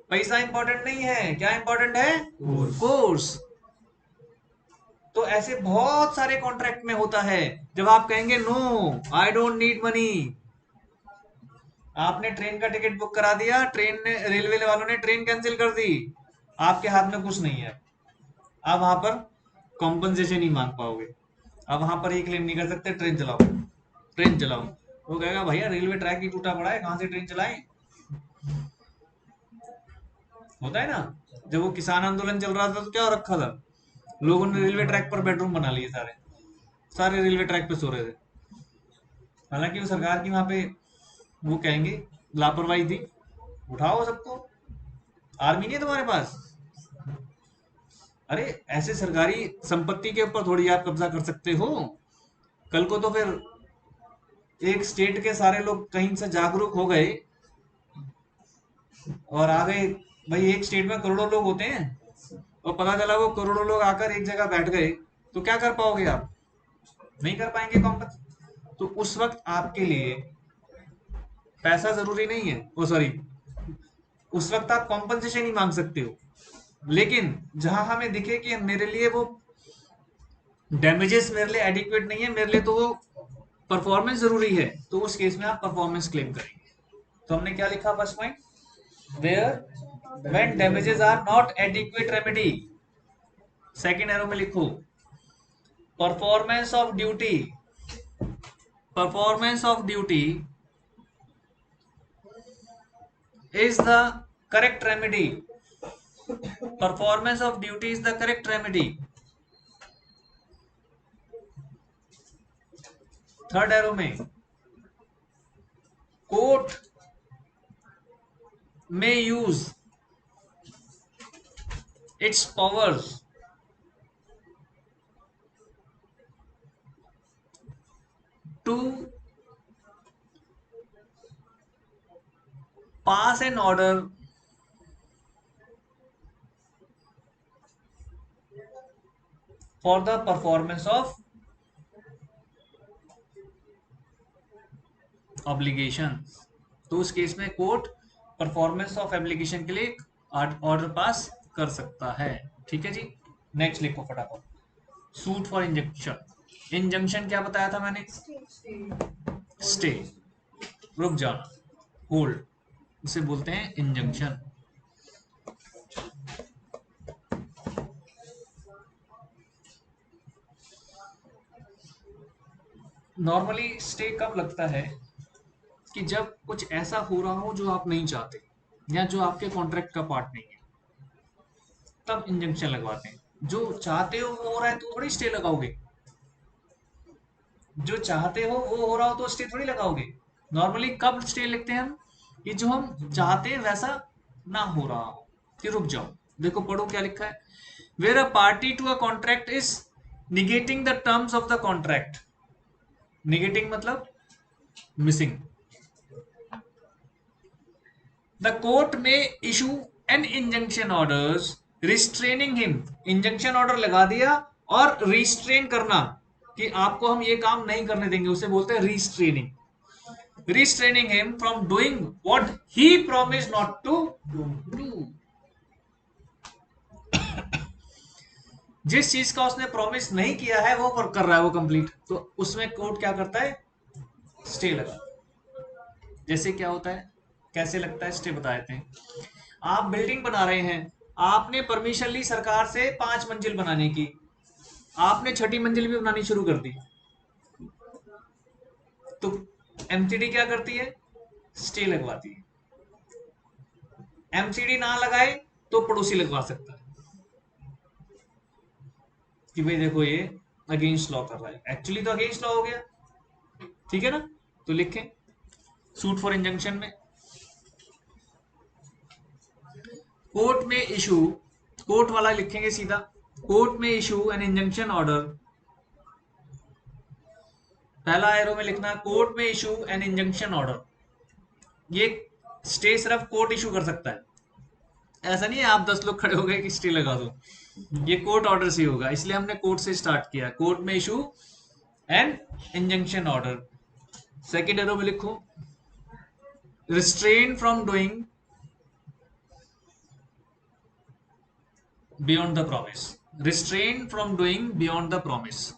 पैसा इंपॉर्टेंट नहीं है। क्या इंपॉर्टेंट है? कोर्स। तो ऐसे बहुत सारे कॉन्ट्रैक्ट में होता है जब आप कहेंगे no I don't need money. आपने ट्रेन का टिकट बुक करा दिया, ट्रेन ने, रेलवे वालों ने ट्रेन कैंसिल कर दी, आपके हाथ में कुछ नहीं है, आप वहां पर कॉम्पनसेशन ही मांग पाओगे। आप वहां पर ये क्लेम नहीं कर सकते ट्रेन चलाओ, ट्रेन चलाओ। वो कहेगा भैया रेलवे ट्रैक ही टूटा पड़ा है, कहां से ट्रेन चलाएं? होता है ना, जब वो किसान आंदोलन चल रहा था तो क्या हो रखा था, लोगों ने रेलवे ट्रैक पर बेडरूम बना लिए, सारे सारे रेलवे ट्रैक पे सो रहे थे। हालांकि वो सरकार की वहां पे वो कहेंगे लापरवाही थी, उठाओ सबको, आर्मी नहीं है तुम्हारे पास। अरे ऐसे सरकारी संपत्ति के ऊपर थोड़ी आप कब्जा कर सकते हो। कल को तो फिर एक स्टेट के सारे लोग कहीं से जागरूक हो गए और आ गए, भाई एक स्टेट में करोड़ों लोग होते हैं, और पता चला वो करोड़ों लोग आकर एक जगह बैठ गए, तो क्या कर पाओगे आप? नहीं कर पाएंगे कॉम्पन। तो उस वक्त आपके लिए पैसा जरूरी नहीं है, वो सॉरी, उस वक्त आप कॉम्पनसेशन ही मांग सकते हो। लेकिन जहां हमें दिखे कि मेरे लिए वो डैमेजेस मेरे लिए एडिक्वेट नहीं है, मेरे लिए तो वो परफॉर्मेंस जरूरी है, तो उस केस में आप परफॉर्मेंस क्लेम करेंगे। तो हमने क्या लिखा first point, where when damages are not adequate remedy. Second arrow में लिखो performance of duty, performance of duty is the correct remedy, performance of duty is the correct remedy। Third arrow में court may use its powers to pass an order for the performance of obligations। तो उस case में court performance of application के लिए order pass कर सकता है। ठीक है जी, नेक्स्ट लिखो फटाफट, सूट फॉर इंजंक्शन। इंजंक्शन क्या बताया था मैंने? स्टे, रुक जाना, होल्ड, इसे बोलते हैं इंजंक्शन। नॉर्मली स्टे कब लगता है कि जब कुछ ऐसा हो रहा हो जो आप नहीं चाहते या जो आपके कॉन्ट्रैक्ट का पार्ट नहीं है। तब इंजंक्शन लगवाते हैं। जो चाहते हो वो हो रहा है तो थोड़ी स्टे लगाओगे, जो चाहते हो वो हो रहा हो तो स्टे थोड़ी लगाओगे। नॉर्मली कब स्टे लिखते हैं हम, कि जो हम चाहते हैं वैसा ना हो रहा हो, कि रुक जाओ। देखो पढ़ो क्या लिखा है, where a party to a contract is negating the terms of the contract. Negating मतलब मिसिंग। द कोर्ट में issue an injunction orders restraining him. Injunction order लगा दिया और रिस्ट्रेन करना, कि आपको हम ये काम नहीं करने देंगे, उसे बोलते हैं restraining. restraining him from doing what he promised not to do। जिस चीज का उसने प्रॉमिस नहीं किया है वो कर रहा है वो कंप्लीट, तो उसमें कोर्ट क्या करता है, स्टे लगा। जैसे क्या होता है, कैसे लगता है स्टे बता देते हैं। आप बिल्डिंग बना रहे हैं, आपने परमिशन ली सरकार से 5 मंजिल बनाने की, आपने 6ठी मंजिल भी बनानी शुरू कर दी, तो एमसीडी क्या करती है, स्टे लगवाती है। एमसीडी ना लगाए तो पड़ोसी लगवा सकता है कि भाई देखो ये अगेंस्ट लॉ कर रहा है, एक्चुअली तो अगेंस्ट लॉ हो गया, ठीक है ना। तो लिखें सूट फॉर इंजंक्शन में, कोर्ट में इशू, कोर्ट वाला लिखेंगे सीधा, कोर्ट में इशू एन इंजंक्शन ऑर्डर। पहला एरो में लिखना कोर्ट में इशू एन इंजंक्शन ऑर्डर। ये स्टे सिर्फ कोर्ट इशू कर सकता है, ऐसा नहीं है आप 10 लोग खड़े हो गए कि स्टे लगा दो, ये कोर्ट ऑर्डर से होगा, इसलिए हमने कोर्ट से स्टार्ट किया। कोर्ट में issue an injunction order. Second arrow में लिखो restrain from doing beyond the promise. Restrain from doing beyond the promise,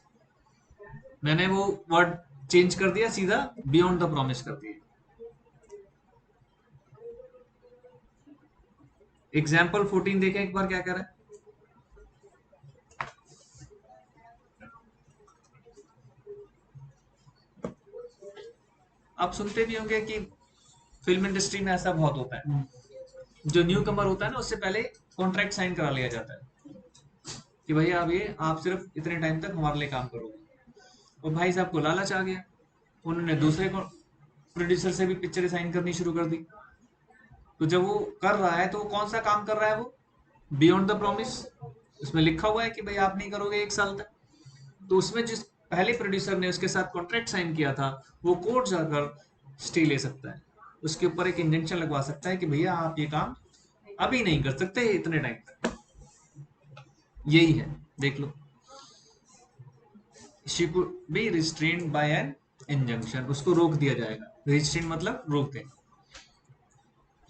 मैंने वो वर्ड चेंज कर दिया, सीधा बियॉन्ड द प्रॉमिस कर दिया। एग्जाम्पल 14 देखें एक बार क्या कह रहा है। आप सुनते भी होंगे कि फिल्म इंडस्ट्री में ऐसा बहुत होता है, जो न्यू कमर होता है ना उससे पहले कॉन्ट्रैक्ट साइन करा लिया जाता है कि भैया आप सिर्फ इतने टाइम तक हमारे लिए काम करोगे, और भाई साहब को लालच आ गया, उन्होंने दूसरे को प्रोड्यूसर से भी पिक्चरें साइन करनी शुरू कर दी। तो जब वो कर रहा है तो वो कौन सा काम कर रहा है, वो बियॉन्ड द प्रॉमिस। उसमें लिखा हुआ है कि भाई आप नहीं करोगे 1 साल तक, तो उसमें जिस पहले प्रोड्यूसर ने उसके साथ कॉन्ट्रैक्ट साइन किया था वो कोर्ट जाकर स्टे ले सकता है, उसके ऊपर एक इंजंक्शन लगवा सकता है कि भैया आप ये काम अभी नहीं कर सकते इतने टाइम तक। यही है, देख लो, she could be restrained by an injunction, उसको रोक दिया जाएगा। रिस्ट्रेन मतलब रोक दें।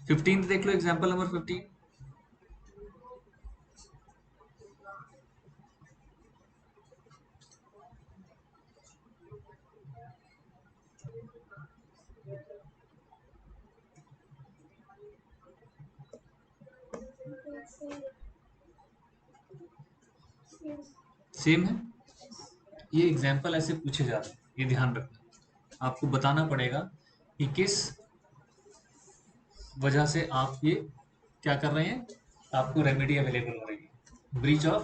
15 देख लो, एग्जांपल नंबर 15। सेम है, ये एग्जाम्पल ऐसे पूछे जाते हैं, ये ध्यान रखना। आपको बताना पड़ेगा कि किस वजह से आप ये क्या कर रहे हैं, आपको रेमेडी अवेलेबल हो रही है, ब्रीच ऑफ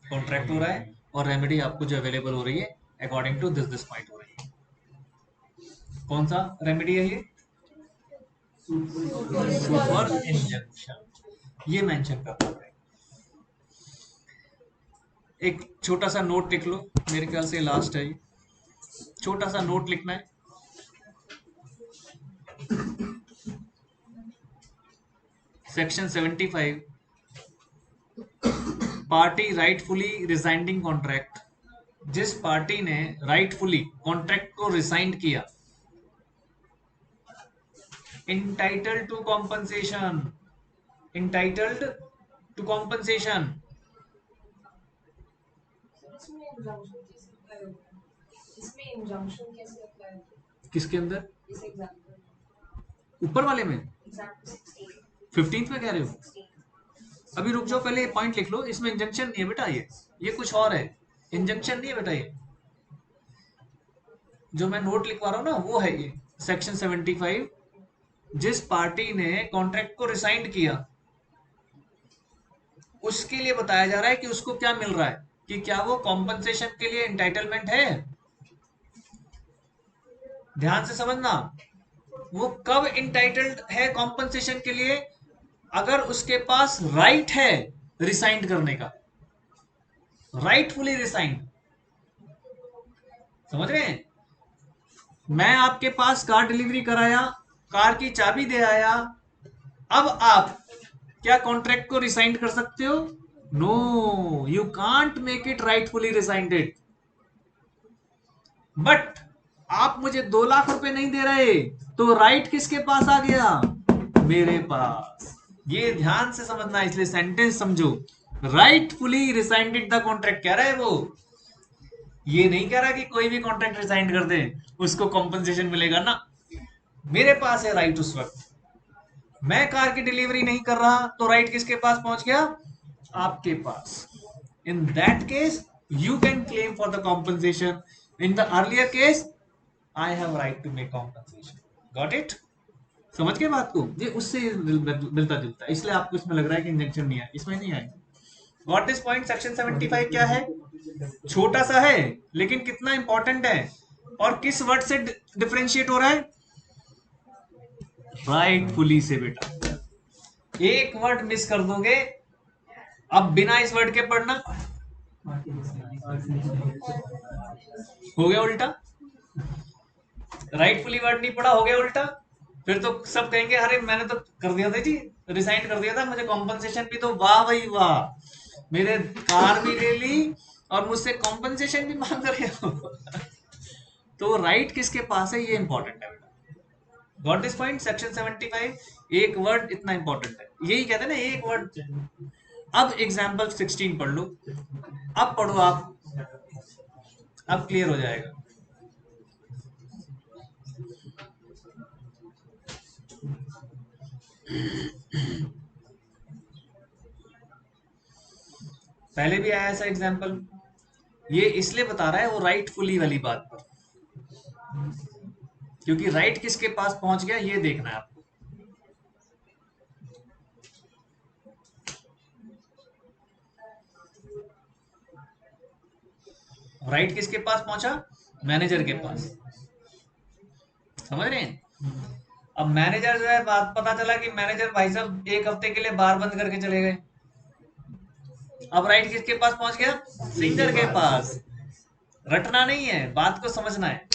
कॉन्ट्रैक्ट हो रहा है, और रेमेडी आपको जो अवेलेबल हो रही है अकॉर्डिंग टू दिस पॉइंट हो रही है। कौन सा रेमेडी है ये, सूट फॉर इंजंक्शन, ये मेंशन करना है। एक छोटा सा नोट लिख लो, मेरे ख्याल से लास्ट है ये, छोटा सा नोट लिखना है। Section 75, party rightfully resigning contract. जिस पार्टी ने राइटफुली कॉन्ट्रैक्ट को रिसाइन किया, entitled to compensation, entitled to compensation. इसमें इंजंक्शन कैसे अप्लाई होता है? किसके अंदर, इस एग्जांपल ऊपर वाले में, एग्जांपल 15th में कह रहे हो। 16 अभी रुक जाओ, पहले ये पॉइंट लिख लो, इसमें इंजंक्शन नहीं है बेटा, ये कुछ और है, इंजंक्शन नहीं है बेटा। ये जो मैं नोट लिखवा रहा हूँ ना वो है ये सेक्शन 75, जिस पार्टी ने कॉन्ट्रैक्ट को रिसाइन किया उसके लिए बताया जा रहा है कि उसको क्या मिल रहा है, कि क्या वो कॉम्पनसेशन के लिए एंटाइटलमेंट है। ध्यान से समझना, वो कब इंटाइटल्ड है कॉम्पनसेशन के लिए, अगर उसके पास राइट है रिसाइंड करने का, राइटफुली रिसाइंड। समझ रहे हैं? मैं आपके पास कार डिलीवरी कराया, कार की चाबी दे आया, अब आप क्या कॉन्ट्रैक्ट को रिसाइंड कर सकते हो? No, you can't make it rightfully rescinded. But आप मुझे 2 लाख रुपए नहीं दे रहे, तो राइट किसके पास आ गया? मेरे पास। ये ध्यान से समझना, इसलिए सेंटेंस समझो। राइटफुली रिसाइंडेड द कॉन्ट्रैक्ट कह रहा है वो, ये नहीं कह रहा कि कोई भी कॉन्ट्रैक्ट रिसाइंड कर दे उसको कॉम्पनसेशन मिलेगा ना। मेरे पास है राइट उस वक्त, मैं कार की डिलीवरी नहीं कर रहा, तो राइट किसके पास पहुंच गया? आपके पास। In that case you can claim for the compensation. In the earlier case I have right to make compensation. Got it? समझ के बात को? ये उससे मिलता जुलता है, इसलिए आपको इसमें लग रहा है कि इंजेक्शन नहीं है, इसमें नहीं आएगा। Got this point? सेक्शन 75 क्या है? छोटा सा है लेकिन कितना इंपॉर्टेंट है, और किस वर्ड से डिफरेंशिएट हो रहा है? राइटफुली से बेटा। एक वर्ड मिस कर दोगे, अब बिना इस वर्ड के पढ़ना, हो गया उल्टा। राइटफुली वर्ड नहीं पढ़ा, हो गया उल्टा। फिर तो सब कहेंगे अरे मैंने तो कर दिया था जी, रिसाइंड कर दिया था, मुझे कॉम्पनसेशन भी तो। वाह भाई वाह, मेरे कार भी ले ली और मुझसे कॉम्पनसेशन भी मांग रहे हो। तो राइट किसके पास है, ये इंपॉर्टेंट है बेटा। Got this point? सेक्शन 75 एक वर्ड इतना इंपॉर्टेंट है, यही कहते हैं ना एक वर्ड। अब एग्जाम्पल 16 पढ़ लो, अब पढ़ो आप, अब क्लियर हो जाएगा। पहले भी आया ऐसा एग्जाम्पल, ये इसलिए बता रहा है वो राइटफुली वाली बात पर, क्योंकि राइट किसके पास पहुंच गया ये देखना है आपको। राइट किसके पास पहुंचा? मैनेजर के पास। समझ रहे हैं? अब मैनेजर जो है, बात पता चला कि मैनेजर भाई साहब 1 हफ्ते के लिए बार बंद करके चले गए। अब राइट किसके पास पहुंच गया? सिंगर के पास। रटना नहीं है, बात को समझना है।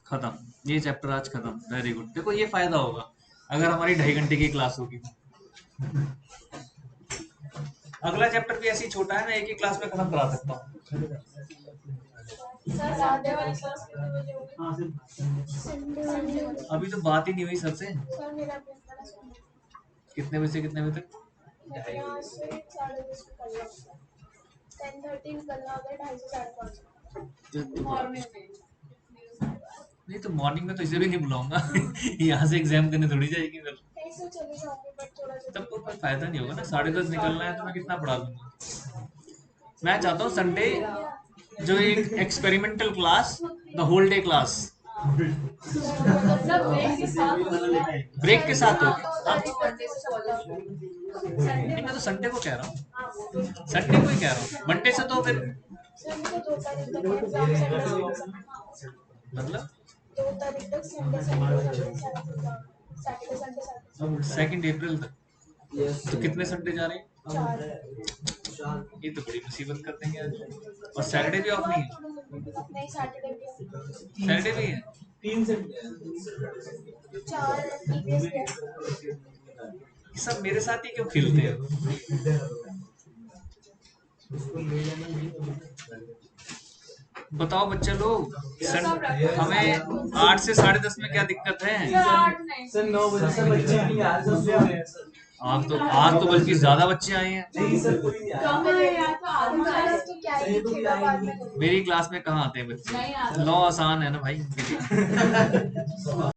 खत्म, ये चैप्टर आज खत्म। Very good. देखो ये फायदा होगा अगर हमारी 2.5 घंटे की क्लास होगी। अगला चैप्टर भी ऐसी छोटा है, मैं एक ही क्लास में खत्म करा सकता हूँ। सर सामने वाली क्लास कितने बजे होगी? अभी तो बात ही नहीं हुई सर से। सर मेरा पेपर है सुनो। कितने बजे से कितने बजे तक? मैं यहाँ से 10:30 निकलना होगा, 10:30 निकलना होगा, 2:30 से 5:30। मॉर्निंग में नहीं तो मॉर्निंग में तो इसे भी नहीं बुलाऊंगा। यहाँ से एग्जाम देने थोड़ी जाएगी फिर, ऐसे चले जाऊंगी बट थोड़ा तब तो कोई फायदा नहीं होगा ना। 10:30 निकलना है तो मैं कितना पढ़ा लूंगा। मैं चाहता हूँ संडे जो एक experimental class, the whole day class, मतलब ब्रेक के साथ हो। मंडे से कॉलेज नहीं मैं तो संडे को कह रहा हूँ, संडे को ही कह रहा हूँ, मंडे से तो फिर सर मुझे 2 तारीख तक एग्जाम, मतलब 2 तारीख तक संडे सैटरडे संडे 2 अप्रैल तक। तो कितने संडे जा रहे हैं? 4। ये तो बड़ी मुसीबत कर देंगे आज। और सैटरडे भी ऑफ नहीं है? नहीं सैटरडे भी सैटरडे भी है? 4 EVS है। ये सब मेरे साथ ही क्यों खेलते हैं? बताओ बच्चे लोग, हमें 8 से 10:30 में क्या दिक्कत है? 8 नहीं सर 9 बजे से बच्चे नहीं आ रहे, सब सो रहे हैं सर। आज तो बल्कि ज्यादा बच्चे आए हैं। नहीं सर कोई नहीं आया। कम है या तो आधा तो क्या ही खेला बाद में। मेरी क्लास में कहाँ आते हैं बच्चे? नहीं आते। लॉ आसान है ना भाई।